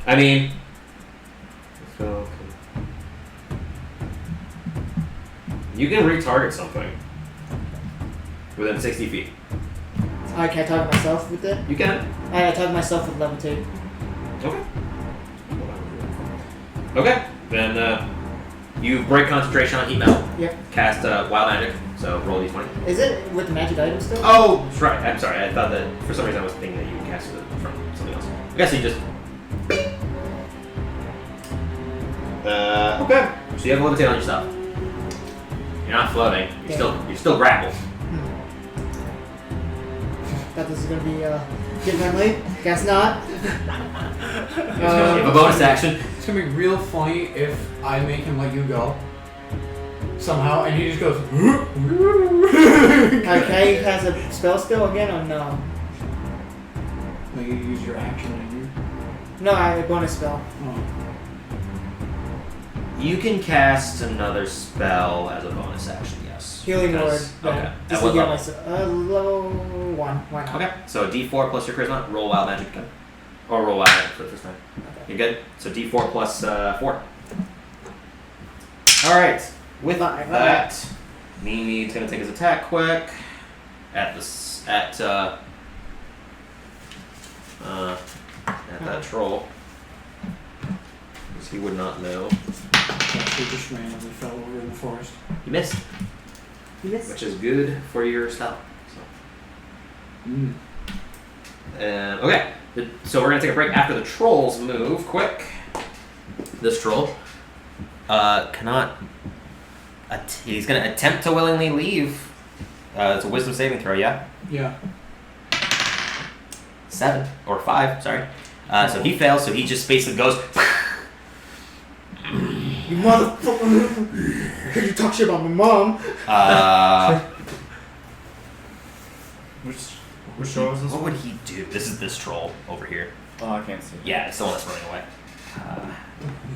I mean, so you can retarget something within 60 feet. I can't target myself with it. You can. I target myself with levitate. Okay. Okay. Then you break concentration on heat metal. Yep. Cast wild magic. So roll d20. Is it with the magic item still? Oh, that's right. I'm sorry. I thought that for some reason I was thinking that you cast it from something else. Okay, so you just. Okay. So you have levitate on yourself. You're not floating. You're still grappled. Thought this was gonna be differently. Guess not. You have a bonus action. It's gonna be real funny if I make him let you go somehow, and he just goes. Okay, he has a spell still again or no? Like you use your action and you. No, I have a bonus spell. Oh. You can cast another spell as a bonus action, yes. Healing word. Because- Okay. At Just what to get level? myself. Level 1. Why not? Okay. So D4 plus your charisma. Roll wild magic again. Or roll wild magic for the first time. Okay. You're good. So D4 plus 4. All right. With that, Mimi's gonna take his attack quick at that troll. Because he would not know. He just randomly fell over in the forest. You missed, You missed. which is good for your spell. Okay, so we're gonna take a break after the trolls move. Quick. This troll cannot. He's gonna attempt to willingly leave. It's a wisdom saving throw, yeah. Yeah. 7 or 5, sorry. So he fails. So he just basically goes. You motherfucker! I heard you talk shit about my mom. Which show is this? What would he do? This is this troll over here. Oh, I can't see. Yeah, it's the one that's running away.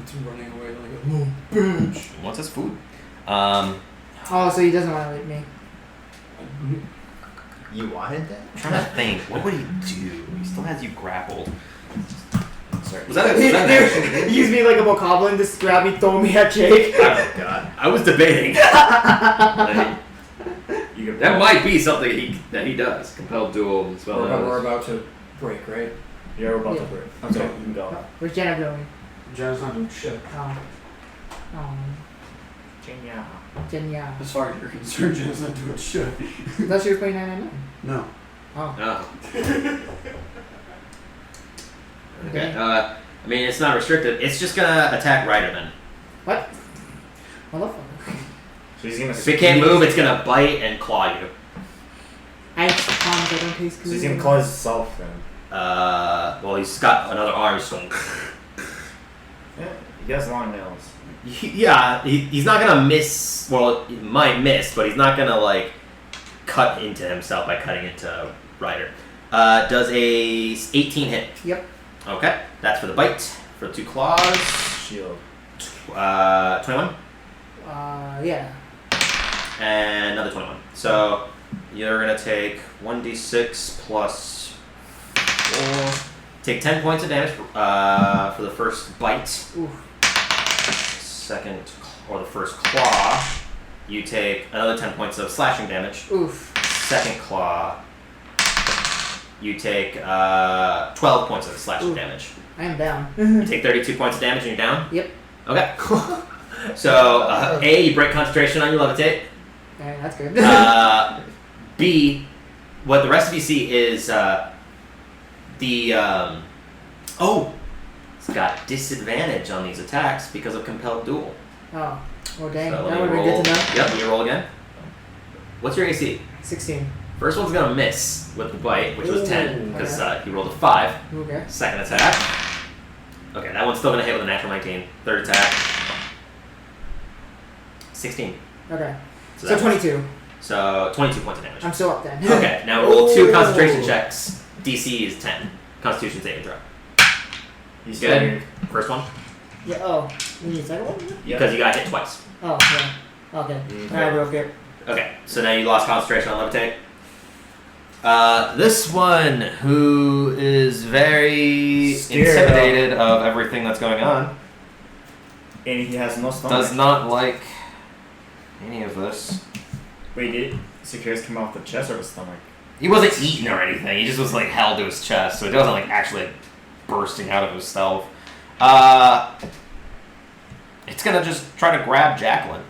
It's running away like a little bitch. He wants his food. Oh, so he doesn't want to leave me. You wanted that? I'm trying to think. What would he do? He still has you grappled. Sorry. Was that an action? Use me like a bokoblin, just grab me, throw me at Jake. Oh god. I was debating. Like, that might be something that he does. Compelled duel as well. We're about to break, right? Yeah, we're about Yeah. to break. Okay. So you can go. Where's Jenna going? Jenna's not doing shit. Oh. Jenya. As far as you're concerned, Jenna's not doing shit. That's your 2999. No. Oh. Oh. Okay. I mean, it's not restricted. It's just gonna attack Ryder then. What? Motherfucker. So he's gonna. If it can't move, it's gonna bite and claw you. I promise I don't taste So good. he's gonna call himself then. Well, he's got another arm, so. Yeah, he has long nails. Yeah, he's not gonna miss. Well, he might miss, but he's not gonna like cut into himself by cutting into Ryder. Does a 18 hit? Yep. Okay, that's for the bite. For 2 claws. Shield. 21. Yeah. And another 21. So you're gonna take 1d6 plus 4. Take 10 points of damage for the first bite. Oof. Second, or the first claw, you take another 10 points of slashing damage. Oof. Second claw, you take 12 points of slashing Oof. damage. I am down. You take 32 points of damage and you're down? Yep. Okay. So, A, you break concentration on your levitate. Alright, that's good. B, what the rest of you see is it's got disadvantage on these attacks because of compelled duel. Oh. Well, dang. So That let would me have been roll. good to know. Yep, let me roll again. What's your AC? 16. First one's gonna miss with the bite, which was 10, because okay. he rolled a 5. Okay. Second attack. Okay, that one's still gonna hit with a natural 19. Third attack. 16. Okay. So that 22. So 22 points of damage. I'm still up then. Okay, now roll 2 concentration checks. DC is 10. Constitution saving throw. He's Good. good. First one. Yeah. Oh. You need a second one? Because you got hit twice. Oh. Yeah. Okay. I broke it. Okay, so now you lost concentration on levitate. This one, who is very Scared intimidated of everything that's going on, And he has no stomach. does not like any of this. Wait, did Secures come off the chest or the stomach? He wasn't eaten or anything. He just was like held to his chest, so it wasn't like actually bursting out of his stealth. It's gonna just try to grab Jacqueline.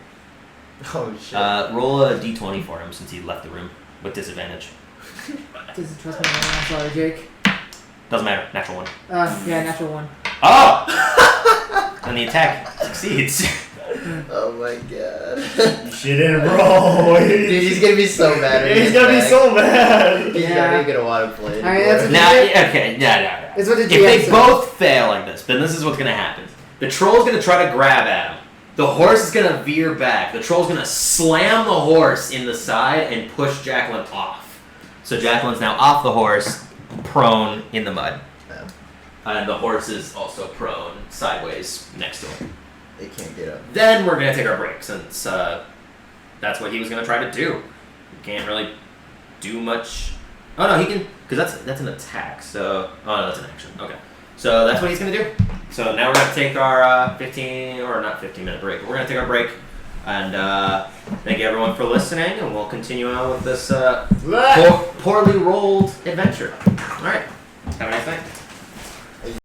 Oh shit. Roll a d20 for him since he left the room with disadvantage. Does it trust me? I'm sorry, Jake. Doesn't matter. Natural 1. Yeah, natural 1. Oh! And the attack succeeds. Oh my god. She didn't roll. Dude, he's gonna be so mad. when He's he gonna be gets so back. mad. He's Yeah. not even gonna want to play. Alright, that's anymore. Now, okay, yeah. It's what the If GM they said. both fail like this, then this is what's gonna happen. The troll's gonna try to grab at him. The horse is gonna veer back. The troll's gonna slam the horse in the side and push Jacqueline off. So Jacqueline's now off the horse, prone in the mud. Yeah. And the horse is also prone sideways next to him. They can't get up. Then we're gonna take our break since that's what he was gonna try to do. He can't really do much. Oh no, he can, because that's an attack. So no, that's an action. Okay, so that's what he's gonna do. So now we're gonna take our 15 or not 15-minute break. But we're gonna take our break, and thank you everyone for listening, and we'll continue on with this poorly rolled adventure. All right, have a nice night.